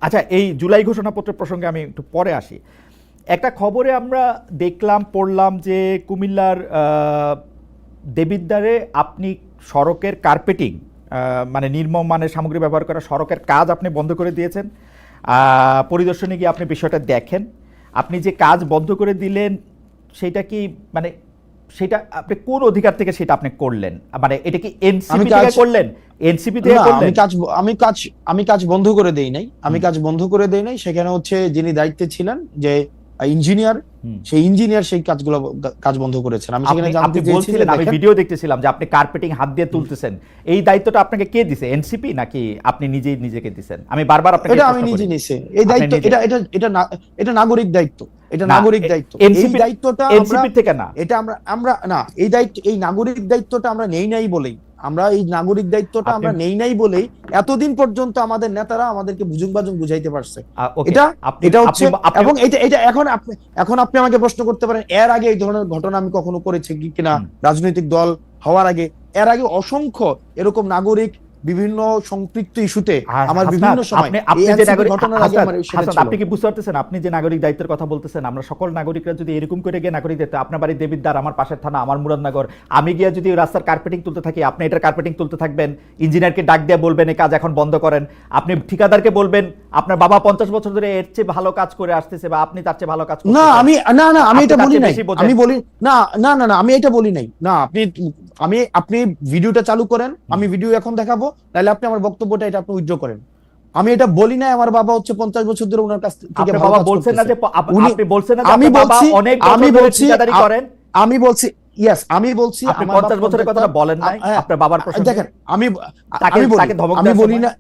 আচ্ছা, এই জুলাই ঘোষণাপত্রের প্রসঙ্গে আমি একটু পরে আসি। একটা খবরে আমরা দেখলাম, পড়লাম যে কুমিল্লার দেবিদ্বারে আপনি সড়কের কার্পেটিং, মানে নির্মম মানের সামগ্রী ব্যবহার করা সড়কের কাজ আপনি বন্ধ করে দিয়েছেন। পরিদর্শনে গিয়ে আপনি বিষয়টা দেখেন। আপনি যে কাজ বন্ধ করে দিলেন সেটা কি, মানে সেটা আপনি কোন অধিকার থেকে সেটা আপনি করলেন? মানে এটা কি এনসিপি থেকে করলেন? এনসিপি থেকে করলেন? আমি কাজ বন্ধ করে দেই নাই। আমি কাজ বন্ধ করে দেই নাই। সেখানে হচ্ছে যিনি দায়িত্বে ছিলেন, যে ইঞ্জিনিয়ার, সেই ইঞ্জিনিয়ার সেই কাজ বন্ধ করেছেন। আমি সেখানে জানতে চেয়েছিলাম, আমি ভিডিও দেখতেছিলাম যে আপনি কার্পেটিং হাত দিয়ে তুলতেছেন। এই দায়িত্বটা আপনাকে কে দিছে? এনসিপি নাকি আপনি নিজেই নিজেকে দিছেন? আমি বারবার আপনাকে এটা আমি নিজে নিছি এই দায়িত্ব। এটা নাগরিক দায়িত্ব। এটা নাগরিক দায়িত্ব। এই দায়িত্বটা এনসিপি থেকে না। এটা আমরা না, এই দায়িত্ব, এই নাগরিক দায়িত্বটা আমরা নেই নাই বলেই, এতদিন পর্যন্ত আমাদের নেতারা আমাদেরকে বুঝুং বাজুং বুঝাইতে পারছে। এটা হচ্ছে, এবং এটা এখন আপনি আমাকে প্রশ্ন করতে পারেন এর আগে এই ধরনের ঘটনা আমি কখনো করেছি কিনা, রাজনৈতিক দল হওয়ার আগে, এর আগে অসংখ্য এরকম নাগরিক বিভিন্ন সম্পৃক্ত ইস্যুতে আমার বিভিন্ন সময় আপনি কি বুঝতে পারতেছেন? আপনি যে নাগরিক দায়িত্বের কথা বলতেছেন, আমরা সকল নাগরিকরা যদি এরকম করে গিয়ে নাগরিক দায়িত্ব, আপনার বাড়ি দেবিদ্বার, আমার পাশের থানা, আমার মুরাদনগর, আমি গিয়ে যদি রাস্তার কার্পেটিং তুলতে থাকি, আপনি এটার কার্পেটিং তুলতে থাকবেন, ইঞ্জিনিয়ারকে ডাক দিয়ে বলবেন এই কাজ এখন বন্ধ করেন, আপনি ঠিকাদারকে বলবেন আপনার বাবা 50 বছর ধরে এর চেয়ে ভালো কাজ করে আসতেছে বা আপনি তার চেয়ে ভালো কাজ করতেছেন। আমি এটা বলি নাই। আমি বলি না, আমি এটা বলি নাই। না, আপনি ভিডিওটা চালু করেন, আমি ভিডিও এখন দেখাবো, তাহলে আপনি আমার বক্তব্যটা এটা আপনি উইথড্র করেন। আমি এটা বলি না আমার বাবা হচ্ছে 50 বছর ধরে ওনার কাছ থেকে বাবা বলছেন না যে আপনি বলছেন না যে আপনার বাবা অনেক বছর ধরে ঠিকাদারি করেন? আমি বলছি ইয়েস, আমি বলছি আপনি 50 বছরের কথাটা বলেন নাই আপনার বাবার প্রসঙ্গে। দেখেন, আমি বলি না।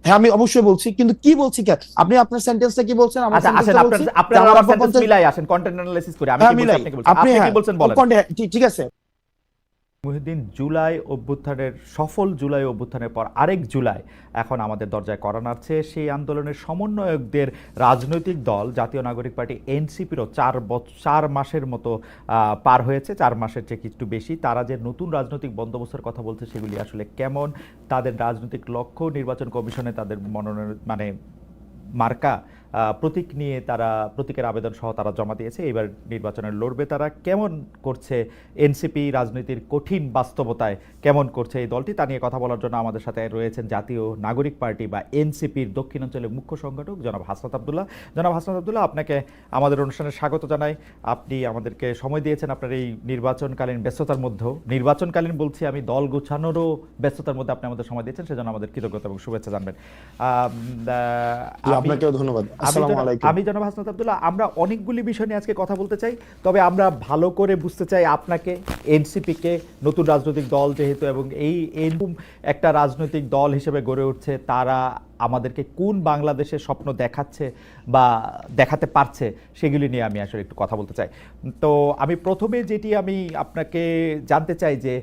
হ্যাঁ, আমি অবশ্যই বলছি, কিন্তু কি বলছি কেন আপনি আপনার সেন্টেন্সটা কি বলছেন? আমার সেন্টেন্সটা বলছি আপনারা আমার সেন্টেন্স মিলাই আসেন, কন্টেন্ট অ্যানালাইসিস করে। আমি কি বলছি আপনি কি বলছেন? আপনি কি বলছেন বলেন। ঠিক আছে। মুহিউদ্দিন, জুলাই অভ্যুত্থানের, সফল জুলাই অভ্যুত্থানের পর আরেক জুলাই এখন আমাদের দরজায় করা নাড়ছে। সেই আন্দোলনের সমন্বয়কদের রাজনৈতিক দল জাতীয় নাগরিক পার্টি এনসিপিরও 4 মাসের মতো পার হয়েছে, 4 মাসের চেয়ে একটু বেশি। তারা যে নতুন রাজনৈতিক বন্দোবস্তের কথা বলছে সেগুলি আসলে কেমন, তাদের রাজনৈতিক লক্ষ্য, নির্বাচন কমিশনে তাদের মনোনয়ন মানে মার্কা, প্রতীক নিয়ে তারা প্রতীকের আবেদন সহ তারা জমা দিয়েছে। এবার নির্বাচনে লড়বে তারা। কেমন করছে এনসিপি রাজনীতির কঠিন বাস্তবতায়, কেমন করছে এই দলটি, তা নিয়ে কথা বলার জন্য আমাদের সাথে রয়েছেন জাতীয় নাগরিক পার্টি বা এনসিপির দক্ষিণাঞ্চলের মুখ্য সংগঠক জনাব হাসনাত আবদুল্লাহ। জনাব হাসনাত আবদুল্লাহ, আপনাকে আমাদের অনুষ্ঠানে স্বাগত জানাই। আপনি আমাদেরকে সময় দিয়েছেন আপনার এই নির্বাচনকালীন ব্যস্ততার মধ্যেও, নির্বাচনকালীন বলছি আমি, দল গোছানোরও ব্যস্ততার মধ্যে আপনি আমাদের সময় দিয়েছেন, সেজন্য আমাদের কৃতজ্ঞতা এবং শুভেচ্ছা জানবেন। আপনাকেও ধন্যবাদ। আমি জনাব হাসনাত আবদুল্লাহ, আমরা অনেকগুলি বিষয় নিয়ে আজকে কথা বলতে চাই, তবে আমরা ভালো করে বুঝতে চাই আপনাকে, এনসিপিকে, নতুন রাজনৈতিক দল যেহেতু, এবং এই এরকম একটা রাজনৈতিক দল হিসেবে গড়ে উঠছে, তারা আমাদেরকে কোন বাংলাদেশের স্বপ্ন দেখাচ্ছে বা দেখাতে পারছে, সেগুলি নিয়ে আমি আসলে একটু কথা বলতে চাই। তো আমি প্রথমে যেটি আমি আপনাকে জানতে চাই যে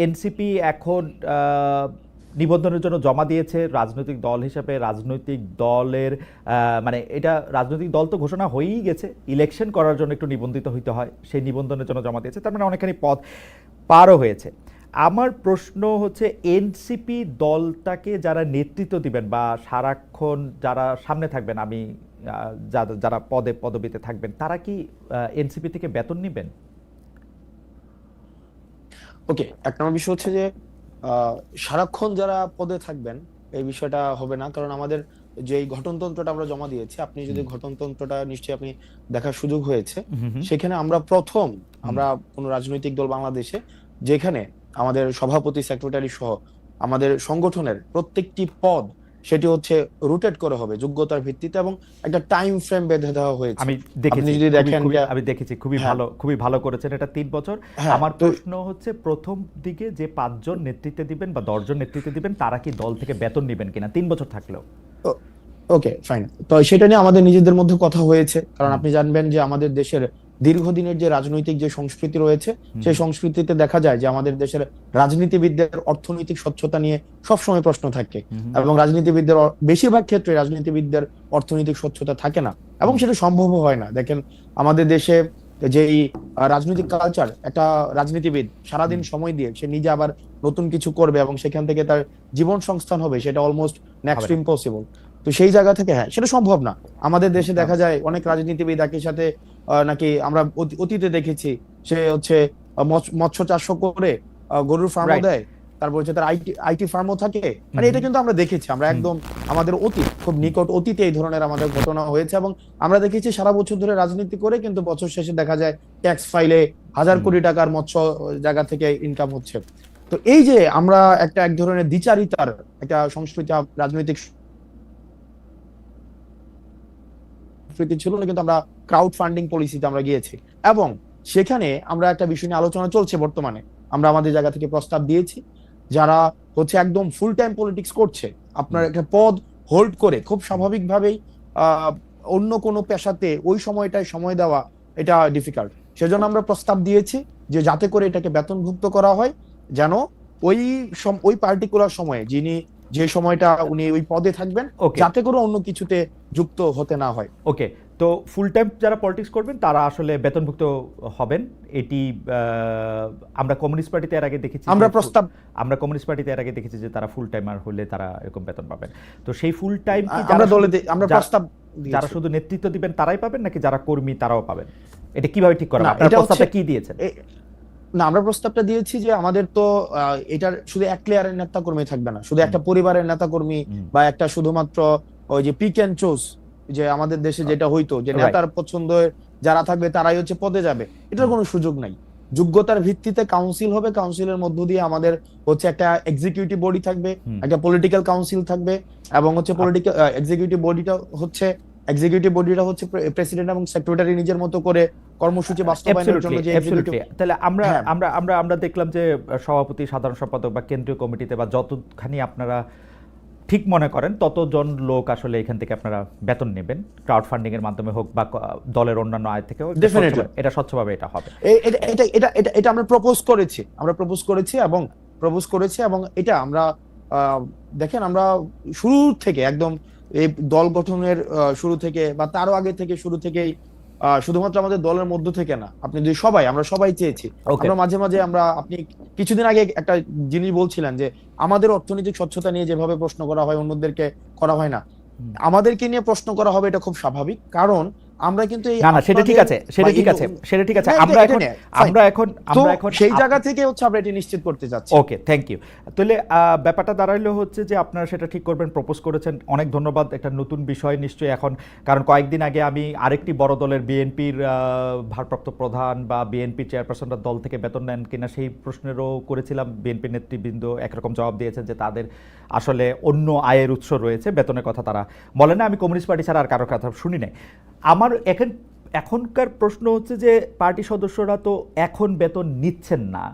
এনসিপি এখন নিবন্ধনের জন্য জমা দিয়েছে রাজনৈতিক দল হিসেবে। রাজনৈতিক দলের মানে এটা রাজনৈতিক দল তো ঘোষণা হয়েই গেছে, ইলেকশন করার জন্য একটু নিবন্ধিত হইতে হয়, সেই নিবন্ধনের জন্য জমা দিয়েছে, তার মানে অনেকখানি পথ পারও হয়েছে। আমার প্রশ্ন হচ্ছে, এনসিপি দলটাকে যারা নেতৃত্ব দিবেন বা সারাক্ষণ যারা সামনে থাকবেন, আমি যারা পদবিতে থাকবেন, তারা কি এনসিপি থেকে বেতন নেবেন? ওকে, এক নম্বর বিষয় হচ্ছে যে সারাক্ষণ যারা পদে থাকবেন এই বিষয়টা হবে না, কারণ আমাদের যে গঠনতন্ত্রটা আমরা জমা দিয়েছি, আপনি যদি গঠনতন্ত্রটা নিশ্চয়ই আপনি দেখার সুযোগ হয়েছে, সেখানে আমরা কোন রাজনৈতিক দল বাংলাদেশে যেখানে আমাদের সভাপতি, সেক্রেটারি সহ আমাদের সংগঠনের প্রত্যেকটি পদ সেটি হচ্ছে রোটেট করে হবে যোগ্যতার ভিত্তিতে, এবং একটা টাইম ফ্রেম বেঁধে দেওয়া হয়েছে। আমি দেখেছি খুবই ভালো করেছেন এটা 3 বছর। আমার প্রশ্ন হচ্ছে, প্রথম দিকে যে 5 জন নেতৃত্বে দিবেন বা 10 জন নেতৃত্বে দিবেন, তারা কি দল থেকে বেতন নেবেন কিনা 3 বছর থাকলেও? ওকে, ফাইন। তো সেটা নিয়ে আমাদের নিজেদের মধ্যে কথা হয়েছে, কারণ আপনি জানবেন যে আমাদের দেশের দীর্ঘদিনের যে রাজনৈতিক যে সংস্কৃতি রয়েছে, সেই সংস্কৃতিতে দেখা যায় যে আমাদের দেশের রাজনীতিবিদদের অর্থনৈতিক স্বচ্ছতা নিয়ে সবসময় প্রশ্ন থাকে, এবং রাজনীতিবিদদের বেশিরভাগ ক্ষেত্রে রাজনীতিবিদদের অর্থনৈতিক স্বচ্ছতা থাকে না, এবং সেটা সম্ভবও হয় না। দেখেন, আমাদের দেশে যে রাজনৈতিক কালচার, একটা রাজনীতিবিদ সারাদিন সময় দিয়ে সে নিজে আবার নতুন কিছু করবে এবং সেখান থেকে তার জীবন সংস্থান হবে, সেটা অলমোস্ট নেক্সট টু ইম্পসিবল। তো সেই জায়গা থেকে হ্যাঁ সেটা সম্ভব না। আমাদের দেশে দেখা যায় অনেক রাজনীতিবিদ একই সাথে নাকি আমরা অতীতে দেখেছি সে হচ্ছে মৎস্য চাষ করে গরুর ফার্মও রাইট। দেয়, তারপর হচ্ছে তার আইটি ফার্মও থাকে। মানে এটা কিন্তু আমরা দেখেছি, আমরা একদম আমাদের অতীত খুব নিকট অতীতে এই ধরনের আমাদের ঘটনা হয়েছে, এবং আমরা দেখেছি সারা বছর ধরে রাজনীতি করে কিন্তু বছর শেষে দেখা যায় ট্যাক্স ফাইলে হাজার কোটি টাকার মৎস্য জায়গা থেকে ইনকাম হচ্ছে। তো এই যে আমরা এক ধরনের দ্বিচারিতার একটা সংস্কৃতি, রাজনৈতিক সংস্কৃতি ছিল না, কিন্তু আমরা ক্রাউড ফান্ডিং পলিসিতে আমরা গিয়েছি, এবং সেখানে আমরা একটা বিষয় নিয়ে আলোচনা চলছে বর্তমানে। আমরা আমাদের জায়গা থেকে প্রস্তাব দিয়েছি যারা হচ্ছে একদম ফুল টাইম পলিটিক্স করছে, আপনার একটা পদ হোল্ড করে খুব স্বাভাবিকভাবেই অন্য কোনো পেশাতে ওই সময়টায় সময় দেওয়া এটা ডিফিকাল্ট। সেজন্য আমরা প্রস্তাব দিয়েছি যে যাতে করে এটাকে বেতনভুক্ত করা হয়, যেন ওই পার্টিকুলার সময়ে যিনি যে সময়টা উনি ওই পদে থাকবেন যাতে করে অন্য কিছুতে যুক্ত হতে না হয়। ওকে, তো ফুল টাইম যারা পলিটিক্স করবেন তারা আসলে বেতনভুক্ত হবেন। এটি আমরা কমিউনিস্ট পার্টিতে এর আগে দেখেছি, আমরা কমিউনিস্ট পার্টিতে এর আগে দেখেছি যে তারা ফুল টাইমার হলে তারা এরকম বেতন পাবেন। তো সেই ফুল টাইম কি আমরা প্রস্তাব যারা শুধু নেতৃত্ব দিবেন তারাই পাবেন, নাকি যারা কর্মী তারাও পাবেন? এটা কিভাবে ঠিক করা হবে? আপনারা প্রস্তাবটা কি দিয়েছেন? না, আমরা প্রস্তাবটা দিয়েছি যে আমাদের তো এটার শুধু এক লেয়ারের নেতা কর্মী থাকবে না, শুধু একটা পরিবারের নেতা কর্মী বা একটা শুধুমাত্র ওই যে পিক এন্ড চুজ, যে আমাদের দেশে যেটা হইতো যে নেতার পছন্দ যারা থাকবে তারাই হচ্ছে পদে যাবে, এটার কোনো সুযোগ নাই। যোগ্যতার ভিত্তিতে কাউন্সিল হবে, কাউন্সিলের মধ্য দিয়ে আমাদের হচ্ছে একটা এক্সিকিউটিভ বডি থাকবে, একটা পলিটিক্যাল কাউন্সিল থাকবে, এবং হচ্ছে পলিটিক্যাল এক্সিকিউটিভ বডিটা হচ্ছে প্রেসিডেন্ট এবং সেক্রেটারি নিজের মতো করে কর্মসূচি বাস্তবায়নের জন্য যে তাহলে আমরা দেখলাম যে সভাপতি, সাধারণ সম্পাদক বা কেন্দ্রীয় কমিটিতে বা যতখানি আপনারা ঠিক মনে করেন ততজন লোক আসলে এখান থেকে আপনারা বেতন নেবেন, ক্রাউড ফান্ডিং এর মাধ্যমে হোক বা দলের অন্যান্য আয় থেকে হোক, এটা স্বচ্ছভাবে এটা হবে। এটা আমরা প্রপোজ করেছি এবং এটা আমরা দেখেন আমরা শুরু থেকে একদম এই দল গঠনের শুরু থেকে বা তারও আগে থেকে শুরু থেকেই শুধুমাত্র আমাদের দলের মধ্য থেকে না, আপনি যদি আমরা সবাই চেয়েছি। আমরা মাঝে মাঝে আপনি কিছুদিন আগে একটা জিনিস বলছিলেন যে আমাদের অর্থনৈতিক স্বচ্ছতা নিয়ে যেভাবে প্রশ্ন করা হয় অন্যদেরকে করা হয় না, আমাদেরকে নিয়ে প্রশ্ন করা হবে, এটা খুব স্বাভাবিক। কারণ আমরা কিন্তু সেটা ঠিক আছে আমরা এখন সেই জায়গা থেকে হচ্ছে আমরা এটা নিশ্চিত করতে যাচ্ছি। ওকে, থ্যাংক ইউ। তাহলে ব্যাপারটা দাঁড়াইলো হচ্ছে যে আপনারা সেটা ঠিক করবেন, প্রপোজ করেছেন, অনেক ধন্যবাদ। একটা নতুন বিষয় নিশ্চয়ই এখন, কারণ কয়েকদিন আগে আমি আরেকটি বড় দলের বিএনপির ভারপ্রাপ্ত প্রধান বা বিএনপি চেয়ারপারসনরা দল থেকে বেতন নেন কিনা সেই প্রশ্নেরও করেছিলাম। বিএনপি নেতৃবৃন্দ একরকম জবাব দিয়েছেন যে তাদের আসলে অন্য আয়ের উৎস রয়েছে, বেতনের কথা তারা বলে না। আমি কমিউনিস্ট পার্টি ছাড়া আর কারো কথা শুনি নাই। আমার এখনকার প্রশ্ন হচ্ছে যে পার্টি সদস্যরা তো এখন বেতন নিচ্ছেন না,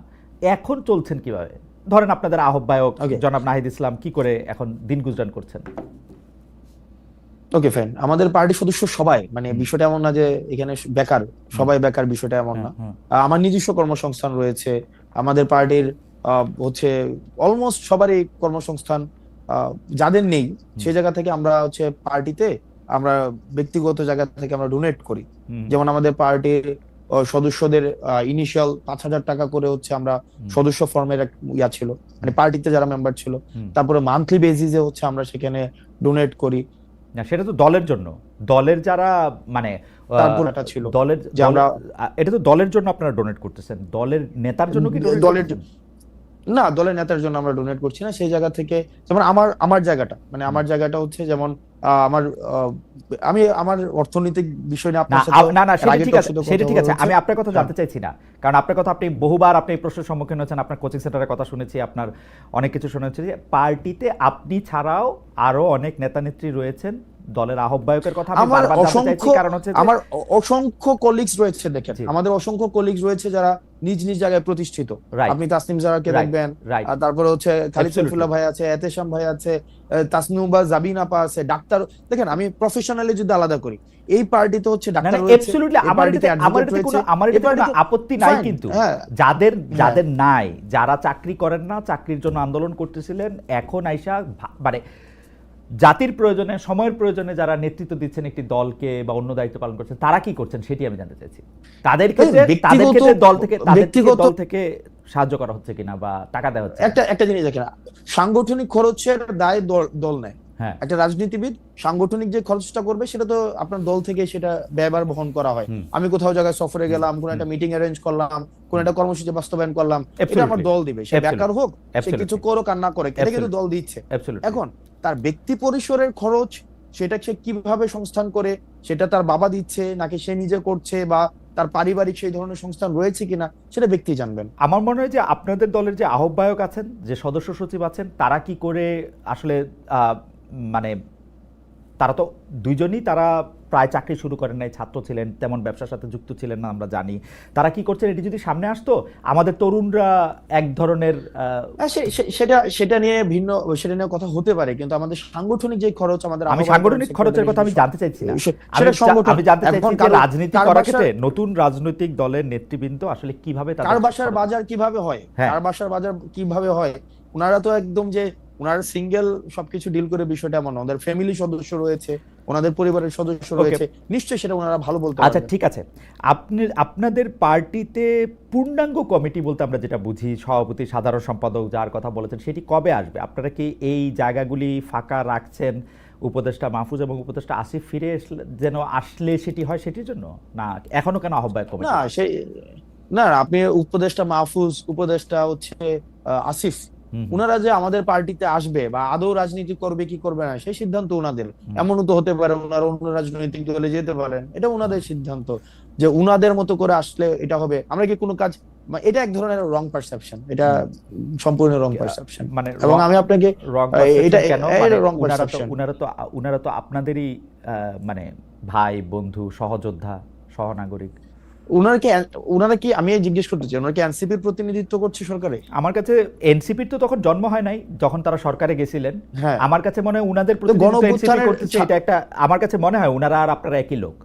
এখন চলছেন কিভাবে? ধরেন আপনাদের আহ্বায়ক জনাব নাহিদ ইসলাম কি করে এখন দিন গুজরান করছেন? ওকে ফাইন, আমাদের পার্টি সদস্য সবাই, মানে বিষয়টা এমন না যে এখানে বেকার, সবাই বেকার, বিষয়টা এমন না। আমার নিজস্ব কর্মসংস্থান রয়েছে, আমাদের পার্টির হচ্ছে অলমোস্ট সবারই কর্মসংস্থান। যাদের নেই সেই জায়গা থেকে আমরা হচ্ছে পার্টিতে আমরা ব্যক্তিগত জায়গা থেকে আমরা ডোনেট করি। যেমন আমাদের পার্টির সদস্যদের ইনিশিয়াল 5,000 টাকা করে হচ্ছে আমরা সদস্য ফর্মের ইয়া ছিল, মানে পার্টিতে যারা মেম্বার ছিল, তারপরে মান্থলি বেসিসে হচ্ছে আমরা সেখানে ডোনেট করি। না, সেটা তো দলের জন্য, দলের যারা মানে তারপর এটা ছিল দলের যে আমরা, এটা তো দলের জন্য আপনারা ডোনেট করতেছেন, দলের নেতার জন্য কি? দলের না, দলের নেতার জন্য আমরা ডোনেট করছি না। সেই জায়গা থেকে যেমন আমার জায়গাটা, মানে আমার জায়গাটা হচ্ছে যেমন আমি আমার অর্থনৈতিক বিষয় নিয়ে আপনার সাথে না সেটা ঠিক আছে, আমি আপনার কথা জানতে চাইছি না, কারণ আপনার কথা আপনি বহুবার আপনি এই প্রশ্নের সম্মুখীন হচ্ছেন, আপনার কোচিং সেন্টারের কথা শুনেছি, আপনার অনেক কিছু শুনেছি যে পার্টিতে আপনি ছাড়াও আরো অনেক নেতা নেত্রী রয়েছেন, দলের আহ্বায়কের কথা আমি বারবার জানতে চাইছি, কারণ হচ্ছে আমার অসংখ্য কলিগস রয়েছে। দেখেন আমাদের অসংখ্য কলিগস রয়েছে যারা নিজ নিজ জায়গায় প্রতিষ্ঠিত। আপনি তাসনিম জারাকে দেখবেন, তারপরে হচ্ছে খালিদ সাইফুল্লাহ ভাই আছে, এতেশাম ভাই আছে, তাসনুবা জাবিন আপা আছে, ডাক্তার। দেখেন আমি প্রফেশনালি যদি আলাদা করি, এই পার্টিতে হচ্ছে ডাক্তার রয়েছে, অ্যাবসলিউটলি আমার এতে কোনো আপত্তি নাই, কিন্তু যাদের নাই, যারা চাকরি করেন না, চাকরির জন্য আন্দোলন করতেছিলেন, এখন আইসা মানে জাতির প্রয়োজনে, সময়ের প্রয়োজনে যারা নেতৃত্ব দিচ্ছেন একটি দলকে বা অন্য দায়িত্ব পালন করছেন, তারা কি করছেন সেটি আমি জানতে চাইছি। তাদের ক্ষেত্রে দল থেকে সাহায্য করা হচ্ছে কিনা বা টাকা দেওয়া হচ্ছে? একটা জিনিস দেখেন, সাংগঠনিক খরচের দায় দল নেয়, হ্যাঁ একটা রাজনীতিবিদ সাংগঠনিক যে খরচটা করবে সেটা তো আপনার দল থেকে সেটা ব্যয়ভার বহন করা হয়। হুম আমি কোথাও জায়গায় সফরে গেলাম, কোন হুম একটা মিটিং অ্যারেঞ্জ করলাম, কোন হুম একটা কর্মসূচি বাস্তবায়ন করলাম, এটা আমার অ্যাবসলিউটলি দল দিবে। সে বেকার হোক, সে কিছু অ্যাবসলিউটলি করুক আর না করে, এটা কিন্তু অ্যাবসলিউটলি দল দিচ্ছে। অ্যাবসলিউটলি এখন তার ব্যক্তি পরিসরের খরচ সেটা সে কিভাবে সংস্থান করে, সেটা তার বাবা দিচ্ছে নাকি সে নিজে করছে, বা তার পারিবারিক সেই ধরনের সংস্থান রয়েছে কিনা, সেটা ব্যক্তি জানবেন। আমার মনে হয় যে আপনাদের দলের যে আহ্বায়ক আছেন, যে সদস্য সচিব আছেন, তারা কি করে আসলে মানে তারা তো দুইজনই তারা প্রায় চাকরি শুরু করেন নাই, ছাত্র ছিলেন, তেমন ব্যবসার সাথে যুক্ত ছিলেন না, আমরা জানি। তারা কি করছেন এটি যদি সামনে আসতো, আমাদের তরুণরা এক ধরনের হ্যাঁ, সেটা সেটা নিয়ে ভিন্ন, সেটা নিয়ে কথা হতে পারে, কিন্তু আমাদের সাংগঠনিক যে খরচ, আমাদের আমি আহ্বায়ক সাংগঠনিক খরচের কথা আমি জানতে চাইছি না, আমি আমি জানতে চাইছি যে রাজনীতি করার ক্ষেত্রে নতুন রাজনৈতিক দলের নেতৃবৃন্দ আসলে কিভাবে কার বাসার বাজার কিভাবে হয়, হ্যাঁ কার বাসার বাজার কিভাবে হয়। ওনারা তো একদম যে ওনারা সিঙ্গেল সবকিছু ডিল করে বিষয়টা এমন না। ওনাদের ফ্যামিলি সদস্য রয়েছে, ওনাদের পরিবারের সদস্য ওকে রয়েছে, নিশ্চয়ই সেটা ওনারা ভালো বলতে আচ্ছা পারবেন। ঠিক আছে। আপনি আপনাদের পার্টিতে পূর্ণাঙ্গ কমিটি বলতে আমরা যেটা বুঝি, সভাপতি, সাধারণ সম্পাদক, যার কথা বলেছেন, সেটি কবে আসবে? আপনারা কি এই জায়গাগুলি ফাঁকা রাখছেন উপদেষ্টা মাহফুজ এবং উপদেষ্টা আসিফ ফিরে যেন আসলে সেটি হয়, সেটির জন্য? না এখনো কেন আহ্বায়ক কমিটি? না সেই না না, আপনি উপদেষ্টা মাহফুজ, উপদেষ্টা হচ্ছে আসিফ, হুম হুম উনারা যে আমাদের পার্টিতে আসবে বা আদৌ রাজনীতি করবে কি করবে না সেই সিদ্ধান্ত উনাদের। হুম। এমনও তো হতে পারে ওনারা অন্য রাজনৈতিক দলে যেতে পারেন, এটা উনাদের সিদ্ধান্ত, যে উনাদের মতো করে আসলে এটা হবে। আমরা কি কোনো কাজ, এটা এক ধরনের রং পারসেপশন, এটা সম্পূর্ণ রং পারসেপশন। মানে এবং আমি আপনাকে রং এটা কেন? মানে রং উনারা তো পারসেপশন। উনারা তো আপনাদেরই মানে ভাই, বন্ধু, সহযোদ্ধা, সহনাগরিক। উনারা কি আমি জিজ্ঞেস করতে চাই, ওনারা কি এনসিপির প্রতিনিধিত্ব করছে সরকারে? আমার কাছে এনসিপির তো তখন জন্ম হয় নাই যখন তারা সরকারে গেছিলেন। হ্যাঁ, আমার কাছে মনে হয় উনাদের তো প্রতিনিধিত্ব এনসিপি গণঅভ্যুত্থানের করতেছে, এটা একটা, আমার কাছে মনে হয় উনারা আর আপনারা একই লোক।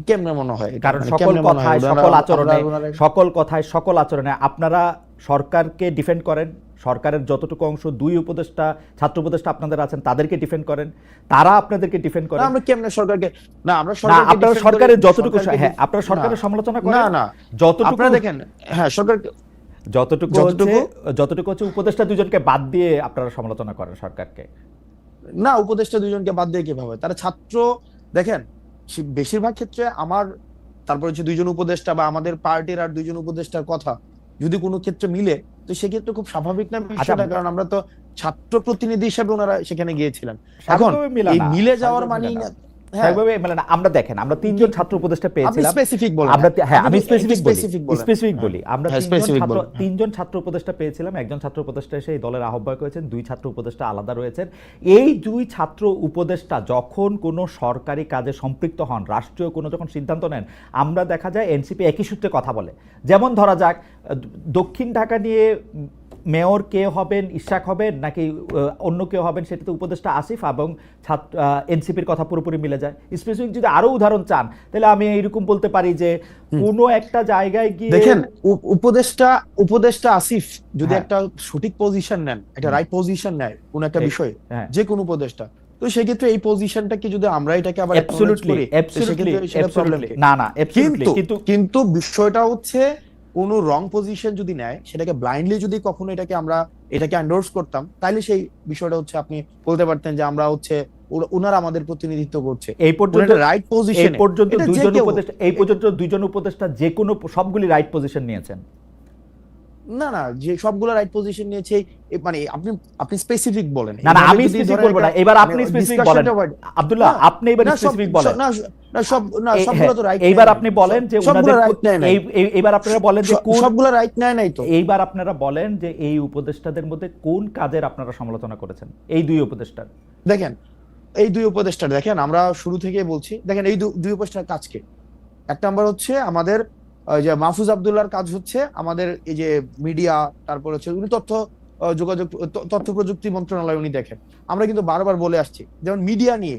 কেমনে মনে হয় এটা? কারণ মানে সকল কেমনে মনে হয় কথায়, সকল আচরণে, ওনারা- সকল কথায়, সকল আচরণে আপনারা সরকারকে ডিফেন্ড করেন। সরকারের যতটুকু অংশ, দুই উপদেষ্টা, ছাত্র উপদেষ্টা আপনাদের আছেন, তাদেরকে ডিফেন্ড করেন, তারা আপনাদেরকে ডিফেন্ড না, করেন। আমরা কেমনে সরকারকে, না আমরা না সরকারকে আপনারা defend সরকারের করি, যতটুকু, সরকারকে হ্যাঁ আপনারা না, সরকারের সমালোচনা না করেন না, যতটুকু, আপনারা দেখেন, হ্যাঁ সরকার যতটুকু যতটুকু যতটুকু হচ্ছে উপদেষ্টা দুজনকে বাদ দিয়ে আপনারা সমালোচনা করেন সরকারকে। না, উপদেষ্টা দুজনকে বাদ দিয়ে কিভাবে, তারা ছাত্র। দেখেন, বেশিরভাগ ক্ষেত্রে আমার, তারপর হচ্ছে দুইজন উপদেষ্টা বা আমাদের পার্টির আর দুইজন উপদেষ্টার কথা যদি কোনো ক্ষেত্রে মিলে, তো সেক্ষেত্রে খুব স্বাভাবিক না বিষয়টা, কারণ আমরা তো ছাত্র প্রতিনিধি হিসেবে ওনারা সেখানে গিয়েছিলেন। এখন স্বাভাবিকভাবে মেলে এই না, মিলে যাওয়ার স্বাভাবিকভাবে মানেই মেলে না। না। হ্যাঁ, স্বাভাবিকভাবে মেলে না। আমরা দেখেন, আমরা তিনজন ছাত্র উপদেষ্টা আপনি পেয়েছিলাম। স্পেসিফিক বলেন, আমরা হ্যাঁ আপনি আমি একটু স্পেসিফিক বলি, স্পেসিফিক বলেন। স্পেসিফিক বলি। আমরা হ্যাঁ, স্পেসিফিক বলেন। হ্যাঁ। তিনজন ছাত্র উপদেষ্টা পেয়েছিলাম। একজন ছাত্র উপদেষ্টা এসে এই দলের আহ্বায়ক হয়েছেন, দুই ছাত্র উপদেষ্টা আলাদা রয়েছেন। এই দুই ছাত্র উপদেষ্টা যখন কোনো সরকারি কাজে সম্পৃক্ত হন, রাষ্ট্রীয় কোনো যখন সিদ্ধান্ত নেন, আমরা দেখা যায় এনসিপি একই সূত্রে কথা বলে। যেমন ধরা যাক দক্ষিণ ঢাকা নিয়ে মেয়র কে হবেন, ইশাক হবেন নাকি অন্য কেউ হবেন, সেটাতে উপদেষ্টা আসিফ এবং এনসিপির কথা পুরোপুরি মিলে যায়। স্পেসিফিক যদি আরো উদাহরণ চান, তাহলে আমি এইরকম বলতে পারি যে কোনো একটা জায়গায় গিয়ে দেখেন, উপদেষ্টা উপদেষ্টা আসিফ যদি হ্যাঁ। একটা সঠিক পজিশন নেন, একটা রাইট পজিশন নেয় কোন একটা বিষয়ে, হ্যাঁ যে কোনো উপদেষ্টা, তো সেক্ষেত্রে এই পজিশনটাকে যদি আমরা এটাকে আবার acknowledge অ্যাবসলিউটলি করি, তো সেক্ষেত্রে সেটা প্রবলেম অ্যাবসলিউটলি কি? না না অ্যাবসলিউটলি, কিন্তু কিন্তু বিষয়টা হচ্ছে, কোন রং পজিশন যদি নেয়, সেটাকে ব্লাইন্ডলি যদি কখনো এটাকে এন্ডোর্স করতাম, তাহলে সেই বিষয়টা হচ্ছে আপনি বলতে পারতেন যে আমরা হচ্ছে ওনারা আমাদের প্রতিনিধিত্ব করছে। এই পর্যন্ত রাইট এই পজিশন, পর্যন্ত দুইজন উপদেষ্টা যে কোনো সবগুলি রাইট পজিশন নিয়েছেন। না না, যে সবগুলো রাইট পজিশন নিয়েছে, মানে আপনি আপনি স্পেসিফিক বলেন। না না আমি স্পেসিফিক বলবো না, এবার আপনি স্পেসিফিক বলেন আব্দুল্লাহ, আপনি এবার স্পেসিফিক বলেন। না সবগুলো তো রাইট। এইবার আপনি বলেন যে সবগুলো রাইট নেয় নাই। এইবার আপনারা বলেন যে কোন, সবগুলো রাইট নেয় নাই তো। এইবার আপনারা বলেন যে এই উপদেষ্টাদের মধ্যে কোন কাজের আপনারা সমালোচনা করেছেন এই দুই উপদেষ্টার? দেখেন, এই দুই উপদেষ্টার, দেখেন আমরা শুরু থেকে বলছি, দেখেন এই দুই উপদেষ্টার কাজকে, এক নাম্বার হচ্ছে আমাদের যে মাহফুজ আব্দুল্লাহর কাজ হচ্ছে আমাদের এই যে মিডিয়া, তারপর হচ্ছে উনি তথ্য প্রযুক্তি মন্ত্রণালয় উনি দেখেন। আমরা কিন্তু বারবার বলে আসছি, যেমন মিডিয়া নিয়ে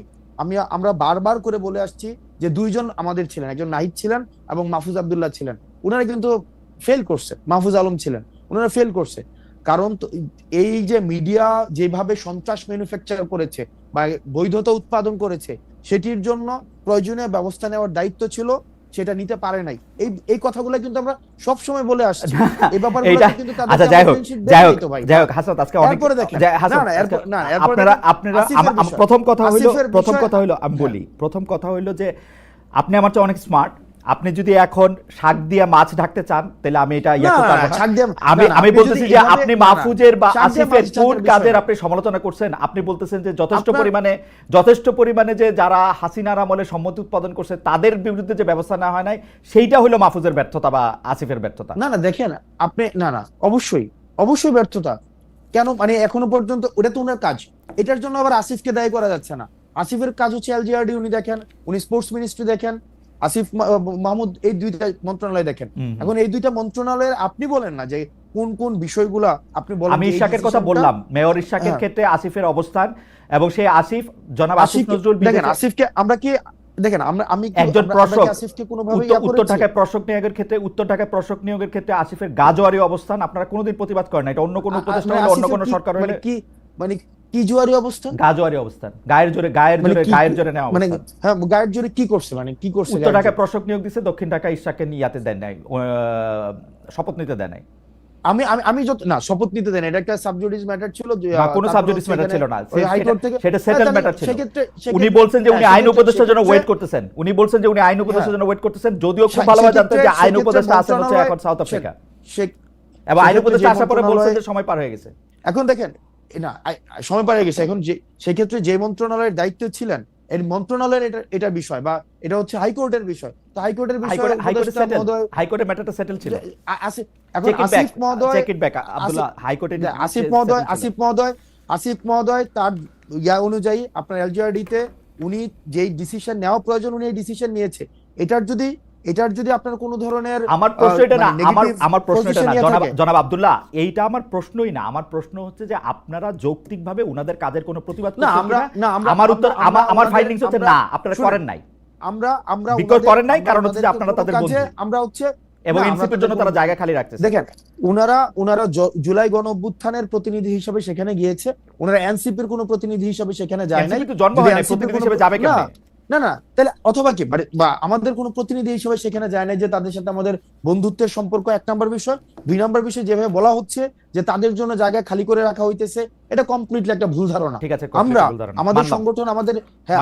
আমরা বারবার করে বলে আসছি যে দুইজন আমাদের ছিলেন, একজন নাহিদ ছিলেন এবং মাহফুজ আব্দুল্লাহ ছিলেন। উনারা কিন্তু ফেল করছে, মাহফুজ আলম ছিলেন, উনারা ফেল করছে। কারণ এই যে মিডিয়া যেভাবে সন্ত্রাস ম্যানুফ্যাকচার করেছে বা বৈধতা উৎপাদন করেছে, সেটির জন্য প্রয়োজনীয় ব্যবস্থা নেওয়ার দায়িত্ব ছিল সেটা নিতে পারে নাই। এই কথাগুলো কিন্তু আমরা সব সময় বলে আসছি। এই ব্যাপারগুলো এইটা কিন্তু তাদের আচ্ছা যাই হোক championship দেয় নাই তো ভাই। হাসান আজকে অনেক এরপরে দেখেন হাসান না এরপর না এরপরে আপনারা দেখেন আপনারা আসিফের বিষয়। প্রথম কথা হইলো আসিফের আমি বিষয়- বলি প্রথম কথা হইলো যে আপনি আমার চেয়ে অনেক স্মার্ট। আপনি যদি এখন শাক দিয়ে মাছ ঢাকতে চান তাহলে আমি এটা না, করতে না, পারবো না। শাক দিয়ে- আমি না, না, আমি আপনি বলতেছি যদি যে এভাবে- আপনি না, না, মাহফুজের বা শাক দিয়ে আসিফের মাছ কোন ঢাকার বিষয় কাজের না। আপনি সমালোচনা করছেন? আপনি বলতেছেন যে আপনার- যথেষ্ট পরিমাণে যে যারা হাসিনার আমলে সম্মতি উৎপাদন করছে তাদের বিরুদ্ধে যে ব্যবস্থা নেওয়া হয় নাই সেইটা হলো মাহফুজের ব্যর্থতা বা আসিফের ব্যর্থতা। না না দেখেন আপনি না অবশ্যই ব্যর্থতা। কেন মানে এখনো পর্যন্ত ওটা তো ওনার কাজ, এটার জন্য আবার আসিফকে দায়ী করা যাচ্ছে না। আসিফের কাজ হচ্ছে এলজিআরডি, উনি দেখেন, উনি স্পোর্টস মিনিস্ট্রি দেখেন, মাহমুদ এই দুইটা মন্ত্রণালয় দেখেন। এখন এই দুইটা মন্ত্রণালয়ের আপনি বলেন না যে কোন কোন বিষয়গুলা আপনি বলেন। আমি যে এই ইশাকের কথা decisionটা- বললাম, মেয়র ইশাকের হ্যাঁ। ক্ষেত্রে আসিফের অবস্থান এবং সেই জনাব আসিফ নজরুল দেখেন বিদেশে আসিফকে আমরা কি দেখেন আমি কি একজন আমরা কি প্রশাসক আসিফকে কোনোভাবে উত্তর ঢাকায় প্রশাসক নিয়োগের ক্ষেত্রে আসিফের গাজোয়ারি অবস্থান আপনারা কোনোদিন প্রতিবাদ করেন না। এটা অন্য কোনো উপদেষ্টা হলে অন্য কোনো সরকার হলে মানে কি জুয়ারি অবস্থা, গাজোয়ারি অবস্থান, গায়ের জোরে নেওয়া মানে অবস্থান। হ্যাঁ গায়ের জোরে কি করছে, মানে কি করছে? উত্তর ঢাকায় প্রশাসক নিয়োগ দিছে, দক্ষিণ ঢাকায় ইশাককে ইয়াতে দেন নাই, শপথ নিতে দেন নাই। আমি আমি আমি যত না শপথ নিতে দেন, এটা একটা সাবজুডিস ম্যাটার ছিল যে না, কোনো সাবজুডিস ম্যাটার ছিল না, হাইকোর্ট থেকে সেটা সেটেল ম্যাটার ছিল। সেক্ষেত্রে উনি বলছেন যে উনি আইন উপদেষ্টার জন্য ওয়েট করতেছেন, যদিও খুব ভালোভাবে জানতেন যে আইন উপদেষ্টা আছেন হচ্ছে এখন সাউথ আফ্রিকা, এবং আইন উপদেষ্টা আসার পরে বলছেন যে সময় পার হয়ে গেছে। এখন দেখেন না সময় পার হয়ে গেছে। এখন যে সেক্ষেত্রে যে মন্ত্রণালয়ের দায়িত্ব ছিলেন, এই মন্ত্রণালয়ের এটা বিষয় বা এটা হচ্ছে হাইকোর্টের বিষয়, তো হাইকোর্টের বিষয় হাইকোর্টের ম্যাটারটা সেটেল ছিল। এখন আসিফ মহোদয় চেক ইট ব্যাক আব্দুল্লাহ, হাইকোর্টের আসিফ মহোদয় তার অনুযায়ী আপনার এলজিআরডি তে উনি যেই ডিসিশন নেওয়া প্রয়োজন উনি এই ডিসিশন নিয়েছে। এটার যদি আপনার কোনো ধরনের আমার প্রশ্ন এটা না, আমার প্রশ্ন এটা না জনাব আব্দুল্লাহ, এইটা আমার প্রশ্নই না। আমার প্রশ্ন হচ্ছে যে আপনারা যৌক্তিকভাবে উনাদের কাজের কোনো প্রতিবাদ করছেন কিনা? আমার উত্তর, আমার ফাইন্ডিংস হচ্ছে না, আপনারা করেন নাই। আমরা বিকজ করেন নাই, কারণ হচ্ছে যে আপনারা তাদের বন্ধু আমরা হচ্ছে এবং এনসিপির জন্য তারা জায়গা খালি রাখতেছে। দেখেন উনারা জুলাই গণ অভ্যুত্থানের প্রতিনিধি হিসেবে সেখানে গিয়েছে, ওনারা এনসিপির কোনো প্রতিনিধি হিসেবে সেখানে যায় নাই। এনসিপি তো জন্ম হয় নাই, প্রতিনিধি হিসেবে যাবে কেন? না তাহলে অথবা কি বা আমাদের কোনো প্রতিনিধি হিসেবে সেখানে যায় নাই যে তাদের সাথে আমাদের বন্ধুত্বের সম্পর্ক, এক নম্বর বিষয়। দুই নম্বর বিষয় যেভাবে বলা হচ্ছে যে তাদের জন্য জায়গা খালি করে রাখা হইতেছে, এটা কমপ্লিটলি একটা ভুল ধারণা। ঠিক আছে, আমরা আমাদের সংগঠন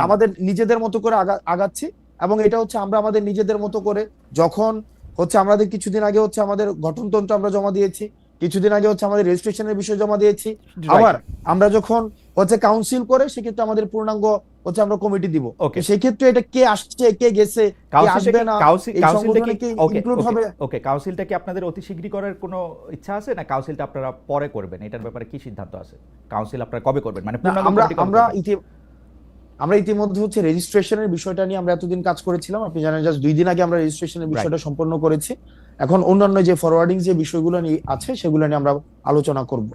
আমাদের নিজেদের মতো করে আগাচ্ছি, এবং এটা হচ্ছে আমরা আমাদের নিজেদের মতো করে যখন হচ্ছে আমাদের কিছুদিন আগে হচ্ছে আমাদের গঠনতন্ত্র আমরা জমা দিয়েছি, কিছুদিন আগে হচ্ছে আমাদের রেজিস্ট্রেশনের বিষয় জমা দিয়েছি, আবার আমরা যখন হচ্ছে কাউন্সিল করে সেক্ষেত্রে আমাদের পূর্ণাঙ্গ হচ্ছে আমরা কমিটি দিব। সেই ক্ষেত্রে এটা কে আসছে কে গেছে কে আসবে না এই সংগঠনে কি ইনক্লুড হবে? ওকে, কাউন্সিলটা কি আপনাদের অতি শীঘ্রই করার কোনো ইচ্ছা আছে, না কাউন্সিলটা আপনারা পরে করবেন? এটার ব্যাপারে কি সিদ্ধান্ত আছে? কাউন্সিল আপনারা কবে করবেন, মানে আমরা ইতিমধ্যে হচ্ছে রেজিস্ট্রেশনের বিষয়টা নিয়ে আমরা এতদিন কাজ করেছিলাম, আপনি জানেন জাস্ট 2 দিন আগে আমরা রেজিস্ট্রেশনের বিষয়টা সম্পন্ন করেছি। এখন অন্যান্য যে ফরওয়ার্ডিং যে বিষয়গুলো নিয়ে আছে সেগুলো নিয়ে আমরা আলোচনা করব।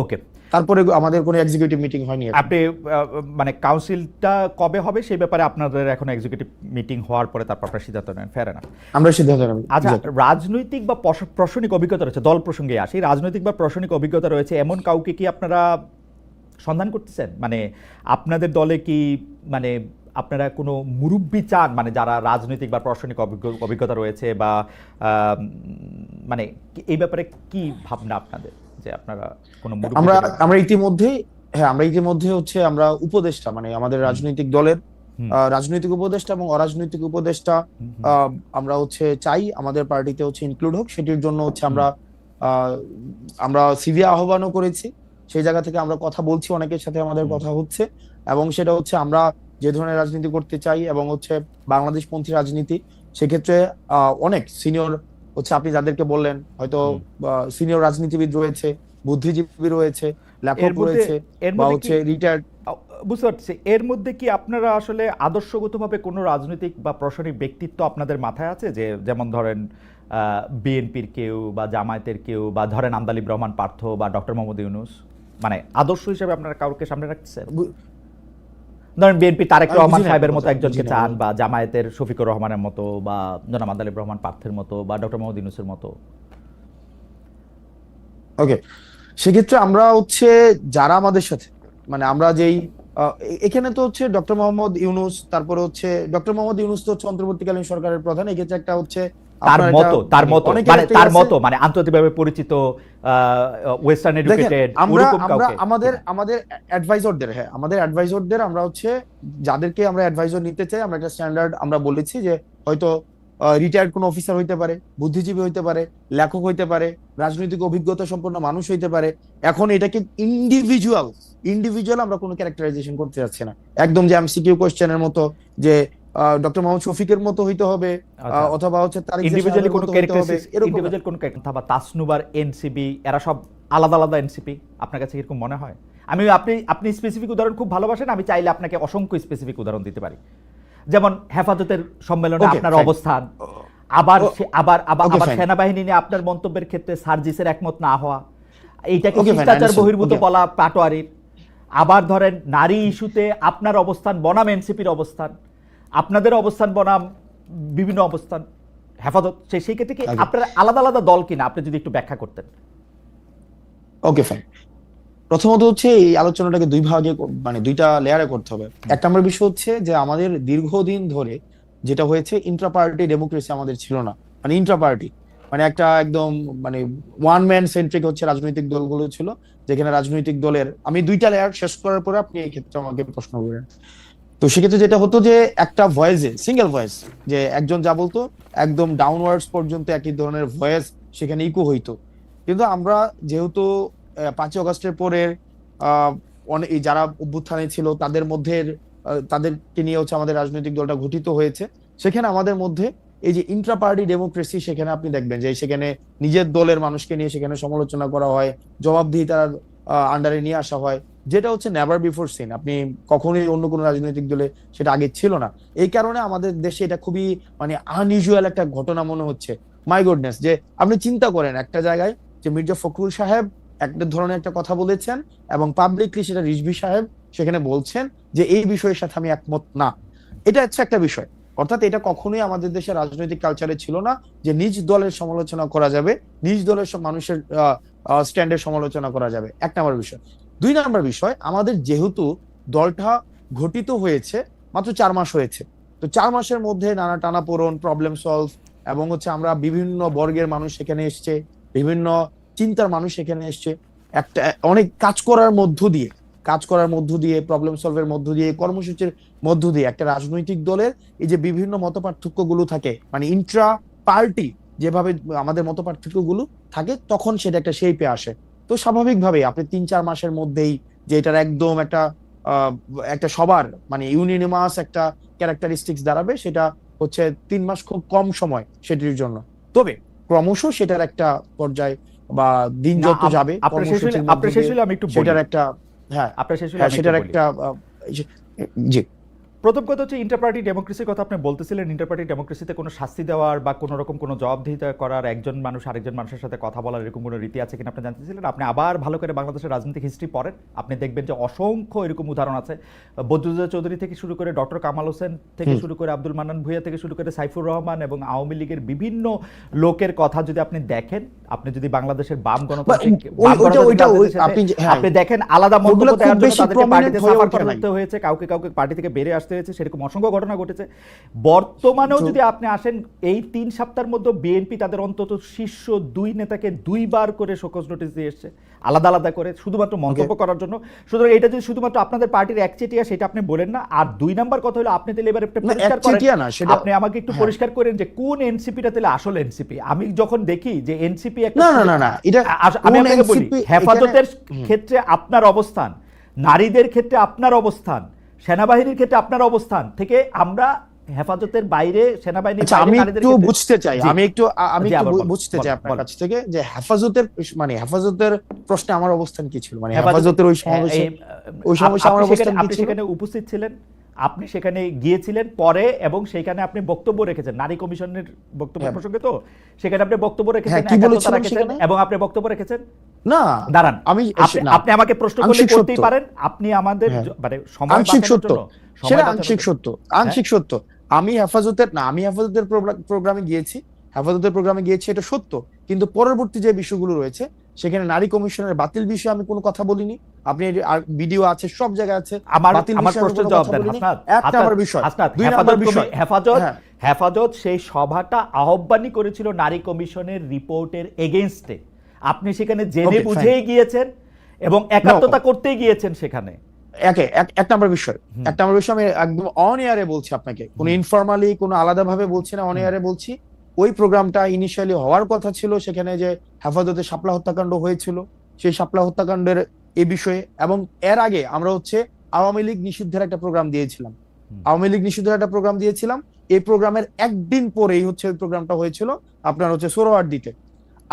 ওকে, তারপরে আমাদের কোনো এক্সিকিউটিভ মিটিং হয়নি। আপনি মানে কাউন্সিলটা কবে হবে সেই ব্যাপারে আপনাদের এখন এক্সিকিউটিভ মিটিং হওয়ার পরে তারপর আপনারা সিদ্ধান্ত নেন, ফের না? আমরা সিদ্ধান্ত নেব। আচ্ছা, রাজনৈতিক বা প্রশাসনিক অভিজ্ঞতা রয়েছে, দল প্রসঙ্গে আসি, রাজনৈতিক বা প্রশাসনিক অভিজ্ঞতা রয়েছে এমন কাউকে কি আপনারা সন্ধান করতেছেন? মানে আপনাদের দলে কি মানে আপনারা কোনো মুরব্বি চান, মানে যারা রাজনৈতিক বা প্রশাসনিক অভিজ্ঞতা রয়েছে, বা মানে এই ব্যাপারে কি ভাবনা আপনাদের, যে আপনারা কোনো আমরা ইতিমধ্যে হচ্ছে আমরা উপদেষ্টা মানে আমাদের রাজনৈতিক দলের রাজনৈতিক উপদেষ্টা এবং অরাজনৈতিক উপদেষ্টা আমরা হচ্ছে চাই আমাদের পার্টিতে হচ্ছে ইনক্লুড হোক। সেটির জন্য হচ্ছে আমরা সিভি আহ্বানও করেছি, সেই জায়গা থেকে আমরা কথা বলছি, অনেকের সাথে আমাদের কথা হচ্ছে, এবং সেটা হচ্ছে আমরা যে ধরনের রাজনীতি করতে চাই এবং হচ্ছে বাংলাদেশপন্থী রাজনীতি, সেক্ষেত্রে অনেক সিনিয়র হচ্ছে আপনি যাদেরকে বললেন হয়তো সিনিয়র রাজনীতিবিদ রয়েছে, বুদ্ধিজীবী রয়েছে, লেখক রয়েছে, বা হচ্ছে রিটায়ার্ড। বুঝতে পারছি, এর মধ্যে কি আপনারা আসলে আদর্শগতভাবে কোনো রাজনৈতিক বা প্রশাসনিক ব্যক্তিত্ব আপনাদের মাথায় আছে, যে যেমন ধরেন বিএনপির কেউ বা জামায়াতের কেউ, বা ধরেন আমদালিব রহমান পার্থ বা ডক্টর মোহাম্মদ ইউনূস, মানে আদর্শ হিসেবে আপনারা কাউকে সামনে রাখতেছেন? ধরেন বিএনপি তারেক রহমান সাহেবের মতো একজনকে চান, বা জামায়াতের শফিকুর রহমানের মতো, বা জনাব আমদালিব রহমান পার্থের মতো, বা ডক্টর মোহাম্মদ ইউনূসের মতো? ওকে, সেক্ষেত্রে আমরা হচ্ছে যারা আমাদের সাথে মানে আমরা যেই এখানে তো হচ্ছে ডক্টর মোহাম্মদ ইউনূস, তারপরে হচ্ছে ডক্টর মোহাম্মদ ইউনূস তো হচ্ছে অন্তর্বর্তীকালীন সরকারের প্রধান। এক্ষেত্রে একটা হচ্ছে তার আপনার মতো একটা অনেকের মানে একটাই তার আছে। মতো মানে আন্তর্জাতিকভাবে পরিচিত ওয়েস্টার্ন দেখেন, এডুকেটেড আমরা ওরকম আমরা কাউকে আমাদের কিনা? আমাদের অ্যাডভাইজরদের, হ্যাঁ আমাদের অ্যাডভাইজরদের আমরা হচ্ছে যাদেরকে আমরা অ্যাডভাইজর নিতে চাই, আমরা একটা স্ট্যান্ডার্ড আমরা বলেছি যে হয়তো রিটায়ার্ড কোনো অফিসার হইতে পারে, বুদ্ধিজীবী হইতে পারে, লেখক হইতে পারে, রাজনৈতিক অভিজ্ঞতা সম্পন্ন মানুষ হইতে পারে। এখন এটাকে ইন্ডিভিজুয়াল ইন্ডিভিজুয়াল আমরা কোনো ক্যারেক্টারাইজেশন করতে যাচ্ছি না, একদম যে এমসিকিউ কোশ্চেনের মতো যে ডক্টর মোহাম্মদ শফিকের মতো হইতে হবে, আচ্ছা, অথবা হচ্ছে তারিক ইন্ডিভিজুয়ালি সাহেবের কোনো মতো হইতে হবে, ক্যারেক্টারিস্টিক্স, এরকম না। ইন্ডিভিজুয়াল কোনো অথবা তাসনুবার এনসিপি এরা সব আলাদা আলাদা এনসিপি আপনার কাছে এরকম মনে হয়? আপনি স্পেসিফিক উদাহরণ খুব ভালোবাসেন, আমি চাইলে আপনাকে অসংখ্য স্পেসিফিক উদাহরণ দিতে পারি। যেমন হেফাজতের সম্মেলনে ওকে, আপনার ফাইন। অবস্থান, আবার ও, আবার আবার ওকে, আবার ফাইন। সেনাবাহিনী নিয়ে আপনার মন্তব্যের ক্ষেত্রে সার্জিসের একমত না হওয়া, এইটাকে ওকে, ফাইন, শিষ্টাচার আন্ডারস্টুড। বহির্ভূত ওকে, বলা পাটোয়ারির। আবার ধরেন নারী ইস্যুতে আপনার অবস্থান বনাম এনসিপির অবস্থান, আপনাদের অবস্থান বনাম বিভিন্ন অবস্থান হেফাজত, সেই ক্ষেত্রে কি ওকে, আপনার আলাদা আলাদা দল কিনা আপনি যদি একটু ব্যাখ্যা করতেন। ওকে, ফাইন। প্রথমত হচ্ছে এই আলোচনাটাকে দুই ভাগে মানে দুইটা লেয়ারে করতে হবে। এক নম্বর বিষয় হচ্ছে যে আমাদের দীর্ঘদিন ধরে যেটা হয়েছে, ইন্ট্রা পার্টি ডেমোক্রেসি আমাদের ছিল না। মানে ইন্ট্রা পার্টি মানে একটা একদম মানে ওয়ান ম্যান সেন্ট্রিক হচ্ছে রাজনৈতিক দলগুলো ছিল, যেখানে রাজনৈতিক দলের, আমি দুইটা লেয়ার শেষ করার পরে আপনি এই ক্ষেত্রে আমাকে প্রশ্ন করেন। তো সেক্ষেত্রে যেটা হতো যে একটা ভয়েসে সিঙ্গেল ভয়েস, যে একজন যা বলতো একদম ডাউনওয়ার্ডস পর্যন্ত একই ধরনের ভয়েস সেখানে ইকো হইতো। কিন্তু আমরা যেহেতু 5ই অগস্টের পরে অনেক এই যারা অভ্যুত্থানে ছিল তাদের মধ্যে তাদেরকে নিয়ে হচ্ছে আমাদের রাজনৈতিক দলটা গঠিত হয়েছে, সেখানে আমাদের মধ্যে এই যে ইন্ট্রা পার্টি ডেমোক্রেসি, সেখানে আপনি দেখবেন যে সেখানে নিজের দলের মানুষকে নিয়ে সেখানে সমালোচনা করা হয়, জবাবদিহিতার আন্ডারে নিয়ে আসা হয়, যেটা হচ্ছে নেভার বিফোর সিন। আপনি কখনোই অন্য কোনো রাজনৈতিক দলে সেটা আগে ছিল না। এই কারণে আমাদের দেশে এটা খুবই মানে আনইউজুয়াল একটা ঘটনা মনে হচ্ছে। মাই গুডনেস, যে আপনি চিন্তা করেন একটা জায়গায় যে মির্জা ফখরুল সাহেব একটা ধরনের একটা কথা বলেছেন এবং পাবলিকলি সেটা রিজভী সাহেব সেখানে বলছেন যে এই বিষয়ের সাথে আমি একমত না। এটা হচ্ছে একটা বিষয়। অর্থাৎ এটা কখনোই আমাদের দেশের রাজনৈতিক কালচারে ছিল না যে নিজ দলের সমালোচনা করা যাবে, নিজ দলের সব মানুষের স্ট্যান্ডের সমালোচনা করা যাবে। এক নম্বর বিষয়। দুই নম্বর বিষয়, আমাদের যেহেতু দলটা গঠিত হয়েছে মাত্র 4 মাস হয়েছে, তো 4 মাসের মধ্যে নানা টানাপোড়েন, প্রবলেম সলভ, এবং হচ্ছে আমরা বিভিন্ন বর্গের মানুষ সেখানে এসছে, বিভিন্ন চিন্তার মানুষ সেখানে এসছে, একটা অনেক কাজ করার মধ্য দিয়ে প্রবলেম সলভের মধ্য দিয়ে, কর্মসূচির মধ্য দিয়ে একটা রাজনৈতিক দলের এই যে বিভিন্ন মতপার্থক্য গুলো থাকে, মানে ইন্ট্রা পার্টি যেভাবে আমাদের মতপার্থক্য গুলো থাকে, তখন সেটা একটা শেপে আসে। তো স্বাভাবিকভাবে আপনি 3-4 মাসের মধ্যেই যে এটার একদম একটা সবার মানে ইউনিনিমাস একটা ক্যারেক্টারিস্টিক্স দাঁড়াবে, সেটা হচ্ছে 3 মাস খুব কম সময় সেটির জন্য। তবে ক্রমশ সেটার একটা পর্যায় বা দিন না, যত যাবে কর্মসূচির মধ্য আপনার শেষ দিয়ে হলে আমি একটু বলি, সেটার একটা, হ্যাঁ আপনার শেষ হলে হ্যাঁ আমি একটু সেটার বলি। একটা জি। প্রথম কথা হচ্ছে ইন্টারপার্টি ডেমোক্রেসির কথা আপনি বলতেছিলেন। ইন্টারপার্টি ডেমোক্রেসিতে কোনো শাস্তি দেওয়ার বা কোনো রকম কোনো জবাবদিহিতা করার, একজন মানুষ আরেকজন মানুষের সাথে কথা বলার এরকম কোনো রীতি আছে কিনা আপনি জানতেছিলেন। আপনি আবার ভালো করে বাংলাদেশের রাজনৈতিক হিস্ট্রি পড়েন, আপনি দেখবেন যে অসংখ্য এরকম উদাহরণ আছে। বদরুদ্দোজা চৌধুরী থেকে শুরু করে ডক্টর কামাল হোসেন থেকে শুরু করে আব্দুল মান্নান ভূঁইয়া থেকে শুরু করে সাইফুর রহমান এবং আওয়ামী লীগের বিভিন্ন লোকের কথা যদি আপনি দেখেন, আপনি যদি বাংলাদেশের বাম গণতান্ত্রিক আপনি দেখেন, আলাদা মন্তব্য দেওয়ার জন্য তাদেরকে পার্টিতে সাফার করতে হয়েছে, কাউকে কাউকে পার্টি থেকে বেরিয়ে আসতে হয়েছে, সেরকম অসংখ্য ঘটনা ঘটেছে। বর্তমানেও যদি আপনি আসেন, এই 3 সপ্তাহের মধ্যে বিএনপি তাদের অন্তত শীর্ষ 2 নেতাকে 2 বার করে শোকজ নোটিশ দিয়ে এসছে, আলাদা আলাদা করে, শুধুমাত্র মন্তব্য করার জন্য। সুতরাং এটা যদি শুধুমাত্র আপনাদের পার্টির একচেটিয়া, সেটা আপনি বলেন না। আর 2 নাম্বার কথা হলো, আপনি তাহলে এবার একটা পরিষ্কার করেন, আপনি আমাকে একটু পরিষ্কার করেন যে কোন এনসিপিটা তাহলে আসল এনসিপি। আমি যখন দেখি যে এনসিপি একটা, না এটা আমি আপনাকে বলি, হেফাজতের ক্ষেত্রে আপনার অবস্থান, নারীদের ক্ষেত্রে আপনার অবস্থান, সেনাবাহিনীর ক্ষেত্রে আপনার অবস্থান থেকে আমরা হেফাজতের বাইরে, সেনাবাহিনীর বাইরে আমি নারীদের একটু ক্ষেত্রে বুঝতে চাই, জি, আমি একটু জি, আবার বুঝতে চাই আপনার বলেন। কাছ থেকে যে হেফাজতের প্রশ্নে আমার অবস্থান কি ছিল, মানে হেফাজতের হেফাজতের ওই সমাবেশে আমার অবস্থান কি আপনি ছিল? সেখানে উপস্থিত ছিলেন, আপনি সেখানে গিয়েছিলেন পরে, এবং সেখানে আপনি বক্তব্য রেখেছেন নারী কমিশনের বক্তব্য প্রসঙ্গে। তো সেখানে আপনি বক্তব্য রেখেছেন, কি একাত্মতা বলেছিলেন রেখেছেন, সেখানে? এবং আপনি বক্তব্য রেখেছেন। না দাঁড়ান, আমি আপনি আমাকে প্রশ্ন করলে করতেই পারেন, আপনি আমাদের মানে সময় আংশিক বাঁচানোর সত্য, জন্য, সেটা সময় আংশিক সত্য, আংশিক সত্য। আমি হেফাজতের প্রোগ্রামে গিয়েছি, এটা সত্য, কিন্তু পরবর্তী যে বিষয়গুলো রয়েছে সেখানে নারী কমিশনের বাতিল বিষয়ে আমি কোনো কথা বলিনি। আপনি আর ভিডিও আছে, সব জায়গায় আছে। আমার বাতিল আমার বিষয়ে আমি প্রশ্নের কোনো জবাব কথা দেন বলিনি। হাসনাত। এক নাম্বার বিষয়। হাসনাত, দুই নাম্বার বিষয়, হেফাজত হ্যাঁ, হেফাজত সেই সভাটা আহ্বানই করেছিল নারী কমিশনের রিপোর্টের এগেইনস্টে। আপনি সেখানে জেনে ওকে ফাইন, বুঝেই গিয়েছেন এবং একাত্মতা করতেই গিয়েছেন সেখানে। এক নাম্বার বিষয়, হুম, এক নাম্বার বিষয় আমি একদম অন এয়ারে বলছি আপনাকে, কোনো হুম, ইনফরমালি কোনো আলাদা ভাবে বলছি না, অন হুম, এয়ারে বলছি। ওই প্রোগ্রামটা ইনিশিয়ালি হওয়ার কথা ছিল, সেখানে যে হেফাজতে শাপলা হত্যাকাণ্ড হয়েছিল, সেই শাপলা হত্যাকাণ্ডের এই বিষয়ে, এবং এর আগে আমরা হচ্ছে আওয়ামী লীগ নিষিদ্ধের একটা প্রোগ্রাম দিয়েছিলাম। হুম। আওয়ামী লীগ নিষিদ্ধের একটা প্রোগ্রাম দিয়েছিলাম। এই প্রোগ্রামের একদিন পরেই হচ্ছে ওই প্রোগ্রামটা হয়েছিল আপনার হচ্ছে সোহরাওয়ার্দীতে।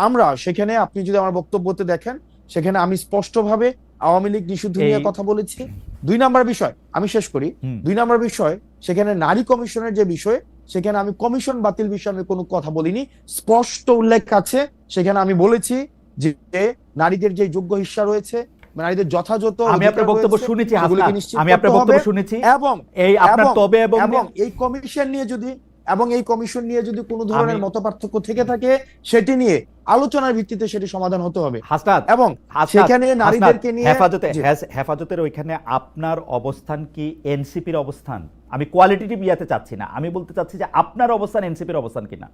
আমরা সেখানে, আপনি যদি আমার বক্তব্যতে দেখেন, সেখানে আমি স্পষ্টভাবে আওয়ামী লীগ নিষিদ্ধ এই নিয়ে কথা বলেছি। দুই নাম্বার বিষয়, আমি শেষ করি। হুম, দুই নাম্বার বিষয়, সেখানে নারী কমিশনের যে বিষয়, সেখানে আমি কমিশন বাতিল বিষয়ে আমি কোনো কথা বলিনি। স্পষ্ট উল্লেখ আছে, সেখানে আমি বলেছি যে নারীদের যে যোগ্য হিস্সা রয়েছে, নারীদের যথাযথ আমি আপনার অধিকার বক্তব্য রয়েছে, শুনেছি সেগুলিকে হাসনাত, নিশ্চিত আমি করতে আপনার হবে। বক্তব্য শুনেছি। এবং এই আপনার এবং তবে এবং এবং এই কমিশন নিয়ে যদি, এবং এই কমিশন নিয়ে যদি কোনো ধরনের আমি মতপার্থক্য থেকে থাকে, সেটি নিয়ে আলোচনার ভিত্তিতে সেটি সমাধান হতে হবে। হাসনাত, এবং হাসনাত, সেখানে হাসনাত, নারীদেরকে নিয়ে, জি, হেফাজতের ওইখানে আপনার অবস্থান কি এনসিপির অবস্থান? আমি কোয়ালিটেটিভ ইয়াতে চাচ্ছি না, আমি বলতে চাচ্ছি যে আপনার অবস্থান এনসিপির অবস্থান কিনা।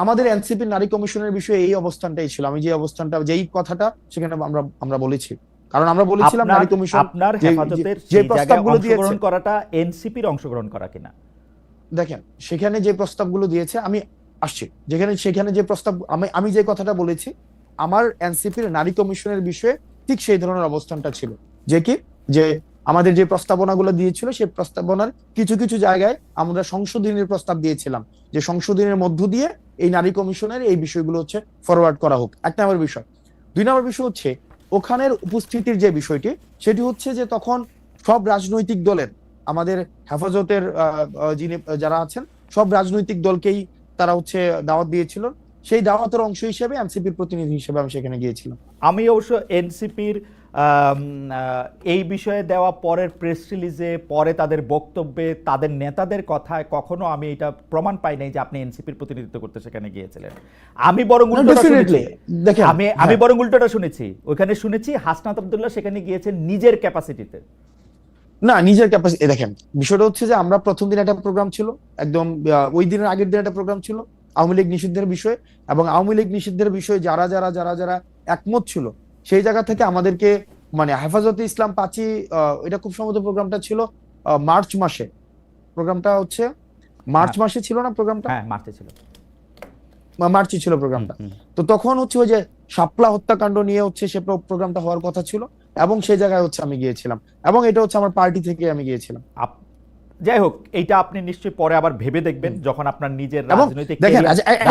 আমাদের এনসিপি নারী কমিশনের বিষয়ে এই অবস্থানটাই ছিল। আমি যে অবস্থানটা, যেই কথাটা সেখানে আমরা আমরা বলেছি, কারণ আমরা বলেছিলাম আপনার নারী কমিশন আপনার যে হেফাজতের যে সেই জায়গায় প্রস্তাবগুলো দিয়েছে, অংশগ্রহণ করাটা এনসিপির অংশগ্রহণ করা কিনা। দেখেন সেখানে যে প্রস্তাবগুলো দিয়েছে, আমি আসছি যেখানে, সেখানে যে প্রস্তাব, আমি যে কথাটা বলেছি, আমার এনসিপির নারী কমিশনের বিষয়ে ঠিক সেই ধরনের অবস্থানটা ছিল। যে কি, যে আমাদের যে প্রস্তাবনাগুলো দিয়েছিল, সেই প্রস্তাবনার কিছু কিছু জায়গায় আমরা সংশোধনের প্রস্তাব দিয়েছিলাম, যে সংশোধনের মধ্য দিয়ে এই নারী কমিশনের এই বিষয়গুলো হচ্ছে ফরওয়ার্ড করা হোক। এক নম্বর বিষয়। দুই নম্বর বিষয় হচ্ছে ওখানের উপস্থিতির যে বিষয়টি, সেটি হচ্ছে যে তখন সব রাজনৈতিক দলের, আমাদের হেফাজতের যিনি যারা আছেন, সব রাজনৈতিক দলকেই তারা হচ্ছে দাওয়াত দিয়েছিল। সেই দাওয়াতের অংশ হিসেবে এনসিপির প্রতিনিধি হিসেবে আমি সেখানে গিয়েছিলাম। আমি অবশ্য এনসিপির এই বিষয়ে দেওয়া পরের প্রেস রিলিজে, পরে তাদের বক্তব্যে, তাদের নেতাদের কথায় কখনো আমি এটা প্রমাণ পাই নাই যে আপনি এনসিপির প্রতিনিধিত্ব করতে সেখানে গিয়েছিলেন। আমি বরং উল্টোটা শুনেছি। দেখেন, আমি বরং উল্টোটা শুনেছি, ওইখানে শুনেছি হাসনাত আব্দুল্লাহ সেখানে গিয়েছেন নিজের ক্যাপাসিটিতে। না, নিজের ক্যাপাসিটি, দেখেন বিষয়টা হচ্ছে যে আমরা প্রথম দিন একটা প্রোগ্রাম ছিল, একদম ওই দিনের আগের দিন একটা প্রোগ্রাম ছিল আওয়ামী লীগ নিষিদ্ধের বিষয়ে, এবং আওয়ামী লীগ নিষিদ্ধের বিষয়ে যারা যারা যারা যারা একমত ছিল, সেই জায়গা থেকে আমাদেরকে, মানে হেফাজতে ইসলাম পাঁচই, এটা খুব সম্ভবত প্রোগ্রামটা ছিল মার্চ মাসে। প্রোগ্রামটা হচ্ছে মার্চ হ্যাঁ, মাসে ছিল না প্রোগ্রামটা? হ্যাঁ, মারতে ছিল। মার্চে ছিল হুম, প্রোগ্রামটা। হুম। তো তখন হচ্ছে ওই যে শাপলা হত্যাকাণ্ড নিয়ে হচ্ছে সে প্রোগ্রামটা হওয়ার কথা ছিল, এবং সেই জায়গায় হচ্ছে আমি গিয়েছিলাম, এবং এটা হচ্ছে আমার পার্টি থেকে আমি গিয়েছিলাম। যাই হোক, এইটা আপনি নিশ্চয়ই পরে আবার ভেবে দেখবেন যখন আপনার নিজের এবং রাজনৈতিক দেখেন,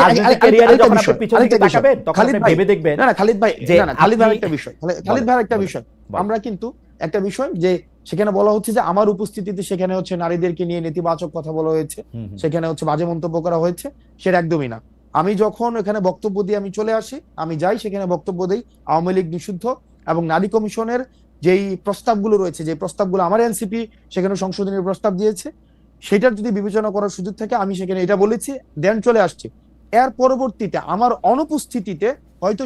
রাজনৈতিক ক্যারিয়ারে যখন আপনি পিছনের দিকে আরেকটা বিষয়, তাকাবেন তখন খালিদ আপনি ভাই, ভেবে দেখবেন না না খালিদ ভাই, যে না না খালিদ ভাই আপনি একটা বিষয়, খালিদ বলেন, ভাই একটা বলেন, বিষয়। বলেন। আমরা কিন্তু একটা বিষয় যে সেখানে বলা হচ্ছে যে আমার উপস্থিতিতে সেখানে হচ্ছে নারীদেরকে নিয়ে নেতিবাচক কথা বলা হয়েছে, হুম, হুম। সেখানে হচ্ছে বাজে মন্তব্য করা হয়েছে, সেটা একদমই না। আমি যখন এখানে বক্তব্য দিয়ে আমি চলে আসি, আমি যাই সেখানে বক্তব্য দেই আওয়ামী লীগ নিষিদ্ধ এবং নারী কমিশনের যেই প্রস্তাবগুলো রয়েছে, যে প্রস্তাবগুলো আমার এনসিপি সেখানে সংশোধনের প্রস্তাব দিয়েছে, সেটার যদি বিবেচনা করার সুযোগ থাকে, আমি সেখানে এটা বলেছি, দেন চলে আসছি। এর পরবর্তীতে আমার অনুপস্থিতিতে, হয়তো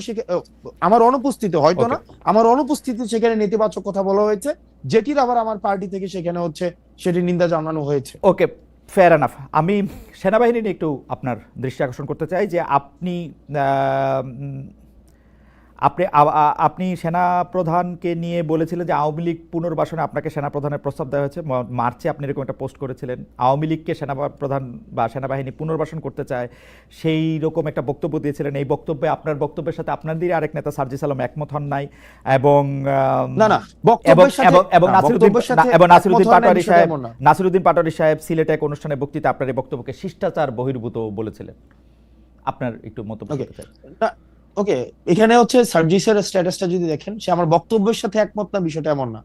আমার অনুপস্থিতি হয়তো ওকে, না, আমার অনুপস্থিতি সেখানে নেতিবাচক কথা বলা হয়েছে, যেটির আবার আমার পার্টি থেকে সেখানে হচ্ছে সেটি নিন্দা জানানো হয়েছে। ওকে, ফেয়ার এনাফ। আমি সেনাবাহিনী নিয়ে একটু আপনার দৃষ্টি আকর্ষণ করতে চাই যে আপনি আপনি আপনি সেনাপ্রধানকে নিয়ে বলেছিলেন যে আওয়ামী লীগ পুনর্বাসনে আপনাকে সেনাপ্রধানের প্রস্তাব দেওয়া হয়েছে। মার্চে আপনি এরকম একটা পোস্ট করেছিলেন, আওয়ামী লীগকে সেনাপ্রধান বা সেনাবাহিনী পুনর্বাসন করতে চায়, সেই রকম একটা বক্তব্য দিয়েছিলেন। এই বক্তব্যে, আপনার বক্তব্যের সাথে আপনাদেরই আরেক নেতা সার্জিস আলম একমত হন নাই, এবং না না, বক্তব্যের সাথে, এবং নাসিরুদ্দিন পাটোয়ারি সাহেব, সিলেটে এক অনুষ্ঠানে বক্তৃতা আপনার এই বক্তব্যকে শিষ্টাচার বহির্ভূত বলেছিলেন। আপনার একটু মন্তব্য করতে চাই। ওকে, এখানে হচ্ছে সার্জিসের স্ট্যাটাসটা যদি দেখেন, সে আমার বক্তব্যের সাথে একমত না, বিষয়টা এমন না।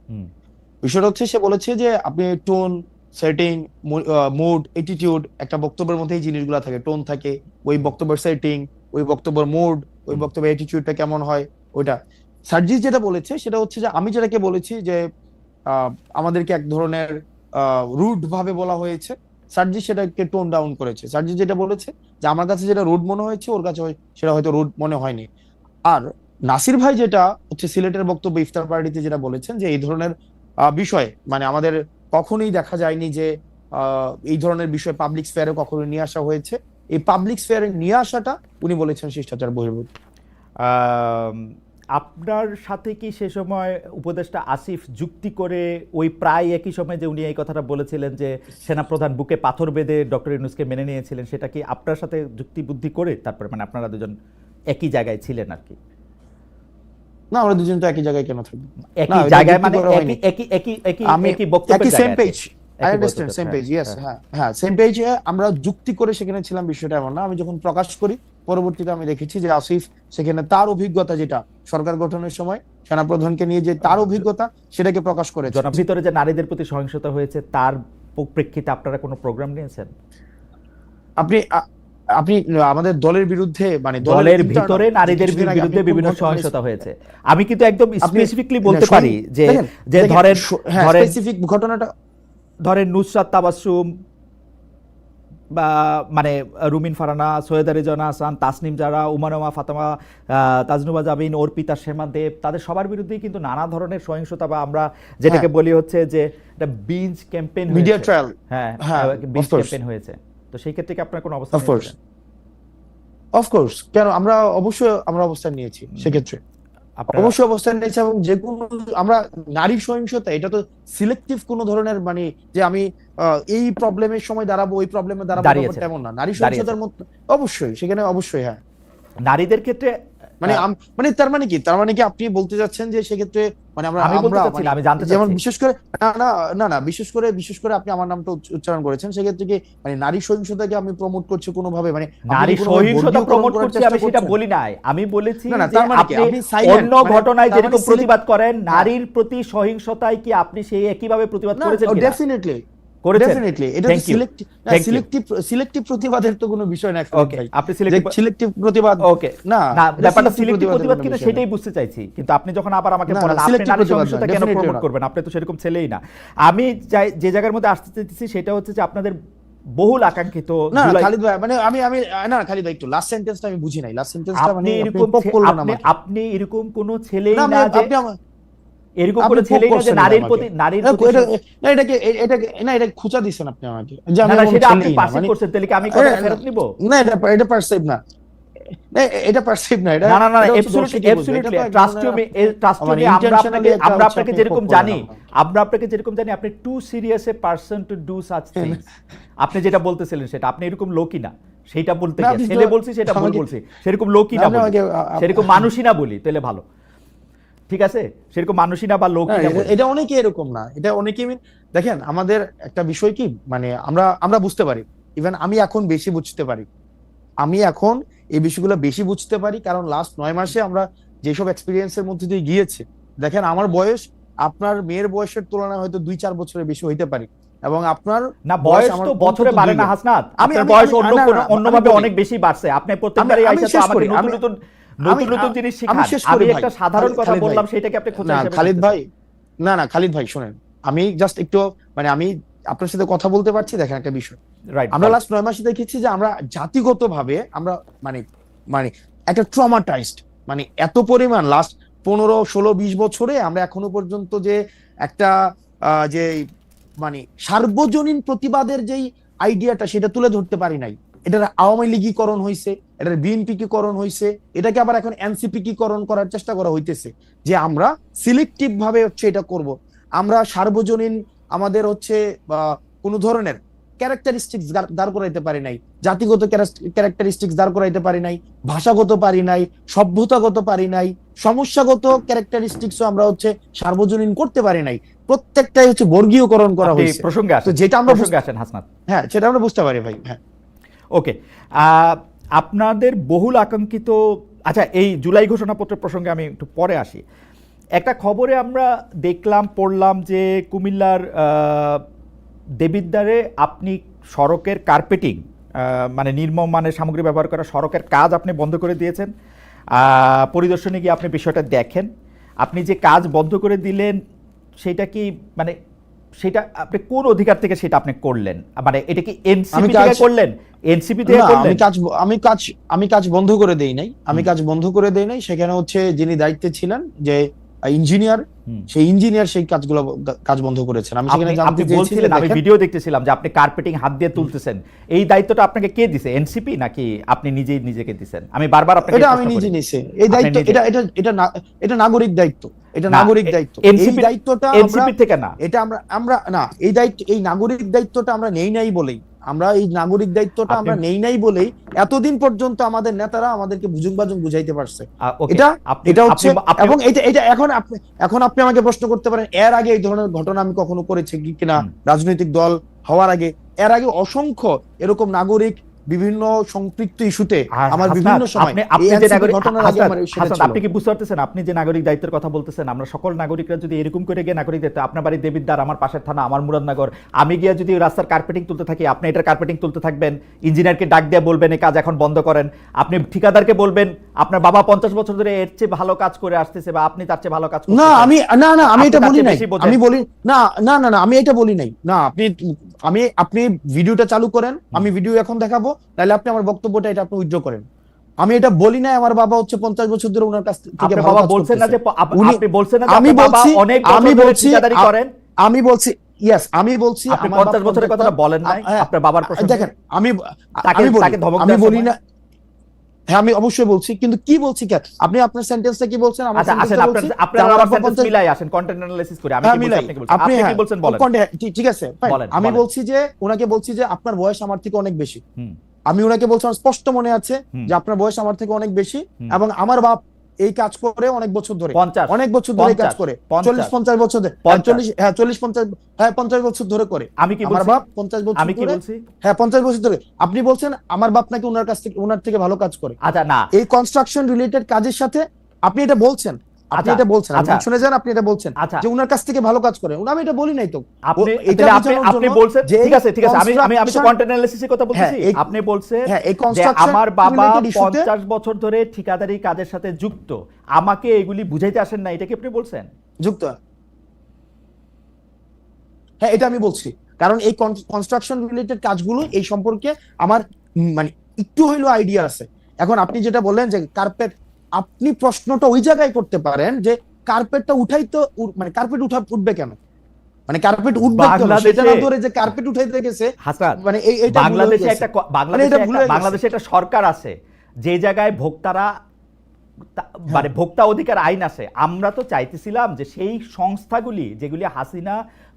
বিষয়টা হচ্ছে সে বলেছে যে আপনি টোন, সেটিং, মুড, অ্যাটিটিউড, একটা বক্তব্যের মধ্যেই জিনিসগুলো থাকে, টোন থাকে, ওই বক্তব্যের সেটিং, ওই বক্তব্যের মুড, ওই বক্তব্যের অ্যাটিটিউডটা কেমন হয়, ওইটা সার্জিস যেটা বলেছে সেটা হচ্ছে যে আমি যেটাকে বলেছি যে আমাদেরকে এক ধরনের রুড ভাবে বলা হয়েছে, সার্জিস সেটাকে টোন ডাউন করেছে। সার্জিস যেটা বলেছে যে আমার কাছে যেটা রুড মনে হয়েছে, ওর কাছে সেটা হয়তো রুড মনে হয়নি। আর নাসির ভাই যেটা হচ্ছে সিলেটের বক্তব্য ইফতার পার্টিতে যেটা বলেছেন যে এই ধরনের বিষয় মানে আমাদের কখনোই দেখা যায়নি যে এই ধরনের বিষয় পাবলিক স্ফেয়ারে কখনো নিয়ে আসা হয়েছে। এই পাবলিক স্ফেয়ারে নিয়ে আসাটা উনি বলেছেন শিষ্টাচার বহির্ভূত। আম, আপনার সাথে কি সে সময় উপদেষ্টা আসিফ যুক্তি করে ওই প্রায় একই সময় যে উনি এই কথাটা বলেছিলেন যে সেনাপ্রধান বুকে পাথর বেঁধে ডক্টর ইউনূসকে মেনে নিয়েছিলেন, সেটা কি আপনার সাথে যুক্তি বুদ্ধি করে তারপরে মানে আপনারা দুজন একই জায়গায় ছিলেন আর কি? না, আমরা দুজন তো একই জায়গায় কেন থাকবো? না, একই এটা জায়গায় যুক্তি মানে করা হয়নি। আমি একই বক্তব্যের একই সেম জায়গায় আর কি। পেজ, আই একই আন্ডারস্ট্যান্ড, বক্তব্যের, সেম হ্যাঁ, পেজ, ইয়েস, হ্যাঁ। হ্যাঁ হ্যাঁ সেম পেজে আমরা যুক্তি করে সেখানে ছিলাম, বিষয়টা এমন না। আমি যখন প্রকাশ করি পরবর্তীতে আমি দেখেছি যে আসিফ সেখানে তার অভিজ্ঞতা যেটা সরকার গঠনের সময় সেনাপ্রধানকে নিয়ে যে তার অভিজ্ঞতা সেটাকে প্রকাশ করেছে। জনাব ভিতরে যে নারীদের প্রতি সহিংসতা হয়েছে তার প্রেক্ষিতে আপনারা কোনো প্রোগ্রাম নিয়েছেন? আপনি আপনি আমাদের দলের বিরুদ্ধে মানে দলের internal ভিতরে নারীদের কিছুদিন আগে আপনি বিরুদ্ধে কোন বিভিন্ন ঘটনা সহিংসতা হয়েছে, আমি কিন্তু একদম আপনি স্পেসিফিকলি বলতে শোনেন, পারি যে দেখেন, যে দেখেন, ধরেন হ্যাঁ ধরেন স্পেসিফিক ঘটনাটা ধরেন নুসরাত তাবাসসুম বা মানে রুমিন ফারানা, সৈয়দা রেজওয়ানা হাসান, তাসনিম জারা, উমারমা ফাতেমা, তাজনুবা জাবিন, অর্পিতা শেমা দেব, তাদের সবার বিরুদ্ধেই কিন্তু নানা ধরনের সহিংসতা বা আমরা যেটাকে বলি হচ্ছে যে একটা বিঞ্জ ক্যাম্পেইন মিডিয়া হয়েছে। ট্রায়াল, হ্যাঁ, হ্যাঁ বিঞ্জ of course, ক্যাম্পেইন হয়েছে। তো সেই ক্ষেত্রে কি আপনার কোনো অবস্থান of course, of course, কেন আমরা অবশ্যই আমরা অবস্থান নিয়েছি সেক্ষেত্রে, আপনারা অবশ্যই অবস্থান নিয়েছি। এবং যে কোনো আমরা নারী সহিংসতা এটা তো সিলেক্টিভ কোনো ধরনের মানে যে আমি এই প্রবলেমের সময় দাঁড়াবো ওই প্রবলেমে দাঁড়াবো দাঁড়িয়েছে, ব্যাপারটা এমন না। নারী দাঁড়িয়েছে। সহিংসতার মধ্যে অবশ্যই সেখানে অবশ্যই হ্যাঁ নারীদের ক্ষেত্রে মানে মানে তার মানে কি, তার মানে কি আপনি বলতে যাচ্ছেন যে সেক্ষেত্রে মানে আমরা আমি বলতে আমরা চাচ্ছি মানে না, আমি জানতে যেমন চাচ্ছি বিশেষ করে না না না না বিশেষ করে আপনি আমার নামটা উচ্চারণ করেছেন সেক্ষেত্রে কি মানে নারী সহিংসতাকে আমি প্রমোট করছি কোনোভাবে, মানে আপনি নারী কি কোনোভাবে সহিংসতা বর্গীয়করণ প্রমোট করার করছি চেষ্টা আমি সেটা করছেন? বলি নাই, আমি বলেছি না না যে তার মানে কি আপনি আপনি silent, অন্য মানে ঘটনায় তার মানে যেরকম select- প্রতিবাদ করেন নারীর প্রতি সহিংসতায় কি আপনি সেই একইভাবে প্রতিবাদ না করেছেন কিনা? ডেফিনেটলি করেছেন? ডেফিনেটলি এটা তো থ্যাংক ইউ, সিলেক্টিভ না, থ্যাংক ইউ। সিলেক্টিভ প্রতিবাদের তো কোনো বিষয় না ওকে, ভাই, আপনি যে সিলেক্টিভ, সিলেক্টিভ প্রতিবাদ ওকে না না, এটা ব্যাপারটা selective সিলেক্টিভ প্রতিবাদ কোনো কিনা বিষয় না। সেটাই বুঝতে চাইছি, কিন্তু আপনি যখন আবার আমাকে না, বলেন না, আপনি selective নারী প্রতিবাদ সহিংসতা না, কেন definitely প্রমোট না। করবেন, আপনি তো সেরকম ছেলেই না। আমি যে জায়গার মধ্যে আসতে চাইতেছি সেটা হচ্ছে যে আপনাদের বহুল আকাঙ্ক্ষিত না জুলাই, খালিদ ভাই মানে আমি না খালিদ ভাই একটু লাস্ট সেন্টেন্সটা আমি বুঝি নাই, লাস্ট সেন্টেন্সটা আপনি মানে আপনি এরকম পপ করলেন আপনি আমাকে। আপনি এরকম কোনো ছেলেই না না যে আপনি আমার এরকম আপনি কোনো পোক ছেলেই না যে করছেন নারীর আমাকে। প্রতি নারীর না, প্রতি না এটাকে না এটা খুঁচা দিছেন আপনি আমাকে যে আমি না না এমন সেটা আপনি ছেলেই না, পারসিভ মানে করছেন, তাহলে কি আমি কথা ফেরত নিব? না এটা পারসিভ না, না, এটা পারসিভ না, এটা না না না এটা হচ্ছে অ্যাবসলিউটলি দর্শকই বুঝবে। এটা অ্যাবসলিউটলি তো এক ট্রাস্ট ইউ ধরনের মি, ট্রাস্ট ইউ মানে মি, আমরা intentionally একটা আপনাকে হচ্ছে আপনি যেরকম পোক জানি, করলেন আমরা আপনাকে যেরকম জানি আপনি too serious a person to do such things. আপনি যেটা বলতেছিলেন সেটা আপনি এরকম লোকই না, সেইটা বলতে না, গিয়ে আপনি ছেলে তো বলছি সেটা ভুল আমাকে- বলছি, সেরকম লোকই না, না আপনি বলি, আমাকে সেরকম মানুষই না বলি, তাহলে ভালো, ঠিক আছে? সেরকম মানুষই না বা না, লোকই না বলি। এটা অনেকে এরকম না, এটা অনেকে দেখেন আমাদের একটা বিষয় কি মানে আমরা বুঝতে পারি, ইভেন আমি এখন বেশি বুঝতে পারি, আমি এখন এই বিষয়গুলো বেশি বুঝতে পারি কারণ লাস্ট 9 মাসে আমরা যেসব এক্সপিরিয়েন্সের মধ্যে দিয়ে গিয়েছি, দেখেন আমার বয়স আপনার মেয়ের বয়সের তুলনায় হয়তো 2-4 বছরের বেশি হইতে পারি এবং আপনার না বয়স আমার তো অন্তত বছরে 2 বাড়ে না গুণ। হাসনাত, আমি- আপনার আমি- বয়স আমি- অন্য না, না, কোনো না, অন্যভাবে আমি বলি। অনেক বেশি বাড়ছে, আপনি প্রত্যেকবারই আমি আইসা তো শেষ আমাকে করি, নতুন আমি- নতুন আমি- নতুন নতুন জিনিস আমি শিখান, শেষ করি আমি ভাই, একটা সাধারণ কথা খালিদ ভাই। বললাম সেটাকে আপনি খোঁচা না হিসেবে খালিদ নিতেছেন। ভাই, না খালিদ ভাই শোনেন, আমি জাস্ট একটু মানে আমি আপনার সাথে কথা বলতে পারছি, দেখেন একটা বিষয় রাইট, আমরা লাস্ট 9 মাসে দেখেছি যে আমরা জাতিগতভাবে আমরা মানে মানে একটা ট্রমাটাইজড, মানে এত পরিমাণ লাস্ট 15-16-20 বছরে আমরা এখনো পর্যন্ত যে একটা যে মানে সার্বজনীন প্রতিবাদের যেই আইডিয়াটা সেটা তুলে ধরতে পারি নাই। এটার আওয়ামী লীগীকরণ হয়েছে, এটার বিএনপিকীকরণ হয়েছে, এটাকে আবার এখন এনসিপিকীকরণ করার চেষ্টা করা হইতেছে যে আমরা সিলেক্টিভ ভাবে হচ্ছে এটা করব, আমরা সার্বজনীন আমাদের হচ্ছে কোন ধরনের ক্যারেক্টারিস্টিক্স দাঁড় করাইতে পারি নাই, জাতিগত ক্যারেক্টারিস্টিক্স দাঁড় করাইতে পারি নাই, ভাষাগত পারি নাই, সভ্যতাগত পারি নাই, সমস্যাগত ক্যারেক্টারিস্টিক্সও আমরা হচ্ছে সার্বজনীন করতে পারি নাই, প্রত্যেকটাই হচ্ছে বর্গীয়করণ করা আপনি হয়েছে। প্রসঙ্গে তো আসেন, যেটা আমরা প্রসঙ্গে আসেন হাসনাত। হ্যাঁ সেটা আমরা বুঝতে পারি ভাই। হ্যাঁ ওকে, আপনাদের বহুল আকাঙ্ক্ষিত, আচ্ছা এই জুলাই ঘোষণাপত্র প্রসঙ্গে আমি একটু পরে আসি। একটা খবরে আমরা দেখলাম, পড়লাম যে কুমিল্লার দেবিদ্বারে আপনি সড়কের কার্পেটিং মানে নির্মম মানের সামগ্রী ব্যবহার করা সড়কের কাজ আপনি বন্ধ করে দিয়েছেন। পরিদর্শনে গিয়ে আপনি বিষয়টা দেখেন, আপনি যে কাজ বন্ধ করে দিলেন সেটা কি মানে সেটা আপনি কোন অধিকার থেকে সেটা আপনি করলেন? মানে এটা কি এনসিপি আমি থেকে কাজ করলেন? এনসিপি থেকে না করলেন? আমি কাজ বন্ধ করে দেই নাই। আমি কাজ বন্ধ করে দেই নাই। সেখানে হচ্ছে যিনি দায়িত্বে ছিলেন যে ইঞ্জিনিয়ার, হুম। সেই ইঞ্জিনিয়ার সেই কাজ বন্ধ করেছেন। আমি সেখানে আপনি জানতে আপনি চেয়েছি যে বলছিলেন, আমি দেখেন, ভিডিও দেখতেছিলাম যে আপনি কার্পেটিং হাত দিয়ে তুলতেছেন। এই দায়িত্বটা আপনাকে কে দিছে? এনসিপি নাকি আপনি নিজেই নিজেকে দিছেন? আমি বারবার আপনাকে এটা আমি প্রশ্ন নিজে করি। নিছি এই আপনি দায়িত্ব। নিজে? এটা নাগরিক দায়িত্ব। এটা না, নাগরিক দায়িত্ব। এই এনসিপি দায়িত্বটা আমরা এনসিপি থেকে না। এটা আমরা আমরা না এই দায়িত্ব, এই নাগরিক দায়িত্বটা আমরা নেই নাই বলেই, আমরা এই নাগরিক দায়িত্বটা আপনি আমরা নেই নাই বলেই এতদিন পর্যন্ত আমাদের নেতারা আমাদেরকে বুজুং বাজুং বুঝাইতে পারছে। ওকে, এটা আপনি এটা হচ্ছে, আপনি এবং এটা এখন আপনি আমাকে প্রশ্ন করতে পারেন এর আগে এই ধরনের ঘটনা আমি কখনো করেছি কিনা রাজনৈতিক দল হওয়ার আগে। এর আগে অসংখ্য এরকম নাগরিক বিভিন্ন সম্পৃক্ত ইস্যুতে আমার বিভিন্ন সময় এই NCP ঘটনার আগে আমার সেটা ছিল। আপনি কি বুঝতে পারতেছেন? আপনি যে নাগরিক দায়িত্বের কথা বলতেছেন, আমরা সকল নাগরিকরা যদি এরকম করে গিয়ে নাগরিক দায়িত্ব, আপনার বাড়ি দেবিদ্বার, আমার পাশের থানা, আমার মুরাদনগর, আমি গিয়ে যদি রাস্তার কার্পেটিং তুলতে থাকি, আপনি এটার কার্পেটিং তুলতে থাকবেন, ইঞ্জিনিয়ারকে ডাক দিয়ে বলবেন এই কাজ এখন বন্ধ করেন, আপনি ঠিকাদারকে বলবেন আপনার বাবা 50 বছর ধরে এর চেয়ে ভালো কাজ করে আসতেছে বা আপনি তার চেয়ে ভালো কাজ করতেছেন। আমি এটা বলি নাই। বেশি বোঝেন। আমি বলি না আমি এটা বলি নাই। না আপনি ভিডিওটা চালু করেন, আমি ভিডিও এখন দেখাবো, তাহলে আপনি আমার বক্তব্যটা এটা আপনি উইথড্র করেন। আমি এটা বলি না আমার বাবা হচ্ছে 50 বছর ধরে ওনার কাছ থেকে আপনার ভালো বাবা কাজ বলছেন না করতেছে। যে আপনি বলছেন না যে আমি আপনার বাবা বলছি অনেক আমি বছর ধরে বলছি ঠিকাদারি করেন? আমি বলছি ইয়েস, আমি বলছি আপনি আমার 50 বছরের কথাটা বলেন নাই আপনার বাবার প্রসঙ্গে? দেখেন আমি তাকে বলি, তাকে ধমক আমি দেওয়ার বলি সময়? না। হ্যাঁ আমি অবশ্যই বলছি, কিন্তু কি বলছি কেন আপনি আপনার সেন্টেন্সটা কি বলছেন? আমার আচ্ছা আসেন, সেন্টেন্সটা আপনার বলছি আপনার যে আমার আমার বাবা সেন্টেন্স 50 মিলাই আসেন, কন্টেন্ট অ্যানালাইসিস করে আমি হ্যাঁ কি বলছি মিলাই আপনি কি বলছেন, আপনি কি বলছেন বলেন। ঠিক আছে fine। বলেন, আমি বলেন। বলছি যে ওনাকে বলছি যে আপনার বয়স আমার থেকে অনেক বেশি। হুম, আমি ওনাকে বলছিলাম, স্পষ্ট মনে আছে হুম, যে আপনার বয়স আমার থেকে অনেক বেশি, হুম। এবং আমার বাপ এই কাজ করে অনেক বছর ধরে, 50 অনেক বছর ধরে এই কাজ 50 করে, 50 40-50 বছর ধরে, 50 50 বছর ধরে করে। আমি কি আমার বলছি? বাপ 50 বছর আমি কি ধরে, বলছি? 50 বছর ধরে। আপনি বলছেন আমার বাপ নাকি ওনার থেকে ভালো কাজ করে। আচ্ছা না, এই কনস্ট্রাকশন রিলেটেড কাজের সাথে আপনি এটা বলছেন, আপনি আচ্ছা, এটা বলছেন, আপনি আচ্ছা, শুনে যান, আপনি এটা বলছেন আচ্ছা। যে ওনার কাছ থেকে ভালো কাজ করে। আমি এটা বলি নাই তো। আপনি এটা তাহলে আপনি বোঝানোর আপনি জন্য বলছেন, যে ঠিক আছে ঠিক আছে, আমি তো construction- কন্টেন্ট অ্যানালাইসিসের কথা বলতেছি। হ্যাঁ, আপনি বলছেন হ্যাঁ এই যে কনস্ট্রাকশন আমার বাবা রিলেটেড ইস্যুতে 50 বছর ধরে ঠিকাদারি কাজের সাথে যুক্ত, আমাকে এগুলি বুঝাইতে আসেন না, এটা কি আপনি বলছেন? যুক্ত। হ্যাঁ এটা আমি বলছি, কারণ এই কনস্ট্রাকশন রিলেটেড কাজগুলো এই সম্পর্কে আমার মানে একটু হইলো আইডিয়া আছে। এখন আপনি যেটা বললেন যে কার্পেট, আপনি প্রশ্নটা ওই জায়গায় করতে পারেন যে কার্পেটটা উঠাই তো মানে কার্পেট উঠবে কেন, মানে কার্পেট উঠবে কেন সেটা না ধরে যে কার্পেট উঠাইতে গেছে। হাসান, মানে এইটা বাংলাদেশে একটা মানে এটা ভুলে গেছে। বাংলাদেশে একটা সরকার আছে যে জায়গায় ভোক্তারা মানে ভোক্তা অধিকার আইন আছে। আমরা তো চাইতেছিলাম যে সেই সংস্থাগুলি যেগুলি হাসিনা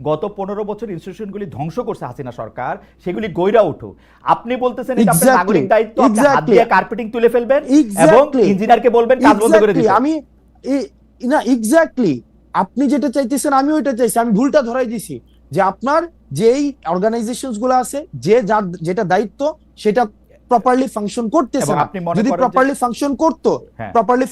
গত 15 বছর ইনস্টিটিউশনগুলি ধ্বংস করছে হাসিনা সরকার, সেগুলি গইরা উঠো। আপনি বলতেছেন এটা আপনার নাগরিক দায়িত্ব, আপনি হাত দিয়ে কার্পেটিং তুলে ফেলবেন এবং ইঞ্জিনিয়ারকে বলবেন কাজ বন্ধ করে দিতে। আমি না এক্স্যাক্টলি আপনি যেটা চাইতেছেন আমিও এটা চাইছি। আমি ভুলটা ধরাই দিছি যে আপনার যেই অর্গানাইজেশনস গুলো আছে যেটা দায়িত্ব সেটা প্রপারলি ফাংশন করতেছে না। যদি প্রপারলি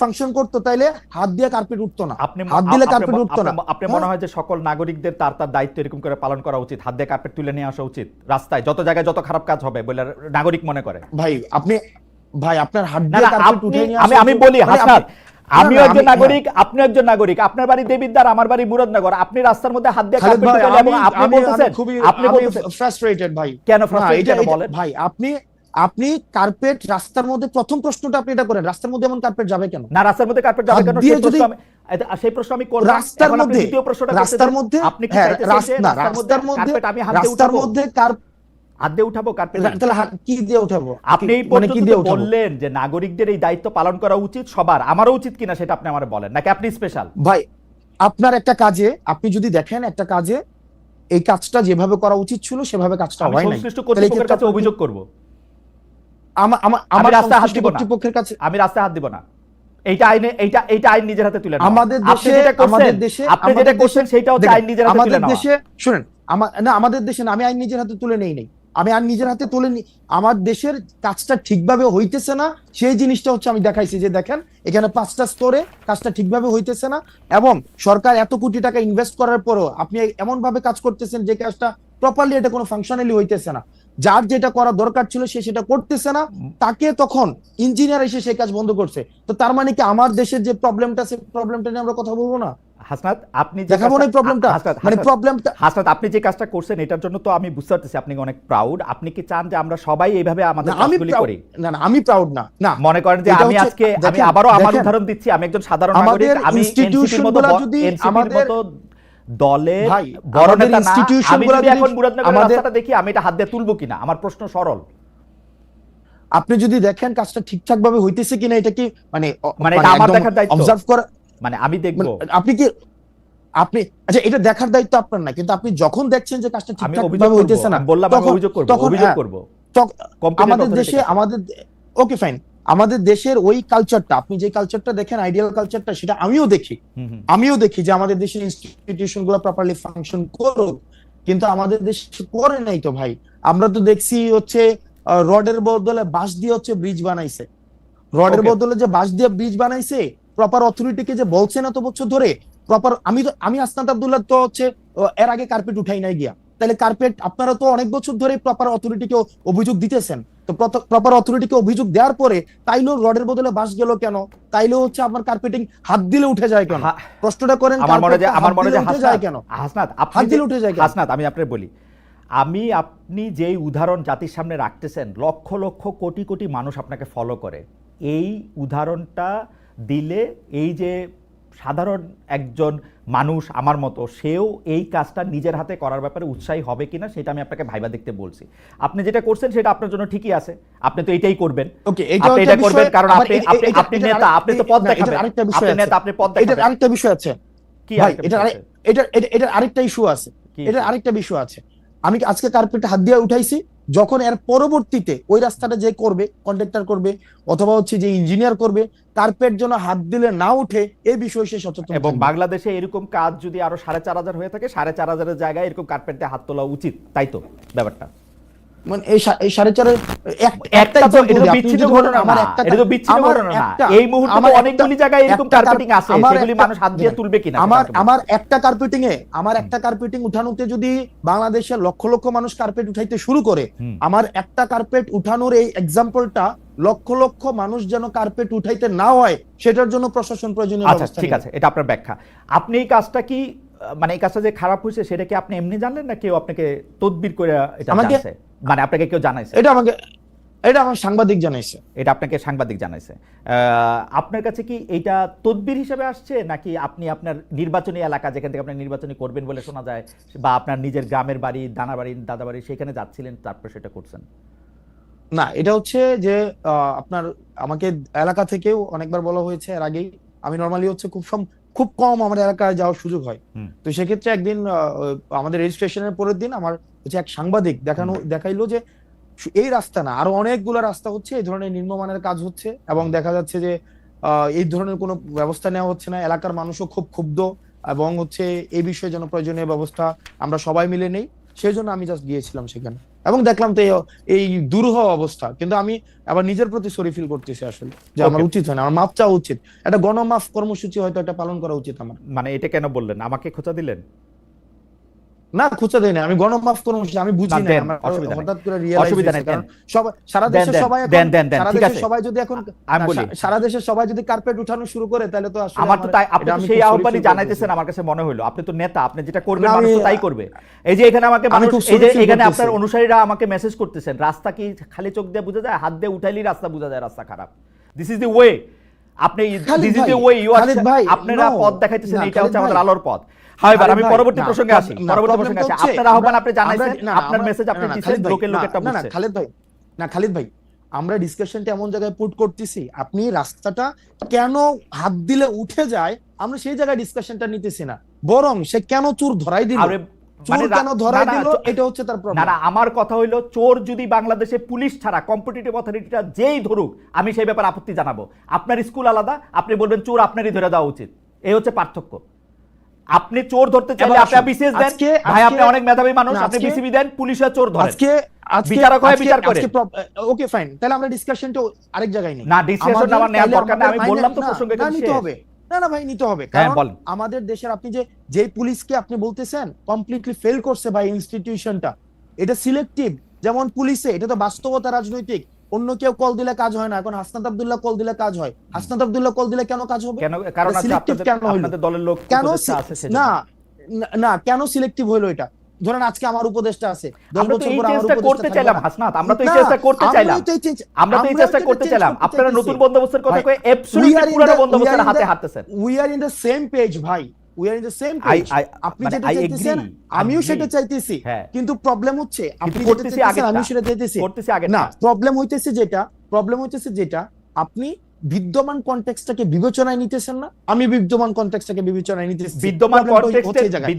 ফাংশন করতো তাহলে হাত দিয়ে কার্পেট উঠতো না, হাত দিলে কার্পেট উঠতো না। আপনি মনে হয় যে সকল নাগরিকদের তার তার দায়িত্ব এরকম করে পালন করা উচিত, হাত দিয়ে কার্পেট তুলে নিয়ে আসা উচিত রাস্তায় যত জায়গায় যত খারাপ কাজ হবে বলে নাগরিক মনে করে? ভাই আপনার হাত দিয়ে কার্পেট উঠে নিয়ে আসা, আমি বলি হাসনাত, আমিও একজন নাগরিক, আপনিও একজন নাগরিক, আপনার বাড়ি দেবিদ্বার, আমার বাড়ি মুরাদনগর, আপনি রাস্তার মধ্যে হাত দিয়ে কার্পেট তুলে এবং আপনি বলতেছেন ফ্রাস্ট্রেটেড ভাই। কেন ফ্রাস্ট্রেটেড বলেন? ভাই আপনি কার্পেট রাস্তার মধ্যে, প্রথম প্রশ্নটা আপনি এটা করেন, রাস্তার মধ্যে এমন কার্পেট যাবে কেন? না রাস্তার মধ্যে কার্পেট যাবে কেন সেই প্রশ্ন আমি করলাম। রাস্তার মধ্যে, দ্বিতীয় প্রশ্নটা রাস্তার মধ্যে আপনি কি চাইতেছেন যে রাস্তার মধ্যে কার্পেট আমি হাত দিয়ে উঠাবো? হাত দিয়ে উঠাবো কার্পেট? তাহলে কি দিয়ে উঠাবো? আপনি এই পর্যন্ত বললেন যে নাগরিকদের এই দায়িত্ব পালন করা উচিত সবার, আমারও উচিত কিনা সেটা আপনি আমারে বলেন, নাকি আপনি স্পেশাল? ভাই আপনার একটা কাজে আপনি যদি দেখেন একটা কাজে এই কাজটা যেভাবে করা উচিত ছিল সেভাবে কাজটা হয় নাই, সংশ্লিষ্ট কর্তৃপক্ষের কাছে অভিযোগ করব। আমার রাস্তায় হাত দিব না, কর্তৃপক্ষের কাছে আমি রাস্তায় হাত দিব না। এইটা আইন নিজের হাতে তুলে নাও। আমাদের দেশে আপনি যেটা করছেন সেটা হচ্ছে আইন নিজের হাতে তুলে নাও। আমাদের দেশে শুনেন, আমাদের দেশে আমি আইন নিজের হাতে তুলে নেই। আমি আইন নিজের হাতে তুলে নি, আমার দেশের কাজটা ঠিকভাবে হইতেছে না সেই জিনিসটা হচ্ছে আমি দেখাইছি যে দেখেন এখানে 5টা স্তরে কাজটা ঠিকভাবে হইতেছে না, এবং সরকার এত কোটি টাকা ইনভেস্ট করার পরও আপনি এমন ভাবে কাজ করতেছেন যে কাজটা প্রপারলি এটা কোনো ফাংশনালি হইতেছে না। যার যেটা করা দরকার ছিল সে সেটা করতেছে না, তাকে তখন ইঞ্জিনিয়ার এসে সেই কাজ বন্ধ করছে। তো তার মানে কি আমার দেশের যে প্রবলেমটা আছে প্রবলেমটা নিয়ে আমরা কথা বলবো না? হাসনাত আপনি যে দেখাবো না প্রবলেমটা, মানে প্রবলেমটা হাসনাত আপনি যে কাজটা করছেন এটার জন্য তো আমি বুঝতে পারতেছি আপনি অনেক প্রাউড। আপনি কি চান যে আমরা সবাই এইভাবে আমাদের আমি কাজগুলি করি? না না, আমি প্রাউড না। না, মনে করেন যে এটা আমি হচ্ছে, আজকে আমি দেখেন, আবারও আমার দেখেন, উদাহরণ দিচ্ছি, আমি একজন সাধারণ নাগরিক, আমাদের আমি এনসিপির মতো ইনস্টিটিউশনগুলো যদি এনসিপির মতো দলের ভাই, বড় আমাদের নেতা না, আমি ইনস্টিটিউশনগুলো যদি যদি এখন মুরাদনগরের আমাদের, রাস্তাটা দেখি আমি এটা হাত দিয়ে তুলবো কিনা, আমার প্রশ্ন সরল। আপনি যদি দেখেন কাজটা ঠিকঠাক ভাবে হইতেছে কিনা, এটা কি মানে মানে এটা আমার দেখার দায়িত্ব, অবজার্ভ করা, মানে আমি দেখবো? আপনি কি, আপনি আচ্ছা এটা দেখার দায়িত্ব আপনার না, কিন্তু আপনি যখন দেখছেন যে কাজটা আমি ঠিকঠাক অভিযোগ ভাবে করবো, হইতেছে না, আমি বললাম আমি তখন অভিযোগ করবো, তখন অভিযোগ করবো আমাদের দেশে, আমাদের, ওকে ফাইন, আমাদের দেশের ওই কালচারটা, আপনি যে কালচারটা দেখেন আইডিয়াল কালচারটা, সেটা আমিও দেখি যে আমাদের দেশের ইনস্টিটিউশন গুলো প্রপারলি ফাংশন করুক, কিন্তু আমাদের দেশে করে নাই তো ভাই। আমরা তো দেখছি হচ্ছে রডের বদলে বাঁশ দিয়ে হচ্ছে ব্রিজ বানাইছে, রডের বদলে যে বাঁশ দিয়ে ব্রিজ বানাইছে, প্রপার অথরিটিকে যে বলছে না তো বছর ধরে প্রপার, আমি আসনাত আব্দুল্লাহ তো হচ্ছে এর আগে কার্পেট উঠাই নাই গিয়া, তাহলে কার্পেট আপনারা তো অনেক বছর ধরে প্রপার অথরিটিকে অভিযোগ দিতেছেন, তো প্রপার অথরিটিকে অভিযোগ দেওয়ার পরে তাইলেও রডের বদলে বাঁশ গেল কেন, তাইলেও হচ্ছে আপনার কার্পেটিং হাত দিলে উঠে যায় কেন, প্রশ্নটা করেন। আমার মনে হয় উঠে যায় কেন, হাসনাত হাত দিলে উঠে যায় কেন? হাসনাত আমি আপনাকে বলি, আপনি যেই উদাহরণ জাতির সামনে রাখতেছেন, লক্ষ লক্ষ কোটি কোটি মানুষ আপনাকে ফলো করে, এই উদাহরণটা দিলে এই যে সাধারণ একজন মানুষ আমার মতো, সেও এই কাজটা নিজের হাতে করার ব্যাপারে উৎসাহী হবে কিনা সেটা আমি আপনাকে ভাইবা দেখতে বলছি। আপনি যেটা করছেন সেটা আপনার জন্য ঠিকই আছে, আপনি তো এটাই করবেন, ওকে, আপনি এটা করবেন কারণ আপনি নেতা, আপনি তো পদ দেখাবেন, আপনি নেতা, আপনি পদ দেখাবেন। এটা আরেকটা বিষয় আছে কি ভাই, এটা আরেকটা ইস্যু আছে, এটা আরেকটা বিষয় আছে। আমি আজকে কার্পেট হাত দিয়ে উঠাইছি, যখন এর পরবর্তীতে ওই রাস্তাটা যে করবে, কন্ট্রাক্টর করবে অথবা হচ্ছে যে ইঞ্জিনিয়ার করবে, কার্পেট যেন হাত দিলে না উঠে এই বিষয়ে সে সচেতন এবং থাকবে। বাংলাদেশে এরকম কাজ যদি আরো 4,500 হয়ে থাকে, 4,500 জায়গায় এরকম কার্পেট দিয়ে হাত তোলা উচিত, তাই তো ব্যাপারটা? মানে এই 4.5 একটা তো এটা তো বিচ্ছিন্ন ঘটনা না, এটা তো বিচ্ছিন্ন ঘটনা না, এই মুহূর্তে তো অনেকগুলি জায়গায় এরকম কার্পেটিং আছে, সেগুলি মানুষ হাত দিয়ে তুলবে কিনা। আমার একটা কার্পেটিং উঠানোতে যদি বাংলাদেশের লক্ষ লক্ষ মানুষ কার্পেট উঠাইতে শুরু করে, আমার একটা কার্পেট উঠানোর এই এক্সাম্পলটা লক্ষ লক্ষ মানুষ যেন কার্পেট উঠাইতে না হয়, সেটার জন্য প্রশাসন প্রয়োজনীয় ব্যবস্থা। ঠিক আছে, এটা আপনার ব্যাখ্যা। আপনি এই কাজটা কি, মানে এই কাজটা যে খারাপ হয়েছে সেটা কি আপনি এমনি জানলেন না কেউ আপনাকে তদবির করে এটা জানাইছে, মানে আপনাকে কেউ জানাইছে? এটা আমার সাংবাদিক জানাইছে। এটা আপনাকে সাংবাদিক জানাইছে। আপনার কাছে কি এটা তদবির হিসেবে আসছে, নাকি আপনি আপনার নির্বাচনী এলাকা যেখান থেকে আপনি নির্বাচনী করবেন বলে শোনা যায়, বা আপনার নিজের গ্রামের বাড়ি, দানাবাড়ি, দাদাবাড়ি, সেখানে যাচ্ছিলেন তারপর সেটা করছেন? না, এটা হচ্ছে যে আপনার আমাকে এলাকা থেকেও অনেকবার বলা হয়েছে এর আগেই। আমি নরমালি হচ্ছে খুব কম আমার এলাকায় যাওয়ার সুযোগ হয়, তো সেক্ষেত্রে একদিন আমাদের রেজিস্ট্রেশনের পরের দিন আমার হচ্ছে এক সাংবাদিক দেখাইলো যে এই রাস্তা না, আরো অনেকগুলো রাস্তা হচ্ছে এই ধরনের নিম্নমানের কাজ হচ্ছে, এবং দেখা যাচ্ছে যে এই ধরনের কোনো ব্যবস্থা নেওয়া হচ্ছে না। এলাকার মানুষও খুব ক্ষুব্ধ, এবং হচ্ছে এই বিষয়ে যেন প্রয়োজনীয় ব্যবস্থা আমরা সবাই মিলে নেই, সেই জন্য আমি জাস্ট গিয়েছিলাম সেখানে, এবং দেখলাম তো এই দুরূহ অবস্থা। কিন্তু আমি আবার নিজের প্রতি সরি ফিল করতেছি আসলে, যে আমার উচিত হয় না, আমার মাপ চাওয়া উচিত, একটা গণমাফ কর্মসূচি হয়তো এটা পালন করা উচিত আমার। মানে এটা কেন বললেন, আমাকে খোঁচা দিলেন? না, খুঁজে দেয় না, আমি গণমাফ কর্মসূচি আমি বুঝি না, হঠাৎ করে রিয়েলাইজ হয়েছে, কারণ সারা দেশের সবাই যদি এখন সারা দেশের সবাই যদি কার্পেট উঠানো শুরু করে, তাহলে তো আসলে আমার তো তাই, আপনি তো সেই আহ্বানই জানাইতেছেন, আমার কাছে মনে হলো আপনি তো নেতা, আপনি যেটা করবেন মানুষ তো তাই করবে। এই যে এখানে আমাকে মানুষ, এই যে এখানে আপনার অনুসারীরা আমাকে মেসেজ করতেছেন, রাস্তা কি খালি চোখ দিয়ে বোঝা যায়? হাত দিয়ে উঠাইলেই রাস্তা বোঝা যায় রাস্তা খারাপ। দিস ইজ দ্য ওয়ে, আপনি this is the way you are, আপনারা পথ দেখাইতেছেন, এটা হচ্ছে আমাদের আলোর পথ। আমি পরবর্তী প্রসঙ্গে আসি, আপনার আহ্বান আপনি জানাইছেন, আপনার মেসেজ আপনি দিচ্ছেন, লোকের লোকেরটা বুঝছে। খালিদ ভাই, আমরা ডিসকাশনটা এমন জায়গায় পুট করতেছি, আপনি রাস্তাটা কেন হাত দিলে উঠে যায় আমরা সেই জায়গায় ডিসকাশনটা নিতেছি না, বরং সে কেন চোর ধরাই দিল, এটা হচ্ছে তার প্রবলেম। না, আমার কথা হইলো, চোর যদি বাংলাদেশে পুলিশ ছাড়া কম্পিটিটিভ অথরিটিটা যেই ধরুক, আমি সেই ব্যাপারে আপত্তি জানাবো। আপনার স্কুল আলাদা, আপনি বলবেন চোর আপনারই ধরে দেওয়া উচিত, এই হচ্ছে পার্থক্য। আপনি চোর ধরতে চাইলে আপনি বিসিএস দেন, ভাই আপনি অনেক মেধাবী মানুষ, আপনি বিসিবি দেন, পুলিশে চোর ধরে, বিচারক হয় বিচার করে। ওকে ফাইন, তাহলে আমরা ডিসকাশনটা আরেক জায়গায় নেই। না, ডিসকাশন আমার নেওয়ার দরকার না, আমি বললাম তো প্রসঙ্গে নিতে হবে। না ভাই, নিতে হবে, কারণ আমাদের দেশের আপনি যে পুলিশকে আপনি বলতেছেন কমপ্লিটলি ফেল করছে ভাই ইনস্টিটিউশনটা, এটা সিলেক্টিভ। যেমন পুলিশে, এটা তো বাস্তবতা রাজনৈতিক, অন্য কেউ কল দিলে কাজ হয় না, এখন হাসনাত আব্দুল্লাহ কল দিলে কাজ হয়। হাসনাত আব্দুল্লাহ কল দিলে কেন কাজ হবে? কেন? কারণ আছে সিলেক্টিভ আপনাদের কেন হইলো? আপনাদের দলের লোক কেন উপদেষ্টা আছে সেজন্য। না না কেন সিলেক্টিভ হইলো এটা? ধরেন আজকে আমার উপদেষ্টা আছে, 10 আমরা তো বছর এই পর আমার চেষ্টা উপদেষ্টা করতে থাকবে চাইলাম না। হাসনাত, আমরা তো এই না, চেষ্টা করতে চাইলাম, আমরাই তো এই চেঞ্জ- আমরা তো এই আমরাই চেষ্টা তো করতে change চাইলাম। করতে আপনারা চাইতেছি। নতুন বন্দোবস্তের কথা ভাই, কয়ে অ্যাবসলিউটলি পুরানো বন্দোবস্তের হাতে হাঁটতেছেন। we are in the same page ভাই, we are in the same page। আপনি মানে যেটা I চাইতেছেন agree, আমিও agree। সেটা চাইতেছি, হ্যাঁ। কিন্তু প্রবলেম হচ্ছে আপনি কিন্তু যেটা করতেছি চাইতেছেন আগেরটা, আমিও সেটা চাইতেছি করতেছি না। আগেরটা। প্রবলেম হইতেছে যেটা আপনি বিদ্যমান কনটেক্সটটাকে বিবেচনায় নিতেছেন না, আমি বিদ্যমান কনটেক্সটটাকে বিবেচনায় নিতেছি। বিদ্যমান Problemটা হচ্ছে এই কনটেক্সটের জায়গায়।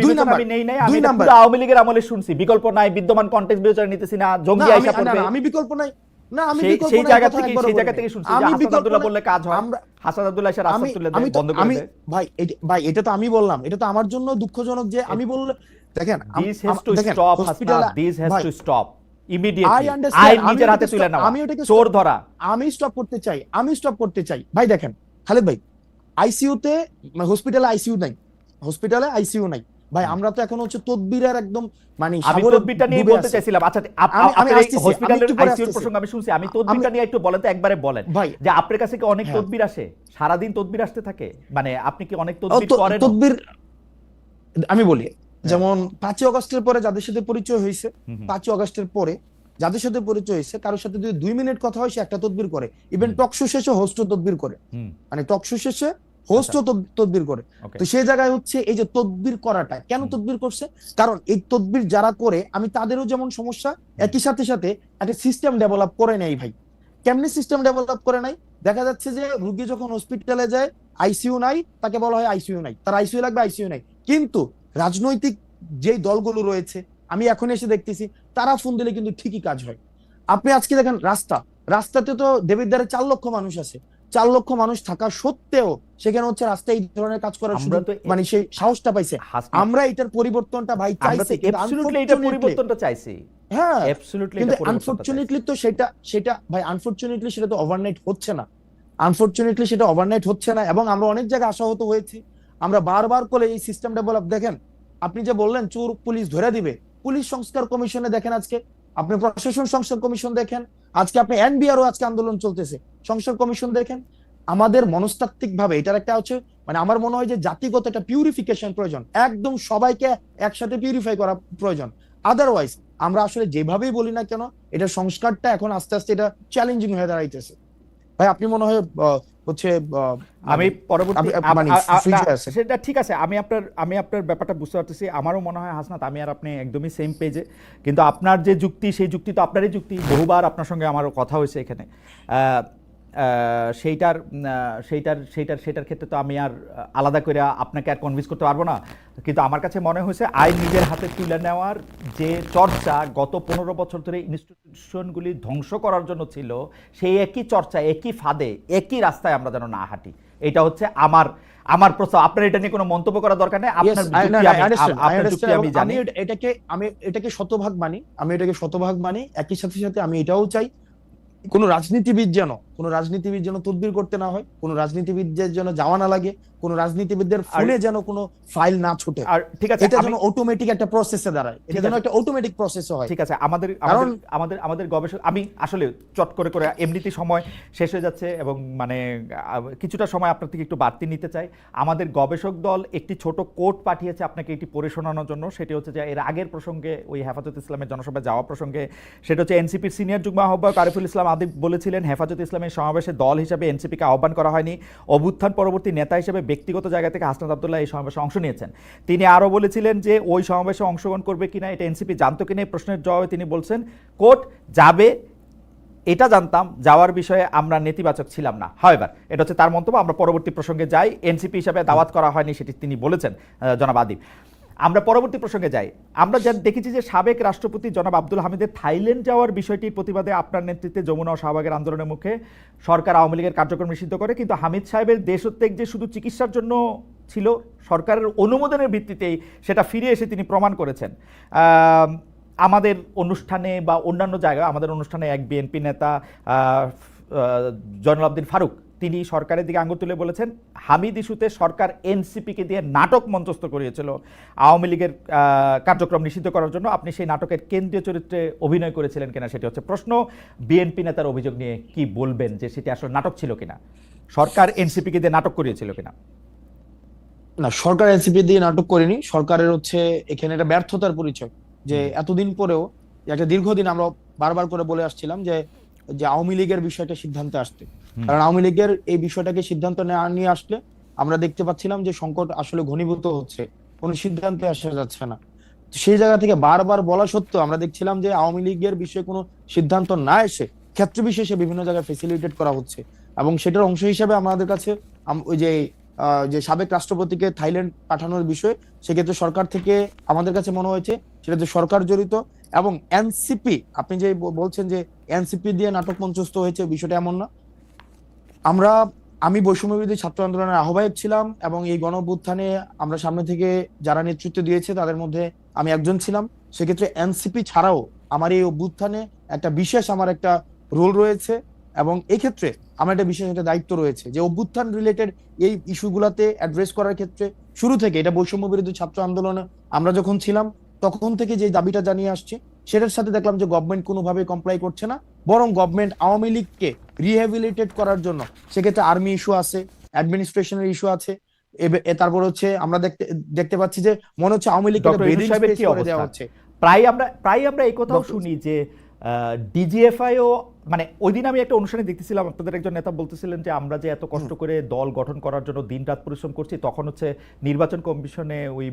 বিবেচনা নাম্বার, আমি নেই নাই, দুই আমি এটা নাম্বার। পুরো আওয়ামী লীগের আমলে শুনছি। বিকল্প নাই, বিদ্যমান কনটেক্সট বিবেচনা নিতেছি না, না, জঙ্গি আইসা পড়বে। আমি বিকল্প নাই, না আমি সেই বিকল্প সেই নাই জায়গা কথা থেকে একবারও সেই বলি জায়গা নাই। থেকে শুনছি যে আমি হাসান বিকল্প আব্দুল্লাহ নাই। বললে কাজ হয়, আমরা হাসান আব্দুল্লাহ এসে রাস্তা আমি তুলে আমি দেয়, তো বন্ধ করে আমি দেয়। ভাই এটা তো আমি বললাম, এটা তো আমার জন্য দুঃখজনক যে আমি বললে দেখেন this has to stop Hasnat, this has to stop I immediately. understand, আইন আমি নিজের হাতে ওটাকে তুলে stop- নেওয়া, আমি ওটাকে চোর stop- ধরা। আমি স্টপ করতে চাই ভাই। দেখেন খালেদ ভাই, আইসিইউতে হসপিটালে আইসিইউ নাই ভাই। আমরা তো এখন হচ্ছে তদবিরের একদম মানে আমি সাগরে তদবিরটা নিয়ে ডুবে বলতে আছি। চাইছিলাম। আচ্ছা, আমি আপনার এই আসতেছি, আমি হসপিটালের একটু পরে আইসিইউর আসতেছি। প্রসঙ্গ আমি শুনছি, আমি তদবিরটা নিয়ে একটু বলেন তো, একবারে বলেন ভাই, যে আপনার কাছে কি অনেক হ্যাঁ। তদবির আসে? সারাদিন তদবির আসতে থাকে? মানে আপনি কি অনেক ও, তদবির করেন? তদবির আমি বলি, যেমন 5ই অগস্টের পরে যাদের সাথে পরিচয় হয়েছে, 5ই অগস্টের পরে যাদের সাথে পরিচয় হয়েছে, কারোর সাথে যদি 2 মিনিট কথা হয় সে একটা তদবির করে। ইভেন টকশো শেষে হোস্টও তদবির করে, মানে টকশো শেষে হোস্টও তদবির করে। ওকে। তো সেই জায়গায় হচ্ছে এই যে তদবির করাটা কেন তদবির করছে, কারণ এই তদবির যারা করে আমি তাদেরও যেমন সমস্যা, একই সাথে সাথে একটা সিস্টেম ডেভেলপ করে নেই ভাই। কেমনি সিস্টেম ডেভেলপ করে নাই? দেখা যাচ্ছে যে রোগী যখন হসপিটালে যায় আইসিইউ নাই, তাকে বলা হয় আইসিইউ নাই, তার আইসিইউ লাগবে, আইসিইউ নাই। কিন্তু রাজনৈতিক যেই দলগুলো রয়েছে আমি এখন এসে দেখতেছি তারা ফোন দিলে কিন্তু ঠিকই কাজ হয়। আপনি আজকে দেখেন রাস্তাতে তো দেবিদ্বারে 4 লক্ষ মানুষ আছে, 4 লক্ষ মানুষ থাকা সত্ত্বেও সেখানে হচ্ছে রাস্তায় এই ধরনের কাজ করার আমরা সুযোগ, তো মানে সেই সাহসটা পাইছে। হাসনাত, আমরা এটার পরিবর্তনটা ভাই আমরা তো চাইছি, কিন্তু অ্যাবসলিউটলি এটা পরিবর্তনটা চাইছি। হ্যাঁ, অ্যাবসলিউটলি কিন্তু এটা পরিবর্তনটা চাইছি। আনফরচুনেটলি তো সেটা ভাই আনফরচুনেটলি সেটা তো ওভারনাইট হচ্ছে না। এবং আমরা অনেক জায়গায় আশাহত হয়েছি, আমরা বারবার করে এই সিস্টেম ডেভেলপ। দেখেন আপনি যে বললেন চোর পুলিশ ধরে দিবে, পুলিশ সংস্কার কমিশনে দেখেন, আজকে আপনি প্রশাসন সংস্কার কমিশন দেখেন, আজকে আপনি এনবিআরও আজকে আন্দোলন চলতেছে, সংস্কার কমিশন দেখেন। আমাদের মনস্তাত্ত্বিক ভাবে এটার একটা হচ্ছে মানে আমার মনে হয় যে জাতিগত একটা পিউরিফিকেশন প্রয়োজন, একদম সবাইকে একসাথে পিউরিফাই করা প্রয়োজন। আদারওয়াইজ আমরা আসলে যেভাবেই বলি না কেন এটা সংস্কারটা এখন আস্তে আস্তে এটা চ্যালেঞ্জিং হয়ে দাঁড়াইতেছে। ভাই আপনি মনে হয় হচ্ছে আমি পরবর্তী মানে future আছে। সেটা ঠিক আছে, আমি আপনার ব্যাপারটা বুঝতে পারতেছি। আমারও মনে হয় হাসনাত আমি আর আপনি একদমই সেম পেজে, কিন্তু আপনার যে যুক্তি সেই যুক্তি তো আপনারই যুক্তি, বহুবার আপনার সঙ্গে আমারও কথা হয়েছে এখানে। সেইটার ক্ষেত্রে তো আমি আর আলাদা করে আপনাকে আর কনভিন্স করতে পারবো না। কিন্তু আমার কাছে মনে হয়েছে আইন নিজের হাতে তুলে নেওয়ার যে চর্চা গত 15 বছর ধরে ইনস্টিটিউশনগুলি ধ্বংস করার জন্য ছিল, সেই একই চর্চা, একই ফাঁদে, একই রাস্তায় আমরা যেন না হাঁটি। এটা হচ্ছে আমার প্রস্তাব। আপনার এটা নিয়ে কোনো মন্তব্য করার দরকার নেই, আপনার যুক্তি আমি জানি। আমি এটাকে শতভাগ মানি। একই সাথে সাথে আমি এটাও চাই কোন রাজনীতিবিদ যেন তদবির করতে না হয়, কোন রাজনীতিবিদদের যেন যাওয়া না লাগে, কোন রাজনীতিবিদদের ফোনে যেন কোনো ফাইল না ছুটে। আর ঠিক আছে, এটা যেন অটোমেটিক একটা প্রসেসে দাঁড়ায়, এটা যেন একটা অটোমেটিক প্রসেস হয়। ঠিক আছে, আমাদের গবেষক, আমি আসলে চট করে এমনিতেই সময় শেষ হয়ে যাচ্ছে এবং মানে কিছুটা সময় আপনার থেকে একটু বাড়তি নিতে চাই। আমাদের গবেষক দল একটি ছোট কোট পাঠিয়েছে আপনাকে এটি পড়ে শোনানোর জন্য। সেটি হচ্ছে যে এর আগের প্রসঙ্গে, ওই হেফাজত ইসলামের জনসভায় যাওয়া প্রসঙ্গে, সেটা হচ্ছে এনসিপির সিনিয়র যুগ্ম আহ্বায়ক আরিফুল ইসলাম আদিব বলেছিলেন, হেফাজত ইসলামের সমাবেশে দল হিসেবে এনসিপিকে আহ্বান করা হয়নি, অভ্যুত্থান পরবর্তী নেতা হিসেবে ব্যক্তিগত জায়গা থেকে হাসনাত আব্দুল্লাহ এই সমাবেশে অংশ নিয়েছেন। তিনি আরও বলেছিলেন যে ওই সমাবেশে অংশগ্রহণ করবে কিনা এটা এনসিপি জানতো কিনা, এই প্রশ্নের জবাবে তিনি বলছেন কোট যাবে এটা জানতাম, যাওয়ার বিষয়ে আমরা নেতিবাচক ছিলাম না। হাওয়েভার, এটা হচ্ছে তার মন্তব্য। আমরা পরবর্তী প্রসঙ্গে যাই। এনসিপি হিসাবে দাওয়াত করা হয়নি সেটি তিনি বলেছেন জনাব আদিব। আমরা পরবর্তী প্রসঙ্গে যাই। আমরা দেখেছি যে সাবেক রাষ্ট্রপতি জনাব আব্দুল হামিদের থাইল্যান্ড যাওয়ার বিষয়টির প্রতিবাদে আপনার নেতৃত্বে যমুনা ও শাহবাগের আন্দোলনের মুখে সরকার আওয়ামী লীগের কার্যক্রম নিষিদ্ধ করে, কিন্তু হামিদ সাহেবের দেশত্যাগ যে শুধু চিকিৎসার জন্য ছিল, সরকারের অনুমোদনের ভিত্তিতেই সেটা ফিরে এসে তিনি প্রমাণ করেছেন। আমাদের অনুষ্ঠানে বা অন্যান্য জায়গায়, আমাদের অনুষ্ঠানে এক বিএনপি নেতা জয়নুল আবদিন ফারুক তিনি সরকারের দিকে আঙুল তুলে বলেছেন হামিদ ইস্যুতে সরকার এনসিপিকে দিয়ে নাটক মঞ্চস্থ করিয়েছিল আওয়ামী লীগের কার্যক্রম নিষিদ্ধ করার জন্য। আপনি সেই নাটকের কেন্দ্রীয় চরিত্রে অভিনয় করেছিলেন কিনা সেটি হচ্ছে প্রশ্ন। বিএনপি নেতার অভিযোগ নিয়ে কি বলবেন, যে সেটি আসলে নাটক ছিল কিনা, সরকার এনসিপিকে দিয়ে নাটক করিয়েছিল কিনা? না, সরকার এনসিপি দিয়ে নাটক করেনি। সরকারের হচ্ছে এখানে একটা ব্যর্থতার পরিচয়, যে এতদিন পরেও একটা দীর্ঘদিন আমরা বারবার করে বলে আসছিলাম যে যে আওয়ামী লীগের বিষয়টা সিদ্ধান্তে আসতে, কারণ আওয়ামী লীগের এই বিষয়টাকে সিদ্ধান্ত নিয়ে আসলে আমরা দেখতে পাচ্ছিলাম যে সংকট আসলে ঘনীভূত হচ্ছে, কোনো সিদ্ধান্তে আসা যাচ্ছে না। সেই জায়গা থেকে বারবার বলা সত্ত্বেও আমরা দেখছিলাম যে আওয়ামী লীগের বিষয়ে কোনো সিদ্ধান্ত না এসে ক্ষেত্র বিশেষে বিভিন্ন জায়গায় ফেসিলিটেট করা হচ্ছে, এবং সেটার অংশ হিসেবে আমাদের কাছে ওই যে যে সাবেক রাষ্ট্রপতিকে থাইল্যান্ড পাঠানোর বিষয়, সেক্ষেত্রে সরকার থেকে আমাদের কাছে মনে হয়েছে সেটাতে সরকার জড়িত। এবং এনসিপি, আপনি যে বলছেন যে এনসিপি দিয়ে নাটক মঞ্চস্থ হয়েছে, বিষয়টা এমন না। আমি বৈষম্য বিরোধী ছাত্র আন্দোলনের আহ্বায়ক ছিলাম, এবং এই গণঅভ্যুত্থানে আমরা সামনে থেকে যারা নেতৃত্ব দিয়েছে তাদের মধ্যে আমি একজন ছিলাম। সেক্ষেত্রে এনসিপি ছাড়াও আমার এই অভ্যুত্থানে একটা বিশেষ আমার একটা রোল রয়েছে, এবং এই ক্ষেত্রে আমার একটা বিশেষ একটা দায়িত্ব রয়েছে যে অভ্যুত্থান রিলেটেড এই ইস্যুগুলাতে অ্যাড্রেস করার ক্ষেত্রে শুরু থেকে এটা বৈষম্য বিরোধী ছাত্র আন্দোলনে আমরা যখন ছিলাম তখন থেকে যে দাবিটা জানিয়ে আসছে, সেটার সাথে দেখলাম যে গভর্নমেন্ট কোনোভাবে কমপ্লাই করছে না, বরং গভর্নমেন্ট আওয়ামী লীগকে রিহ্যাবিলিটেট করার জন্য সেক্ষেত্রে আর্মি ইস্যু আছে, অ্যাডমিনিস্ট্রেশনের ইস্যু আছে। তারপর হচ্ছে আমরা দেখতে পাচ্ছি যে মনে হচ্ছে আওয়ামী লীগকে ব্রিদিং স্পেস করে দেওয়া হচ্ছে। প্রায় আমরা এই কথাও শুনি যে ডিজিএফআইও, মানে ওই দিন আমি একটা অনুষ্ঠানে দেখতেছিলাম, আপনাদের একজন নেতা বলতেছিলেন যে আমরা যে এত কষ্ট করে দল গঠন করার জন্য দিন রাত পরিশ্রম করছি, তখন হচ্ছে নির্বাচন কমিশনে ওই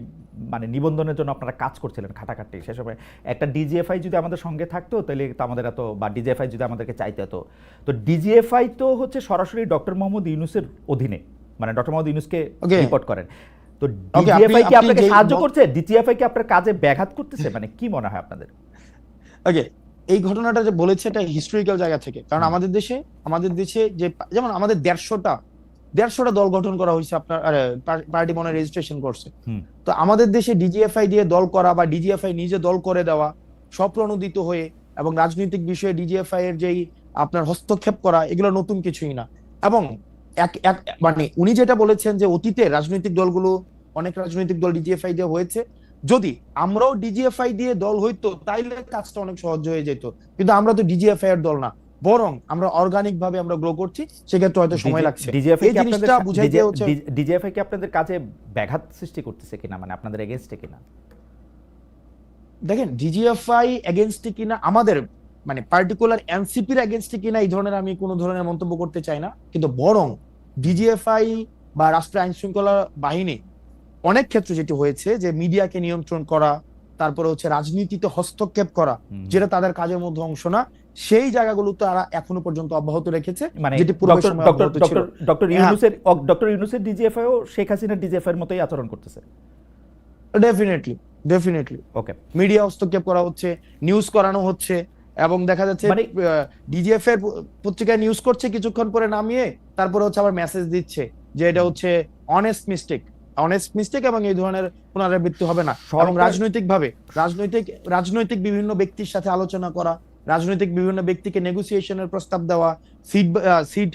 মানে নিবন্ধনের জন্য আপনারা কাজ করছিলেন খাটাখাটি। সে সময় একটা ডিজিএফআই যদি আমাদের সঙ্গে থাকতো তাহলে তো আমাদের এত, বা ডিজিএফআই যদি আমাদেরকে চাইতে হতো। তো ডিজিএফআই তো হচ্ছে সরাসরি ডক্টর মোহাম্মদ ইউনূসের অধীনে, মানে ডক্টর মোহাম্মদ ইউনূসকে রিপোর্ট করেন। তো ডিজিএফআই কি আপনাকে সাহায্য করছে? ডিজিএফআই কি আপনার কাজে ব্যাঘাত করতেছে? মানে কি মনে হয় আপনাদের? ওকে, এই ঘটনাটা যে বলেছে এটা হিস্টোরিক্যাল জায়গা থেকে, কারণ আমাদের দেশে যে যেমন আমাদের 150টা দল গঠন করা হয়েছে, আপনার পার্টি মনে রেজিস্ট্রেশন করছে। তো আমাদের দেশে ডিজিএফআই দিয়ে দল করা বা ডিজিএফআই নিজে দল করে দেওয়া, স্বপ্রণোদিত হয়ে, এবং রাজনৈতিক বিষয়ে ডিজিএফআই এর যেই আপনার হস্তক্ষেপ করা, এগুলো নতুন কিছুই না। এবং মানে উনি যেটা বলেছেন যে অতীতে রাজনৈতিক দলগুলো, অনেক রাজনৈতিক দল ডিজিএফআই দিয়ে হয়েছে, যদি আমরাও ডিজিএফআই দিয়ে দল হইতো তাইলে কাজটা অনেক সহজ হয়ে যেত, কিন্তু আমরা তো ডিজিএফআই এর দল না, বরং আমরা অর্গানিক ভাবে আমরা গ্রো করছি, সেক্ষেত্রে হয়তো সময় লাগছে। এই জিনিসটা বুঝাইতে হচ্ছে ডিজিএফআই কি আপনাদের কাজে ব্যাঘাত সৃষ্টি করতেছে কিনা, মানে আপনাদের এগেইনস্টে কিনা? দেখেন, ডিজিএফআই এগেইনস্টে কিনা, আমাদের মানে পার্টিকুলার এনসিপির এগেইনস্টে কিনা এই ধরনের আমি কোনো ধরনের মন্তব্য করতে চাই না, কিন্তু বরং ডিজিএফআই বা রাষ্ট্রীয় আইন শৃঙ্খলা বাহিনী অনেক ক্ষেত্রে যেটি হয়েছে যে মিডিয়াকে নিয়ন্ত্রণ করা, তারপরে হচ্ছে রাজনীতিতে হস্তক্ষেপ করা, যেটা তাদের কাজের মধ্যে অংশ না, সেই জায়গাগুলো তারা এখনো পর্যন্ত অব্যাহত রেখেছে। মানে যেটি পূর্বে সময় অব্যাহত ছিল। ডক্টর ইউনূসের ডিজিএফআইও শেখ হাসিনার ডিজিএফআই এর মতোই আচরণ করতেছে। ডেফিনেটলি ওকে, মিডিয়া হস্তক্ষেপ করা হচ্ছে, নিউজ করানো হচ্ছে, এবং দেখা যাচ্ছে ডিজিএফ এর পত্রিকায় নিউজ করছে, কিছুক্ষণ পরে নামিয়ে তারপরে হচ্ছে আবার মেসেজ দিচ্ছে যে এটা হচ্ছে অনেস্ট মিস্টেক এবং এই ধরনের পুনরাবৃত্তি হবে না। এবং রাজনৈতিক বিভিন্ন ব্যক্তির সাথে আলোচনা করা, রাজনৈতিক বিভিন্ন ব্যক্তিকে নেগোসিয়েশনের প্রস্তাব দেওয়া, সিট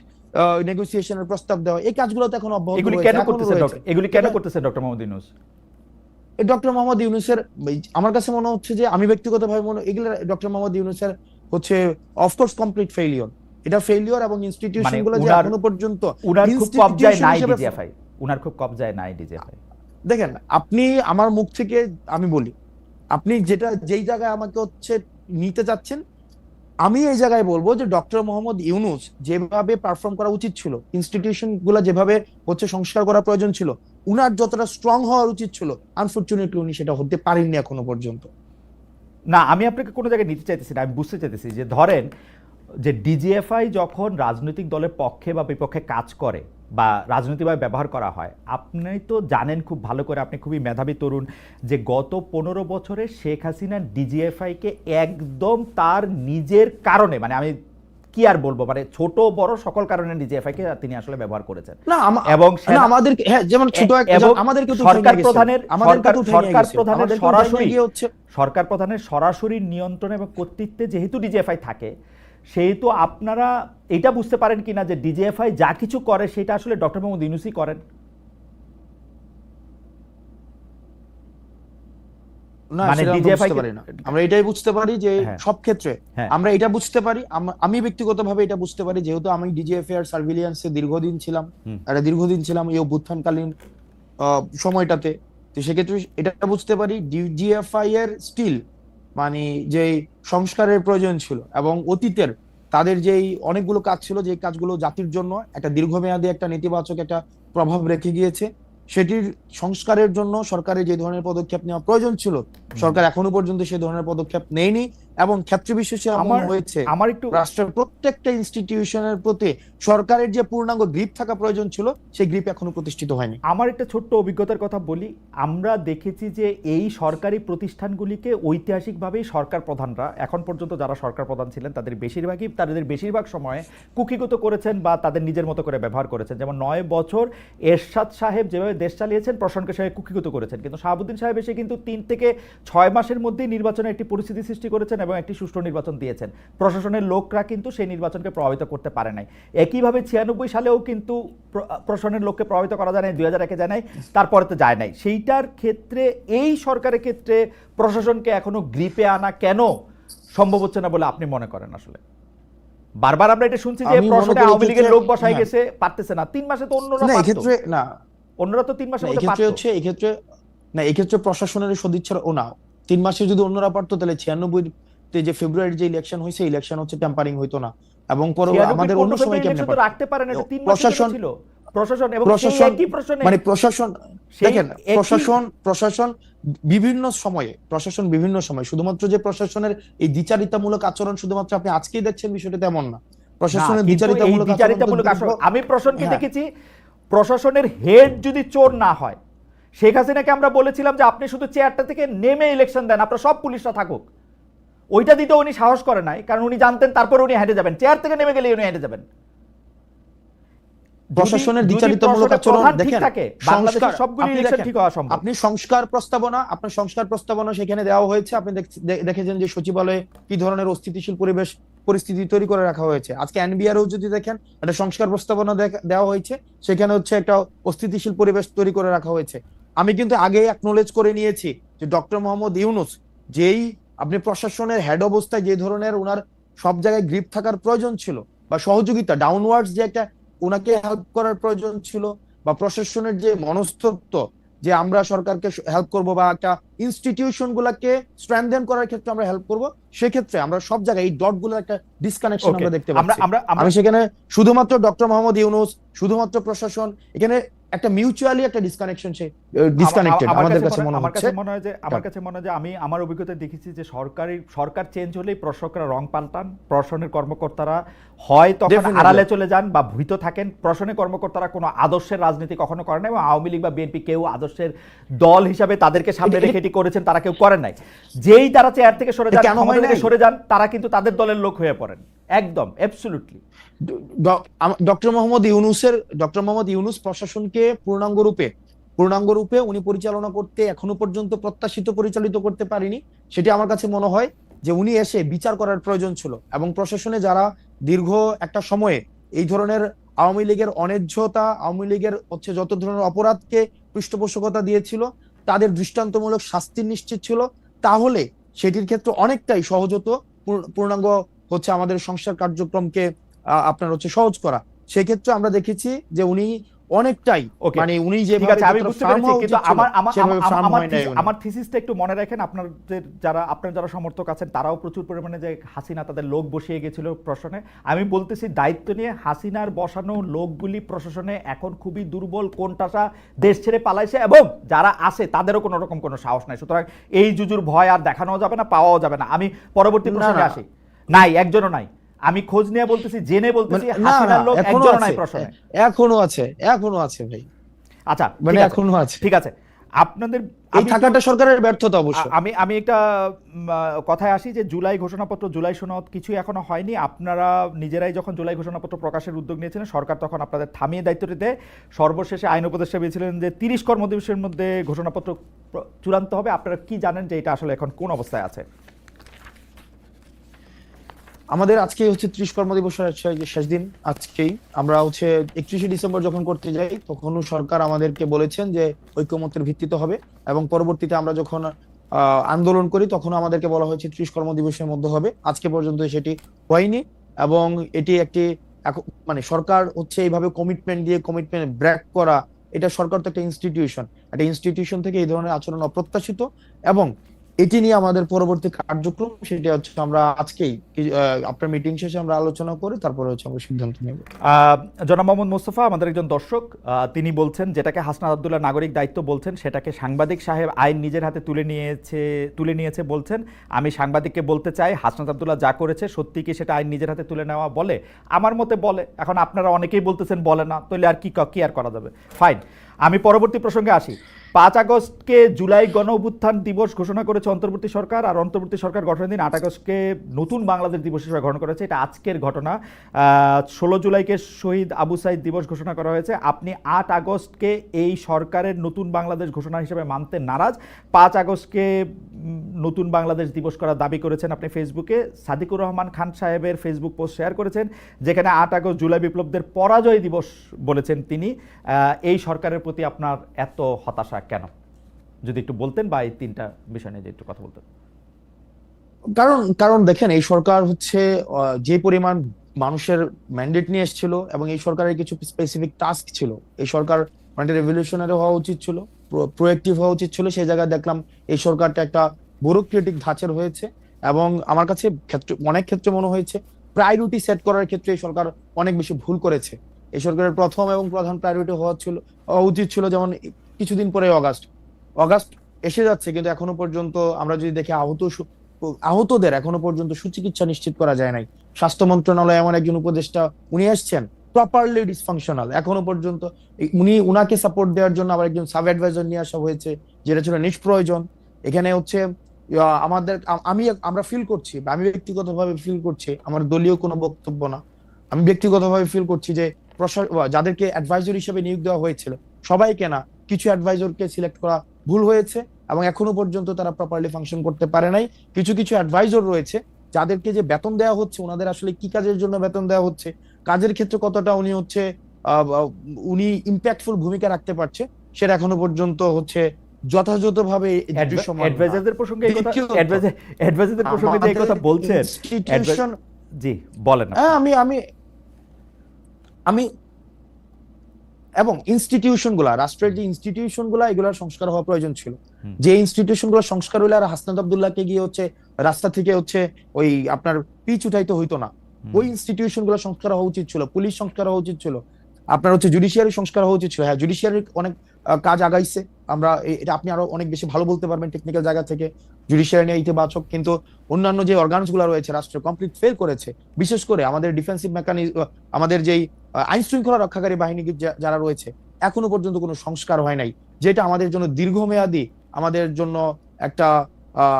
নেগোসিয়েশনের প্রস্তাব দেওয়া, এই কাজগুলো তো এখন অব্যাহত রয়েছে। এগুলি কেন করতেছে ডক্টর মোহাম্মদ ইউনূস? ডক্টর মোহাম্মদ ইউনূসের, আমার কাছে মনে হচ্ছে যে, আমি ব্যক্তিগতভাবে এগুলো ডক্টর মোহাম্মদ ইউনূসের হচ্ছে অফকোর্স কমপ্লিট ফেইলিওর। এটা ফেইলিওর, এবং ইনস্টিটিউশনগুলো যে এখনো পর্যন্ত উনার খুব কবজায় নাই ডিজিএফআই। দেখেন, আপনি আমার মুখ থেকে আমি বলি, আপনি যেই জায়গায় আমাকে হচ্ছে নিতে যাচ্ছেন, আমি এই জায়গায় বলবো যে ডক্টর মোহাম্মদ ইউনূস যেভাবে পারফর্ম করা উচিত ছিল, ইনস্টিটিউশন গুলা যেভাবে হচ্ছে সংস্কার করা প্রয়োজন ছিল, উনার যতটা স্ট্রং হওয়া উচিত ছিল, আনফরচুনেটলি উনি সেটা হতে পারেননি এখনো পর্যন্ত। না, আমি আপনাকে কোনো জায়গায় নিতে চাইতেছি না, আমি বুঝতে চাইতেছি যে ধরেন যে ডিজিএফআই যখন রাজনৈতিক দলের পক্ষে বা বিপক্ষে কাজ করে বা রাজনৈতিকভাবে ব্যবহার করা হয়, আপনি তো জানেন খুব ভালো করে, আপনি খুবই মেধাবী তরুণ, যে গত 15 বছরে শেখ হাসিনা ডিজিএফআইকে একদম তার নিজের কারণে, মানে আমি কি আর বলবো, মানে ছোট বড় সকল কারণে ডিজিএফআই কে তিনি আসলে ব্যবহার করেছেন। এবং আমাদের যেমন ছোট আমাদেরকে তো সরকার প্রধানের সরাসরি নিয়ন্ত্রণ এবং কর্তৃত্বে যেহেতু ডিজিএফআই থাকে, সেহেতু আপনারা এটা বুঝতে পারেন কিনা যে ডিজিএফআই যা কিছু করে সেটা আসলে ডক্টর মোহাম্মদ ইউনূসই করেন? না, মানে সেটা আমরা ডিজিএফআই বুঝতে পারি না। আমরা এটাই বুঝতে পারি যে হ্যাঁ সব ক্ষেত্রে হ্যাঁ আমরা এটা বুঝতে পারি, আমি ব্যক্তিগতভাবে এটা বুঝতে পারি, যেহেতু আমি ডিজিএফআই আর সার্ভিলিয়েন্সে হুম দীর্ঘদিন ছিলাম এই অভ্যুত্থানকালীন সময়টাতে। তো সেক্ষেত্রে এটা বুঝতে পারি ডিজিএফআই এর স্টিল মানে যে সংস্কারের প্রয়োজন ছিল এবং অতীতের তাদের যেই অনেকগুলো কাজ ছিল, যে কাজগুলো জাতির জন্য একটা দীর্ঘমেয়াদী একটা নেতিবাচক একটা প্রভাব রেখে গিয়েছে, সেটির সংস্কারের জন্য সরকারের যে ধরনের পদক্ষেপ নেওয়া প্রয়োজন ছিল, হুম। সরকার এখনো পর্যন্ত সে ধরনের পদক্ষেপ নেয়নি। এবং ক্ষেত্র বিশেষে এমন আমার হয়েছে আমার একটু রাষ্ট্রের প্রত্যেকটা ইনস্টিটিউশনের প্রতি সরকারের যে পূর্ণাঙ্গ গ্রিপ থাকা প্রয়োজন ছিল, সেই গ্রিপ এখনো প্রতিষ্ঠিত হয়নি। আমার একটা ছোট্ট অভিজ্ঞতার কথা বলি। আমরা দেখেছি যে এই সরকারি প্রতিষ্ঠানগুলিকে ঐতিহাসিকভাবেই সরকার প্রধানরা, এখন পর্যন্ত যারা সরকার প্রধান ছিলেন তাদের বেশিরভাগ সময়ে কুক্ষিগত করেছেন বা তাদের নিজের মতো করে ব্যবহার করেছেন। যেমন 9 বছর এরশাদ সাহেব যেভাবে দেশ চালিয়েছেন, প্রশাসনকে সাহেব কুক্ষিগত করেছেন, কিন্তু শাহাবুদ্দিন সাহেব এসে কিন্তু 3 থেকে 6 মাসের মধ্যেই নির্বাচনের একটি পরিস্থিতি সৃষ্টি করেছেন এবং একটি সুষ্ঠু নির্বাচন দিয়েছেন। প্রশাসনের লোকরা কিন্তু সেই নির্বাচনকে প্রভাবিত করতে পারে নাই। একইভাবে 96 সালেও কিন্তু প্রশাসনের লোককে প্রভাবিত করা যায় নাই, 2001-এ যায় নাই, তারপরে তো যায় নাই। সেইটার ক্ষেত্রে এই সরকারের ক্ষেত্রে প্রশাসনকে এখনো গ্রিপে আনা কেন সম্ভব হচ্ছে না বলে আপনি মনে করেন? আসলে বারবার আমরা এটা শুনছি যে আমি মনে প্রশাসনে করি আওয়ামী লীগের লোক বসাই হ্যাঁ, গেছে, পারতেছে না। 3 মাসে তো অন্যরা না পারতো, এক্ষেত্রে না, অন্যরা তো 3 মাসের মধ্যে এক্ষেত্রে পারতো। হচ্ছে এক্ষেত্রে না, এক্ষেত্রে প্রশাসনের সদিচ্ছার ও না। 3 মাসে যদি অন্যরা পারতো, তাহলে 96-তে যে ফেব্রুয়ারির যে ইলেকশন হয়েছে, ইলেকশন হচ্ছে টেম্পারিং হইতো না। এবং পরে 96 আমাদের অন্য সময় কেমনে ইলেকশন তো পারতো? রাখতে পারে না, এটা 3 মাসের জন্য প্রশাসন ছিল। প্রশাসন এবং সেই প্রশাসন একই প্রশ্নে মানে প্রশাসন সেই দেখেন, একই প্রশাসন বিভিন্ন সময় শুধুমাত্র যে প্রশাসনের এই দ্বিচারিতামূলক আচরণ শুধুমাত্র আপনি আজকেই দেখছেন বিষয়টা তেমন না। না, প্রশাসনের কিন্তু এই দ্বিচারিতামূলক আচরণ তো দ্বিচারিতামূলক দীর্ঘ আচরণ আমি প্রশাসনকে হ্যাঁ, দেখেছি। প্রশাসনের হেড যদি চোর না হয়, শেখ হাসিনাকে আমরা বলেছিলাম যে আপনি শুধু চেয়ারটা থেকে নেমে ইলেকশন দেন, আপনার সব পুলিশরা থাকুক। ওইটা দিতে উনি সাহস করে নাই, কারণ উনি জানতেন তারপরে উনি হেঁটে যাবেন, চেয়ার থেকে নেমে গেলে উনি হেঁটে যাবেন। প্রশাসনের যদি দ্বিচারিতামূলক প্রশাসনের আচরণ প্রধান ঠিক দেখেন। থাকে, বাংলাদেশের সংস্কার সবগুলো আপনি ইলেকশন দেখেন, ঠিক হওয়া সম্ভব। আপনার সংস্কার প্রস্তাবনা সেখানে দেওয়া হয়েছে। আপনি দেখেছেন যে সচিবালয়ে কি ধরনের অস্থিতিশীল পরিস্থিতি তৈরি করে রাখা হয়েছে। আজকে এনবিআরও যদি দেখেন, একটা সংস্কার প্রস্তাবনা দেওয়া হয়েছে, সেখানে হচ্ছে একটা অস্থিতিশীল পরিবেশ তৈরি করে রাখা হয়েছে। আমি কিন্তু আগেই অ্যাকনোলেজ করে নিয়েছি যে ডক্টর মোহাম্মদ ইউনূস যেই আপনি প্রশাসনের হেড অবস্থায় যে ধরনের ওনার সব জায়গায় গ্রিপ থাকার প্রয়োজন ছিল, বা সহযোগিতা ডাউনওয়ার্ডস যে একটা ওনাকে হেল্প করার প্রয়োজন ছিল, বা প্রশাসনের যে মনস্তত্ত্ব যে আমরা সরকারকে হেল্প করব বা একটা ইনস্টিটিউশন গুলাকে স্ট্রেংথেন করার ক্ষেত্রে আমরা হেল্প করব, সেক্ষেত্রে আমরা সব জায়গায় এই ডট গুলোর একটা ডিসকানেকশন ওকে, আমরা দেখতে আমরা পাচ্ছি। আমরা আমরা আমি সেখানে শুধুমাত্র ডক্টর মোহাম্মদ ইউনূস, শুধুমাত্র প্রশাসন, এখানে একটা মিউচুয়ালি একটা ডিসকানেক্টেড আমাদের কাছে মনে হচ্ছে। আমার কাছে মনে হয় যে আমি আমার অভিজ্ঞতায় দেখেছি যে সরকার চেঞ্জ হলেই প্রশাসকরা রং পাল্টান, প্রশাসনের কর্মকর্তারা হয় তখন Definitely. আড়ালে চলে যান বা ভূত থাকেন। প্রশাসনের কর্মকর্তারা কোনো আদর্শের রাজনীতি কখনো করেন না, এবং আওয়ামী লীগ বা বিএনপি কেউ আদর্শের দল হিসাবে তাদেরকে সামনে রেখে এটি করেছেন তারা কেউ করেন নাই। যেই তারা চেয়ার থেকে সরে যান, কেন হয় ক্ষমতা থেকে নাই? সরে যান, তারা কিন্তু তাদের দলের লোক হয়ে পড়েন। একদম অ্যাবসলিউটলি। ডক্টর মোহাম্মদ ইউনূস প্রশাসনকে পূর্ণাঙ্গ রূপে উনি পরিচালনা করতে এখনো পর্যন্ত পরিচালিত করতে পারেনি। সেটি আমার কাছে মনে হয় যে উনি এসে বিচার করার প্রয়োজন ছিল, এবং প্রশাসনে যারা দীর্ঘ একটা সময়ে এই ধরনের আওয়ামী লীগের অন্যায্যতা, আওয়ামী লীগের হচ্ছে যত ধরনের অপরাধকে পৃষ্ঠপোষকতা দিয়েছিল, তাদের দৃষ্টান্তমূলক শাস্তি নিশ্চিত ছিল, তাহলে সেটির ক্ষেত্রে অনেকটাই সহজ হতো পূর্ণাঙ্গ হচ্ছে আমাদের সংস্কার কার্যক্রমকে আপনার হচ্ছে সহজ করা। সেক্ষেত্রে আমরা দেখেছি যে উনি অনেকটাই মানে উনি ঠিক যেভাবে আছে, আমি বুঝতে পেরেছি, কিন্তু আমার থিসিসটা একটু মনে রাখেন। আপনার যারা সমর্থক আছেন তারাও প্রচুর পরিমাণে যে হাসিনা তাদের লোক বসিয়ে গেছিল প্রশাসনে। আমি বলতেছি দায়িত্ব নিয়ে হাসিনার বসানো লোকগুলি প্রশাসনে এখন খুবই দুর্বল, কোনটাটা দেশ ছেড়ে পালাইছে, এবং যারা আছে তাদেরও কোনো রকম কোনো সাহস নাই। সুতরাং এই জুজুর ভয় আর দেখানো যাবে না, পাওয়াও যাবে না। আমি পরবর্তী প্রশ্নে আসি। নাই, একজনও নাই। আমি খোঁজ নিয়ে বলতেছি, জেনে বলতেছি, হাসিনার লোক একজনও নাই প্রশাসনে। এখনো আছে ভাই। আচ্ছা, মানে এখনো আছে। ঠিক আছে। আপনাদের এই থাকাটা সরকারের ব্যর্থতা অবশ্য। আমি একটা কথায় আসি যে জুলাই ঘোষণাপত্র, জুলাই সনদ কিছুই এখনো হয়নি। আপনারা নিজেরাই যখন জুলাই ঘোষণাপত্র প্রকাশের উদ্যোগ নিয়েছিলেন, সরকার তখন আপনাদের থামিয়ে দায়িত্বটি দেয়। সর্বশেষে আইন উপদেষ্টা বলেছিলেন যে 30 কর্মদিবসের মধ্যে ঘোষণাপত্র চূড়ান্ত হবে। আপনারা কি জানেন যে এটা আসলে এখন কোন অবস্থায় আছে? আমাদের আজকে হচ্ছে 30 কর্মদিবসের শেষ দিন। আজকেই আমরা হচ্ছে 31শে ডিসেম্বর যখন করতে যাই তখনও সরকার আমাদেরকে বলেছেন যে ঐকমত্যের ভিত্তিতে হবে, এবং পরবর্তীতে আমরা যখন আন্দোলন করি তখন আমাদেরকে বলা হয়েছে 30 কর্মদিবসের মধ্যে হবে। আজকে পর্যন্ত সেটি হয়নি, এবং এটি একটি মানে সরকার হচ্ছে এইভাবে কমিটমেন্ট দিয়ে কমিটমেন্ট ব্রেক করা, এটা সরকার তো একটা ইনস্টিটিউশন, একটা ইনস্টিটিউশন থেকে এই ধরনের আচরণ অপ্রত্যাশিত। এবং এটি নিয়ে আমাদের পরবর্তী কার্যক্রম সেটা হচ্ছে আমরা আজকেই আপনার মিটিং শেষে আমরা আলোচনা করে তারপরে হচ্ছে আমরা সিদ্ধান্ত নেব। জনাব মোহাম্মদ মোস্তফা আমাদের একজন দর্শক, তিনি বলছেন যেটাকে হাসনাত আব্দুল্লাহ নাগরিক দায়িত্ব বলছেন সেটাকে সাংবাদিক সাহেব আইন নিজের হাতে তুলে নিয়েছে বলছেন। আমি সাংবাদিককে বলতে চাই, হাসনাত আব্দুল্লাহ যা করেছে সত্যি কি সেটা আইন নিজের হাতে তুলে নেওয়া বলে? আমার মতে বলে। এখন আপনারা অনেকেই বলতেছেন বলে না, তাহলে আর কি আর করা যাবে? ফাইন, আমি পরবর্তী প্রসঙ্গে আসি। 5 আগস্টকে জুলাই গণ অভ্যুত্থান দিবস ঘোষণা করেছে অন্তর্বর্তী সরকার, আর অন্তর্বর্তী সরকার গঠনের দিন 8 আগস্টকে নতুন বাংলাদেশ দিবস হিসেবে গ্রহণ করেছে। এটা আজকের ঘটনা। 16 জুলাইকে শহীদ আবু সাইদ দিবস ঘোষণা করা হয়েছে। আপনি 8 আগস্টকে এই সরকারের নতুন বাংলাদেশ ঘোষণা হিসেবে মানতে নারাজ। 5 আগস্টকে নতুন বাংলাদেশ দিবস করার দাবি করেছেন আপনি ফেসবুকে। সাদিকুর রহমান খান সাহেবের ফেসবুক পোস্ট শেয়ার করেছেন, যেখানে 8 আগস্ট জুলাই বিপ্লবদের পরাজয় দিবস বলেছেন তিনি। এই সরকারের প্রতি আপনার এত হতাশা কেন? যদি একটু বলতেন, বা এই 3টা বিষয় নিয়ে একটু কথা বলতেন। কারণ কারণ দেখেন, এই সরকার হচ্ছে যে পরিমাণ মানুষের ম্যান্ডেট নিয়ে এসেছিল, এবং এই সরকারের কিছু স্পেসিফিক টাস্ক ছিল। এই সরকার মানে রেভলিউশনারি হওয়া উচিত ছিল, প্রোয়েক্টিভ হওয়া উচিত ছিল। সেই জায়গায় দেখলাম এই সরকারটা একটা ব্যুরোক্রেটিক ধাঁচের হয়েছে, এবং আমার কাছে অনেক ক্ষেত্রে মনে হয়েছে প্রায়োরিটি সেট করার ক্ষেত্রে এই সরকার অনেক বেশি ভুল করেছে। এই সরকারের প্রথম এবং প্রধান প্রায়োরিটি হওয়া উচিত ছিল, যেমন কিছুদিন পরে অগাস্ট এসে যাচ্ছে, কিন্তু এখনো পর্যন্ত আমরা যদি দেখি আহতদের এখনো পর্যন্ত সুচিকিৎসা নিশ্চিত করা যায় নাই। স্বাস্থ্য মন্ত্রণালয় এমন একজন উপদেষ্টা উনি এসছেন প্রপারলি ডিসফাংশনাল এখনো পর্যন্ত। উনাকে সাপোর্ট দেওয়ার জন্য আবার একজন সাব অ্যাডভাইজার নিয়ে আসা হয়েছে, যেটা ছিল নিষ্প্রয়োজন। এখানে হচ্ছে আমরা ফিল করছি, বা আমি ব্যক্তিগতভাবে ফিল করছি, আমার দলীয় কোনো বক্তব্য না, আমি ব্যক্তিগতভাবে ফিল করছি যে যাদেরকে অ্যাডভাইজর হিসেবে নিয়োগ দেওয়া হয়েছিল সবাইকে না, কিছু অ্যাডভাইজরকে সিলেক্ট করা ভুল হয়েছে, এবং এখনো পর্যন্ত তারা প্রপারলি ফাংশন করতে পারে নাই। কিছু কিছু অ্যাডভাইজর রয়েছে যাদেরকে যে বেতন দেওয়া হচ্ছে, ওনাদের আসলে কি কাজের জন্য বেতন দেওয়া হচ্ছে, কাজের ক্ষেত্রে কতটা উনি ইম্প্যাক্টফুল ভূমিকা রাখতে পারছে, সেটা এখনো পর্যন্ত হচ্ছে যথাযথভাবে দৃশ্যমান না। অ্যাডভাইজারদের প্রসঙ্গে এই কথা বলছেন। ইনস্টিটিউশন, জি বলেন। আমি আমি আমি এবং ইনস্টিটিউশন গুলা, রাষ্ট্রের যে ইনস্টিটিউশন গুলা, এগুলোর সংস্কার হওয়া প্রয়োজন ছিল। যে ইনস্টিটিউশন গুলো সংস্কার হইলে আর হাসনাত আব্দুল্লাহকে গিয়ে হচ্ছে রাস্তা থেকে হচ্ছে ওই আপনার পিচ উঠাইতে হইতো না। ওই ইনস্টিটিউশন গুলো সংস্কার হওয়া উচিত ছিল, পুলিশ সংস্কার হওয়া উচিত ছিল, আপনার হচ্ছে জুডিশিয়ারি সংস্কার হওয়া উচিত ছিল। হ্যাঁ, জুডিশিয়ারির অনেক কাজ আগাইছে, আমরা এটা আপনি আরো অনেক বেশি ভালো বলতে পারবেন টেকনিক্যাল জায়গা থেকে। জুডিশিয়ারি নিয়ে ইতিবাচক, কিন্তু অন্যান্য যে অর্গানস গুলো রয়েছে রাষ্ট্র কমপ্লিট ফেল করেছে। বিশেষ করে আমাদের ডিফেন্সিভ মেকানিজম, আমাদের যেই আইন শৃঙ্খলা রক্ষাকারী বাহিনী যারা রয়েছে, এখনো পর্যন্ত কোনো সংস্কার হয় নাই, যেটা আমাদের জন্য দীর্ঘমেয়াদী, আমাদের জন্য একটা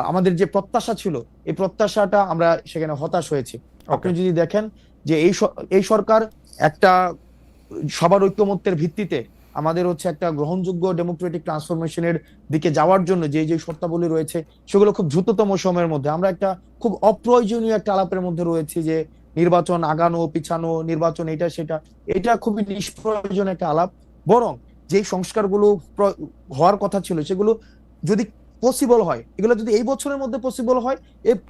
আমাদের যে প্রত্যাশা ছিল, এই প্রত্যাশাটা আমরা সেখানে হতাশ হয়েছি। আপনি যদি দেখেন যে এই সরকার একটা সবার ঐক্যমত্যের ভিত্তিতে আমাদের হচ্ছে একটা গ্রহণযোগ্য ডেমোক্রেটিক ট্রান্সফরমেশনের দিকে যাওয়ার জন্য যে যে শর্তাবলী রয়েছে সেগুলো খুব দ্রুততম সময়ের মধ্যে, আমরা একটা খুব অপ্রয়োজনীয় একটা আলাপের মধ্যে রয়েছি যে নির্বাচন আগানো পিছানো, নির্বাচন এটা সেটা, এটা খুবই নিষ্প্রয়োজন একটা আলাপ। বরং যে সংস্কারগুলো হওয়ার কথা ছিল সেগুলো যদি পসিবল হয়, এগুলো যদি এই বছরের মধ্যে পসিবল হয়,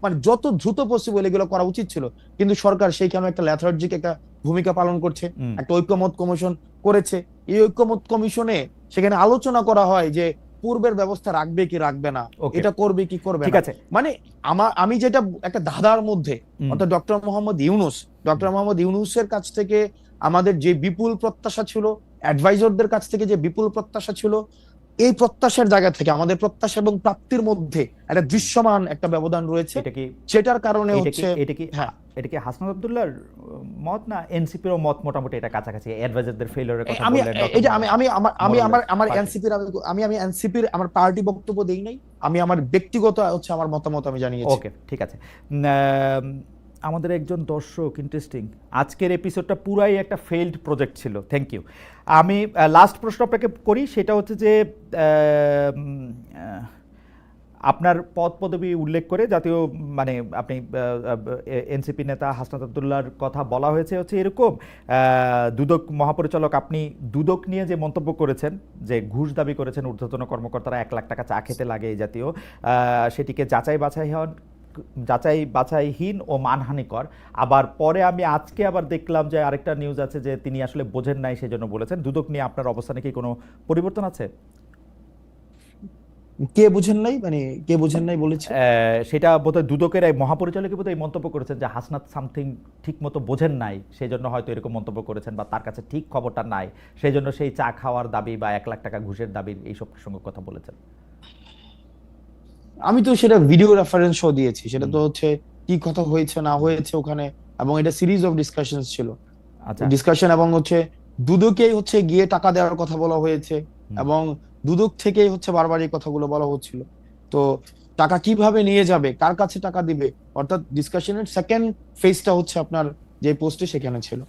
মানে যত দ্রুত পসিবল এগুলো করা উচিত ছিল। কিন্তু সরকার সেইখানে একটা ল্যাথার্জিক একটা ভূমিকা পালন করছে, একটা ঐক্যমত কমিশন করেছে। এই ঐক্যমত কমিশনে সেখানে আলোচনা করা হয় যে পূর্বের ব্যবস্থা রাখবে কি রাখবে না, এটা করবে কি করবে না। মানে আমি যেটা একটা ধাঁধার মধ্যে, অর্থাৎ ডক্টর মোহাম্মদ ইউনূসের কাছ থেকে আমাদের যে বিপুল প্রত্যাশা ছিল, অ্যাডভাইজরদের কাছ থেকে যে বিপুল প্রত্যাশা ছিল, এই প্রত্যাশার জায়গা থেকে আমাদের প্রত্যাশা এবং প্রাপ্তির মধ্যে একটা দৃশ্যমান একটা ব্যবধান রয়েছে। সেটার কারণে হচ্ছে এটা কি হাসনাত আব্দুল্লাহর মত না এনসিপির মত? মোটামুটি এটা কাছাকাছি, অ্যাডভাইজারদের ফেইলিউরের কথা বললেন। আমি এনসিপির আমার পার্টি বক্তব্য দেই নাই, আমি আমার ব্যক্তিগত হচ্ছে আমার মতামত আমি জানিয়েছি। ওকে, ঠিক আছে। আমাদের একজন দর্শক, ইন্টারেস্টিং, আজকের এপিসোডটা পুরাই একটা ফেইল্ড প্রজেক্ট ছিল। Thank you. আমি লাস্ট প্রশ্ন আপনাকে করি, সেটা হচ্ছে যে আপনার পদ পদবি উল্লেখ করে জাতীয় মানে আপনি এনসিপি নেতা হাসনাত আব্দুল্লাহর কথা বলা হয়েছে হচ্ছে এরকম, দুদক মহাপরিচালক আপনি দুদক নিয়ে যে মন্তব্য করেছেন যে ঘুষ দাবি করেছেন ঊর্ধ্বতন কর্মকর্তারা 1 লাখ টাকা চা খেতে লাগে এই জাতীয়, সেটিকে যাচাই বাছাইহীন ও মানহানিকর। আবার পরে আমি আজকে আবার দেখলাম যে আরেকটা নিউজ আছে যে তিনি আসলে বোঝেন নাই সেজন্য বলেছেন। দুদক নিয়ে আপনার অবস্থানে কি কোনো পরিবর্তন আছে? কে বুঝেন নাই, মানে কে বুঝেন নাই বলেছে? সেটা বোধহয় দুদকের এই মহাপরিচালকই বোধহয় এই মন্তব্য করেছেন যে হাসনাত সামথিং ঠিক মতো বোঝেন নাই, সেই জন্য হয়তো এরকম মন্তব্য করেছেন, বা তার কাছে ঠিক খবরটা নাই, সেই জন্য সেই চা খাওয়ার দাবি বা 1 লাখ টাকা ঘুষের দাবির এইসব প্রসঙ্গ কথা বলেছেন। আমি তো সেটা ভিডিও রেফারেন্স শো দিয়েছি, সেটা তো হচ্ছে কি কথা হয়েছে না হয়েছে ওখানে, এবং এটা সিরিজ অফ ডিসকাশন ছিল, আচ্ছা। ডিসকাশন, এবং হচ্ছে দুদকেই হচ্ছে গিয়ে টাকা দেওয়ার কথা বলা হয়েছে, এবং দুদক থেকেই হচ্ছে বারবার এই কথাগুলো বলা হচ্ছিল। তো টাকা কিভাবে নিয়ে যাবে, কার কাছে টাকা দিবে, অর্থাৎ ডিসকাশনের সেকেন্ড ফেজটা হচ্ছে আপনার যে পোস্টে সেখানে ছিল।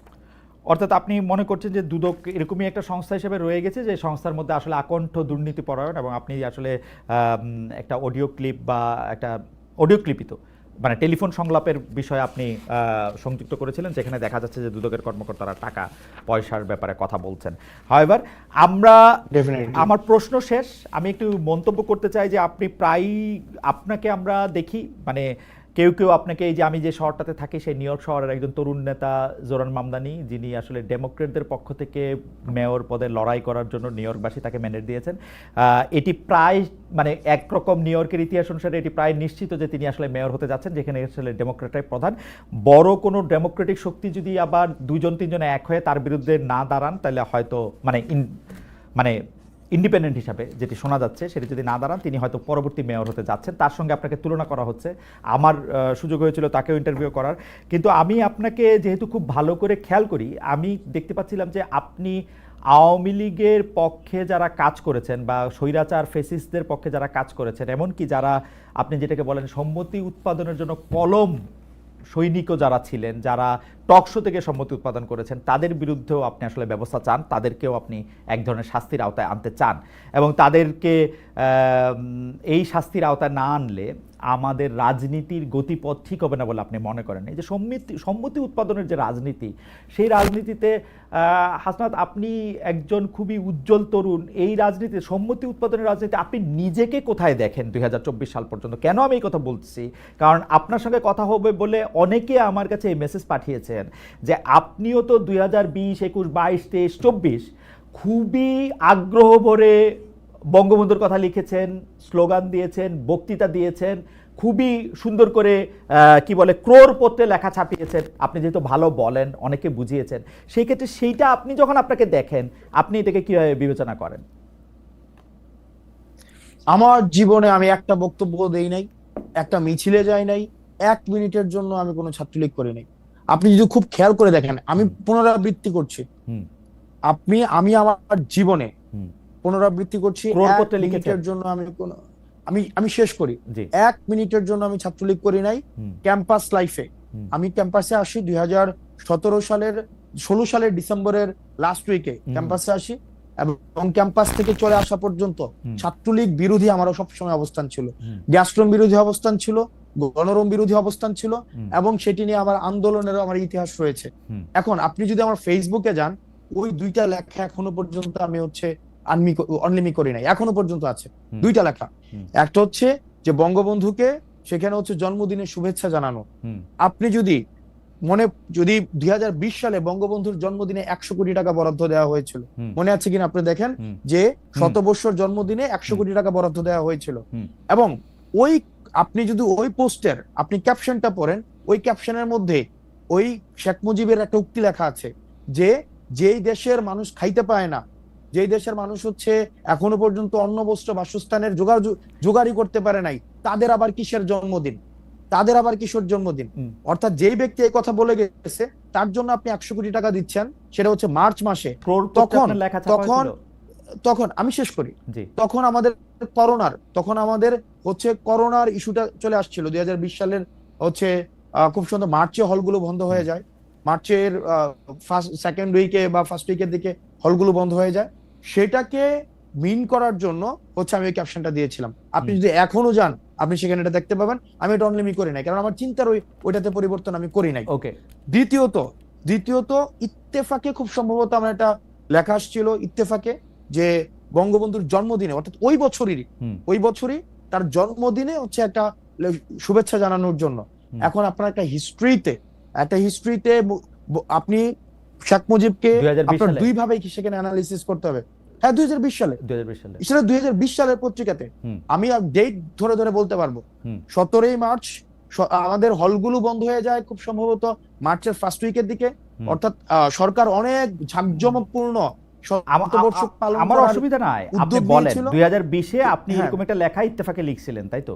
অর্থাৎ আপনি মনে করছেন যে দুদক এরকমই একটা সংস্থা হিসেবে রয়ে গেছে, যে সংস্থার মধ্যে আসলে আকণ্ঠ দুর্নীতি পরায়ণ, এবং আপনি আসলে একটা অডিও ক্লিপ বা একটা অডিও ক্লিপই তো মানে টেলিফোন সংলাপের বিষয়ে আপনি সংযুক্ত করেছিলেন, যেখানে দেখা যাচ্ছে যে দুদকের কর্মকর্তারা টাকা পয়সার ব্যাপারে কথা বলছেন। হাওয়েভার আমার প্রশ্ন শেষ, আমি একটু মন্তব্য করতে চাই যে আপনি আপনাকে আমরা দেখি মানে কেউ কেউ আপনাকে, এই যে আমি যে শহরটাতে থাকি সেই নিউ ইয়র্ক শহরের একজন তরুণ নেতা জোরান মামদানি, যিনি আসলে ডেমোক্রেটদের পক্ষ থেকে মেয়র পদে লড়াই করার জন্য নিউ ইয়র্কবাসী তাকে ম্যান্ডেট দিয়েছেন। এটি প্রায় মানে একরকম নিউ ইয়র্কের ইতিহাস অনুসারে এটি প্রায় নিশ্চিত যে তিনি আসলে মেয়র হতে যাচ্ছেন, যেখানে আসলে ডেমোক্রেটরাই প্রধান। বড় কোনো ডেমোক্রেটিক শক্তি যদি আবার 2-3 জন এক হয়ে তার বিরুদ্ধে না দাঁড়ান, তাহলে হয়তো মানে ইন্ডিপেন্ডেন্ট হিসাবে যেটি শোনা যাচ্ছে সেটি যদি না দাঁড়ান, তিনি হয়তো পরবর্তী মেয়র হতে যাচ্ছেন। তার সঙ্গে আপনাকে তুলনা করা হচ্ছে, আমার সুযোগ হয়েছিল তাকেও ইন্টারভিউ করার। কিন্তু আমি আপনাকে যেহেতু খুব ভালো করে খেয়াল করি, আমি দেখতে পাচ্ছিলাম যে আপনি আওয়ামী লীগের পক্ষে যারা কাজ করেছেন বা স্বৈরাচার ফেসিস্টদের পক্ষে যারা কাজ করেছেন, এমনকি যারা আপনি যেটাকে বলেন সম্মতি উৎপাদনের জন্য কলম সৈনিকও যারা ছিলেন, যারা টকশো থেকে সম্মতি উৎপাদন করেছেন, তাদের বিরুদ্ধেও আপনি আসলে ব্যবস্থা চান, তাদেরকেও আপনি এক ধরনের শাস্তির আওতায় আনতে চান, এবং তাদেরকে এই শাস্তির আওতায় না আনলে আমাদের রাজনীতির গতিপথ ঠিক হবে না বলে আপনি মনে করেন। এই যে সম্মতি উৎপাদনের যে রাজনীতি, সেই রাজনীতিতে হাসনাত আপনি একজন খুবই উজ্জ্বল তরুণ, এই রাজনীতি সম্মতি উৎপাদনের রাজনীতি আপনি নিজেকে কোথায় দেখেন 2024 সাল পর্যন্ত? কেন আমি এই কথা বলছি, কারণ আপনার সঙ্গে কথা হবে বলে অনেকে আমার কাছে এই মেসেজ পাঠিয়েছেন যে আপনিও তো 2020, 21, 22, 23, 24 খুবই আগ্রহ ভরে বঙ্গবন্ধুর কথা লিখেছেন, স্লোগান দিয়েছেন, বক্তৃতা দিয়েছেন, খুবই সুন্দর করে কি বলে ক্রোড়পত্রে লেখা ছাপিয়েছেন। আপনি যেহেতু ভালো বলেন, অনেকে বুঝিয়েছেন, সেই ক্ষেত্রে সেইটা আপনি যখন আপনাকে দেখেন, আপনি এটাকে কিভাবে বিবেচনা করেন? আমার জীবনে আমি একটা বক্তব্য দেই নাই, একটা মিছিলে যাই নাই, 1 মিনিটের জন্য আমি কোনো ছাত্রলীগ করি নাই। আপনি যদি খুব খেয়াল করে দেখেন, আমি পুনরাবৃত্তি করছি, আমি আমার জীবনে পুনরাবৃত্তি করছি, 1 মিনিটের জন্য আমি শেষ করি, 1 মিনিটের জন্য আমি ছাত্রলীগ করি নাই। ক্যাম্পাস লাইফে আমি ক্যাম্পাসে আসি 2016 সালের ডিসেম্বরের লাস্ট উইকে ক্যাম্পাসে আসি, এবং ক্যাম্পাস থেকে চলে আসা পর্যন্ত ছাত্রলীগ বিরোধী আমারও সবসময় অবস্থান ছিল, গ্যাস্ট্রম বিরোধী অবস্থান ছিল, গণরম বিরোধী অবস্থান ছিল, এবং সেটি নিয়ে আমার আন্দোলনেরও আমার ইতিহাস রয়েছে। এখন আপনি যদি আমার ফেসবুকে যান, ওই 2টা লেখা এখনো পর্যন্ত আমি হচ্ছে অনলিমি করি নাই, এখনো পর্যন্ত আছে 2টা লেখা। একটা হচ্ছে যে বঙ্গবন্ধুকে সেখানে হচ্ছে জন্মদিনের শুভেচ্ছা জানানো। আপনি যদি 2020 সালে বঙ্গবন্ধুর জন্মদিনে 100 কোটি টাকা বরাদ্দ দেওয়া হয়েছিল, মনে আছে কিনা আপনি দেখেন, যে শতবর্ষর জন্মদিনে 100 কোটি টাকা বরাদ্দ দেওয়া হয়েছিল, এবং আপনি যদি ওই পোস্টের আপনি ক্যাপশনটা পড়েন, ওই ক্যাপশনের মধ্যে ওই শেখ মুজিবের একটা উক্তি লেখা আছে যে যেই দেশের মানুষ খাইতে পায় না, যেই দেশের মানুষ হচ্ছে এখনো পর্যন্ত অন্ন বস্ত্র বাসস্থানের জোগাড়ই করতে পারে নাই, তাদের আবার কিসের জন্মদিন, তাদের আবার কিশোর জন্মদিন। অর্থাৎ যেই ব্যক্তি এই কথা বলে গেছে তার জন্য আপনি 100 কোটি টাকা দিচ্ছেন, সেটা হচ্ছে মার্চ মাসে। তখন আমি শেষ করি, তখন আমাদের হচ্ছে করোনার ইস্যুটা চলে আসছিল 2020 সালের হচ্ছে খুব সুন্দর মার্চে হলগুলো বন্ধ হয়ে যায়, মার্চের সেকেন্ড উইকে বা ফার্স্ট উইকের দিকে হলগুলো বন্ধ হয়ে যায়। সেটাকে মিন করার জন্য হচ্ছে আমি ওই ক্যাপশনটা দিয়েছিলাম। আপনি যদি এখনো যান আপনি সেখানে এটা দেখতে পাবেন। আমি এটা অনলিমি করি নাই, কারণ আমার চিন্তার ওইটাতে পরিবর্তন আমি করি নাই। ওকে। দ্বিতীয়ত ইত্তেফাকে খুব সম্ভবত আমার একটা লেখা আসছিল ইত্তেফাকে, যে বঙ্গবন্ধুর জন্মদিনে, অর্থাৎ ওই বছরই তার জন্মদিনে হচ্ছে একটা শুভেচ্ছা জানানোর জন্য। এখন আপনার একটা হিস্ট্রিতে আপনি শেখ মুজিবকে 2020 আপনার সালে? দুই ভাবে কি সেখানে অ্যানালিসিস করতে হবে। হ্যাঁ, 2020 সালে, 2020 সালে। সেটা 2020 সালের পত্রিকাতে। আমি ডেট ধরে ধরে বলতে পারবো। 17ই মার্চ আমাদের হলগুলো বন্ধ হয়ে যায় খুব সম্ভবত মার্চের ফার্স্ট উইকের দিকে, অর্থাৎ সরকার অনেক ঝাঁকজমকপূর্ণ শতবর্ষ পালন আমার করার অসুবিধা নাই, আপনি উদ্যোগ বলেন। নিয়েছিল। 2020-এ আপনি হ্যাঁ। এরকম একটা লেখা ইত্তেফাকে লিখছিলেন, তাই তো?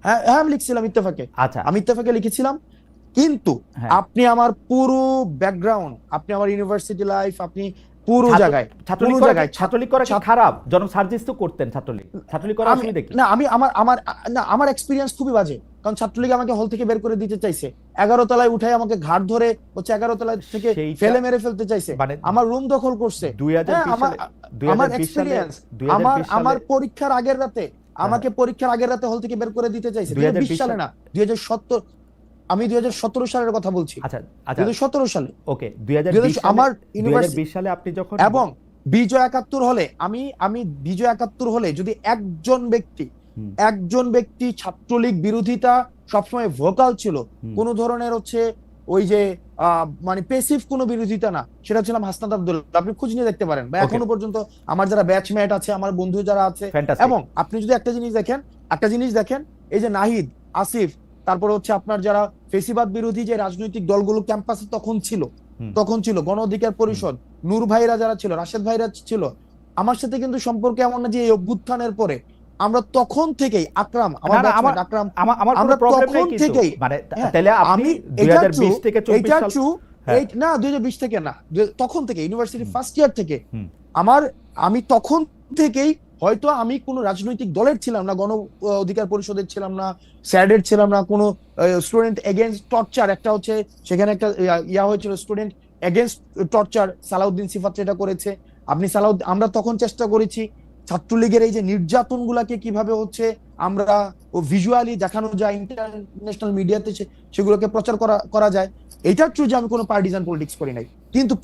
হ্যাঁ, আমি লিখছিলাম ইত্তেফাকে, আচ্ছা। আমি ইত্তেফাকে লিখেছিলাম। কিন্তু হ্যাঁ। আপনি আমার পুরো ব্যাকগ্রাউন্ড, আপনি আমার ইউনিভার্সিটি লাইফ, আপনি পুরো জায়গায় ছাত্রলীগ করা কি খারাপ? জনাব সার্জিস তো করতেন ছাত্রলীগ করা অসুবিধা কি? না, আমার এক্সপিরিয়েন্স খুবই বাজে, কারণ ছাত্রলীগ আমাকে হল থেকে বের করে দিতে চাইছে, 11 তলায় উঠাই আমাকে ঘাট ধরে হচ্ছে 11 তলায় থেকে ফেলে মেরে ফেলতে চাইছে, মানে আমার রুম দখল করছে। 2020 সালে, আমার এক্সপিরিয়েন্স, আমার পরীক্ষার আগের রাতে আমাকে পরীক্ষার আগের রাতে হল থেকে বের করে দিতে চাইছে। 2020 সালে না, 2017, আমি 2017 সালের কথা বলছি। আচ্ছা 2017 সালে। ওকে, 2020 আমার 2020 সালে আপনি যখন, এবং বিজয় 71 হলে আমি বিজয় 71 হলে যদি একজন ব্যক্তি ছাত্রলীগ বিরোধিতা সবসময় ভোকাল ছিল, কোন ধরনের হচ্ছে ওই যে মানে পেসিভ কোনো বিরোধিতা না, সেটা ছিলাম হাসনাত আব্দুল্লাহ। আপনি খোঁজ নিয়ে দেখতে পারেন, বা এখনো পর্যন্ত আমার যারা ব্যাচমেট আছে, আমার বন্ধু যারা আছে। এবং আপনি যদি একটা জিনিস দেখেন, এই যে নাহিদ, আসিফ, তারপরে হচ্ছে আপনার যারা ফেসিবাদ বিরোধী যে রাজনৈতিক দলগুলো ক্যাম্পাসে তখন ছিল গণ অধিকার পরিষদ, নূর ভাইরা যারা ছিল, রাশেদ ভাইরা ছিল, আমার সাথে কিন্তু সম্পর্কে এমন না যে এই অভ্যুত্থানের পরে আমরা তখন থেকেই আকরাম, আমার আমরা তখন থেকেই, মানে তাহলে আপনি 2020 থেকে 24 সাল না 2020 থেকে না, তখন থেকে ইউনিভার্সিটি ফার্স্ট ইয়ার থেকে আমি তখন থেকেই, হয়তো আমি কোনো রাজনৈতিক দলের ছিলাম না, গণ অধিকার পরিষদের ছিলাম না, স্যাডের ছিলাম না, কোনো স্টুডেন্ট এগেইনস্ট টর্চার, একটা হচ্ছে সেখানে একটা হয়েছিল স্টুডেন্ট এগেইনস্ট টর্চার, সালাউদ্দিন সিফাত যেটা করেছে, আমরা তখন চেষ্টা করেছি ছাত্রলীগের এই যে নির্যাতন গুলাকে কিভাবে হচ্ছে আমরা ভিজুয়ালি দেখানো যায়, ইন্টারন্যাশনাল মিডিয়াতে সেগুলোকে প্রচার করা যায়। এটা ট্রু যে আমি কোনো পার্টিজান পলিটিক্স করি নাই, কিন্তু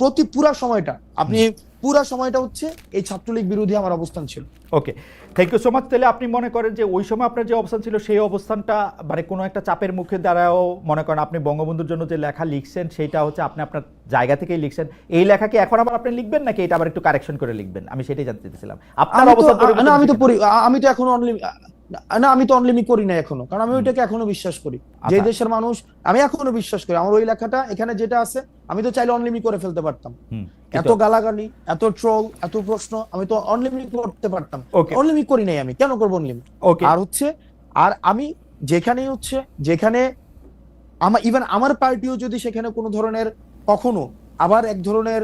পুরা সময়টা হচ্ছে এই ছাত্রলীগ বিরোধী আমার অবস্থান ছিল। ওকে, থ্যাংক ইউ সো মাচ। তাহলে আপনি মনে করেন যে ওই সময় আপনার যে অবস্থান ছিল, সেই অবস্থানটা মানে কোনো একটা চাপের মুখে দ্বারাও, মনে করেন আপনি বঙ্গবন্ধুর জন্য যে লেখা লিখছেন সেটা হচ্ছে আপনি আপনার জায়গা থেকেই লিখছেন, এই লেখাকে এখন আবার আপনি লিখবেন নাকি এটা আবার একটু কারেকশন করে লিখবেন? আমি সেটাই জানতে চাইছিলাম আপনার অবস্থান। আমি তো অনলিমি করি না এখনো, কারণ আমি ওইটাকে এখনো বিশ্বাস করি, যে দেশের মানুষ, আমি এখনো বিশ্বাস করি আমার ওই লেখাটা এখানে যেটা আছে, আমি তো চাইলে অনলিমি করে ফেলতে পারতাম। এত গালাগালি, এত ট্রোল, এত প্রশ্ন, আমি তো অনলিমি করতে পারতাম। অনলিমি করি নাই, আমি কেন করবো অনলিমি? আর আমি যেখানে আমার পার্টিও যদি সেখানে কোনো ধরনের কখনো আবার এক ধরনের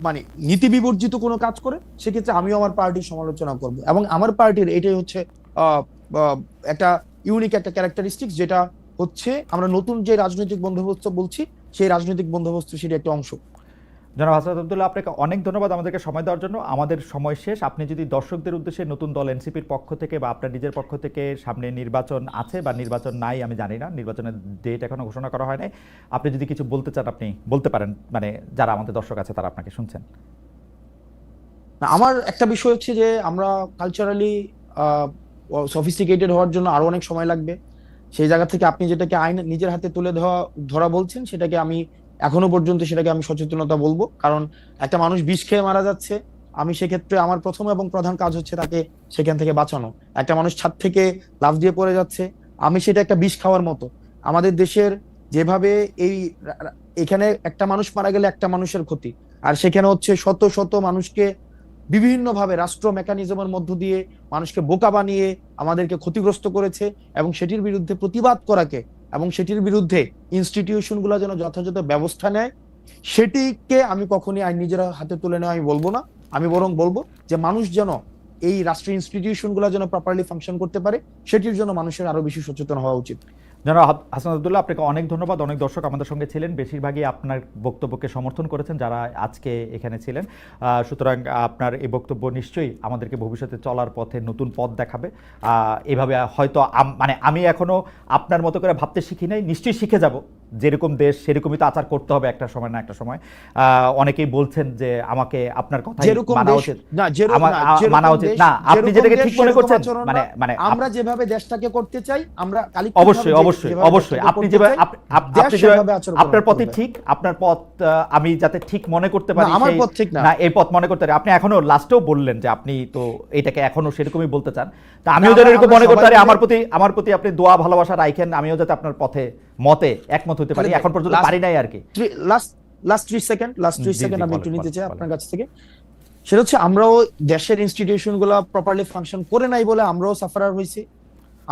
মানে নীতি বিবর্জিত কোনো কাজ করে, সেক্ষেত্রে আমিও আমার পার্টির সমালোচনা করব। এবং আমার পার্টির এটাই হচ্ছে একটা ইউনিক একটা ক্যারেক্টারিস্টিক্স, যেটা হচ্ছে আমরা নতুন যে রাজনৈতিক বন্দোবস্ত বলছি, সেই রাজনৈতিক বন্দোবস্ত সেটা একটা অংশ। জনাব হাসনাত আব্দুল্লাহ, আপনাকে অনেক ধন্যবাদ আমাদেরকে সময় দেওয়ার জন্য। আমাদের সময় শেষ। আপনি যদি দর্শকদের উদ্দেশ্যে নতুন দল এনসিপির পক্ষ থেকে বা আপনার নিজের পক্ষ থেকে, সামনে নির্বাচন আছে বা নির্বাচন নাই আমি জানি না, নির্বাচনের ডেট এখনো ঘোষণা করা হয় নাই, আপনি যদি কিছু বলতে চান আপনি বলতে পারেন, মানে যারা আমাদের দর্শক আছে তারা আপনাকে শুনছেন। আমার একটা বিষয় হচ্ছে যে আমরা কালচারালি সফিস্টিকেটেড হওয়ার জন্য আরো অনেক সময় লাগবে। সেই জায়গা থেকে আপনি যেটাকে আইন নিজের হাতে তুলে ধরা বলছেন, সেটাকে আমি এখনো পর্যন্ত আমি সচেতনতা বলবো। কারণ একটা মানুষ বিষ খেয়ে মারা যাচ্ছে, আমি সেক্ষেত্রে আমার প্রথম এবং প্রধান কাজ হচ্ছে তাকে সেখান থেকে বাঁচানো। একটা মানুষ ছাদ থেকে লাফ দিয়ে পড়ে যাচ্ছে, আমি সেটা একটা বিষ খাওয়ার মতো। আমাদের দেশের যেভাবে এখানে একটা মানুষ মারা গেলে একটা মানুষের ক্ষতি, আর সেখানে হচ্ছে শত শত মানুষকে বিভিন্নভাবে রাষ্ট্র মেকানিজমের মধ্য দিয়ে মানুষকে বোকা বানিয়ে আমাদেরকে ক্ষতিগ্রস্ত করেছে, এবং সেটির বিরুদ্ধে প্রতিবাদ করাকে, এবং সেটির বিরুদ্ধে ইনস্টিটিউশনগুলো যেন যথাযথ ব্যবস্থা নেয়, সেটিকে আমি কখনই আইন নিজের হাতে তুলে নেওয়া আমি বলবো না। আমি বরং বলবো যে মানুষ যেন এই রাষ্ট্রীয় ইনস্টিটিউশনগুলো যেন প্রপারলি ফাংশন করতে পারে, সেটির জন্য মানুষের আরো বেশি সচেতন হওয়া উচিত। জনাব হাসান আব্দুল্লাহ, আপনাকে অনেক ধন্যবাদ। অনেক দর্শক আমাদের সঙ্গে ছিলেন, বেশিরভাগই আপনার বক্তব্যকে সমর্থন করেছেন যারা আজকে এখানে ছিলেন। সুতরাং আপনার এই বক্তব্য নিশ্চয়ই আমাদেরকে ভবিষ্যতে চলার পথে নতুন পথ দেখাবে। এভাবে হয়তো মানে আমি এখনো আপনার মতো করে ভাবতে শিখি নাই, নিশ্চয়ই শিখে যাব। যেরকম দেশ সেরকমই তো আচার করতে হবে একটা সময় না একটা সময়। অনেকেই বলছেন যে আমাকে আপনার কথা মানা উচিত, মানা উচিত না। আপনি যেটাকে ঠিক মনে করছেন, মানে আমরা যেভাবে দেশটাকে করতে চাই, আমরা অবশ্যই অবশ্যই অবশ্যই আপনি যেভাবে আপনার পথই ঠিক, আপনার পথ আমি যাতে ঠিক মনে করতে পারি, আমার পথ ঠিক না, এই পথ মনে করতে পারি। আপনি এখনো লাস্টেও বললেন যে আপনি তো এটাকে এখনো সেরকমই বলতে চান, তা আমিও যেন এরকম মনে করতে পারি। আমার প্রতি আপনি দোয়া ভালোবাসা রাখেন, আমিও যাতে আপনার পথে মতে একমত হতে পারি। এখন পর্যন্ত পারি নাই আর কি। লাস্ট 3 সেকেন্ড আমি একটু নিতে চাই আপনার কাছ থেকে। সেটা হচ্ছে আমরাও দেশের ইনস্টিটিউশন গুলা প্রপারলি ফাংশন করে নাই বলে আমরাও সাফারার হয়েছি।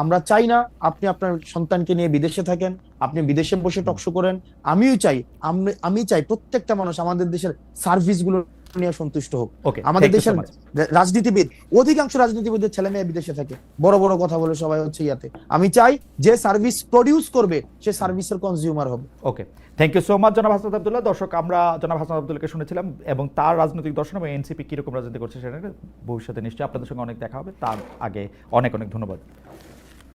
আমরা চাই না আপনি আপনার সন্তানকে নিয়ে বিদেশে থাকেন, আপনি বিদেশে বসে টকশো করেন। আমি চাই প্রত্যেকটা মানুষ আমাদের দেশের সার্ভিস গুলো নিয়ে সন্তুষ্ট হোক। আমাদের দেশের রাজনীতিবিদ, অধিকাংশ রাজনীতিবিদের ছেলে মেয়ে বিদেশে থাকে, বড় বড় কথা বলে সবাই হচ্ছে ইয়াতে। আমি চাই যে সার্ভিস প্রডিউস করবে সে সার্ভিসের কনজিউমার হবে। ওকে, থ্যাংক ইউ সো মাচ জনাব হাসান আব্দুল্লাহ। দর্শক, আমরা জনাব হাসান আব্দুল্লাহকে শুনেছিলাম এবং তার রাজনৈতিক দর্শন এবং এনসিপি কিরকম রাজনীতি করছে সেটা ভবিষ্যতে নিশ্চয়ই আপনাদের সঙ্গে অনেক দেখা হবে। তার আগে অনেক অনেক ধন্যবাদ।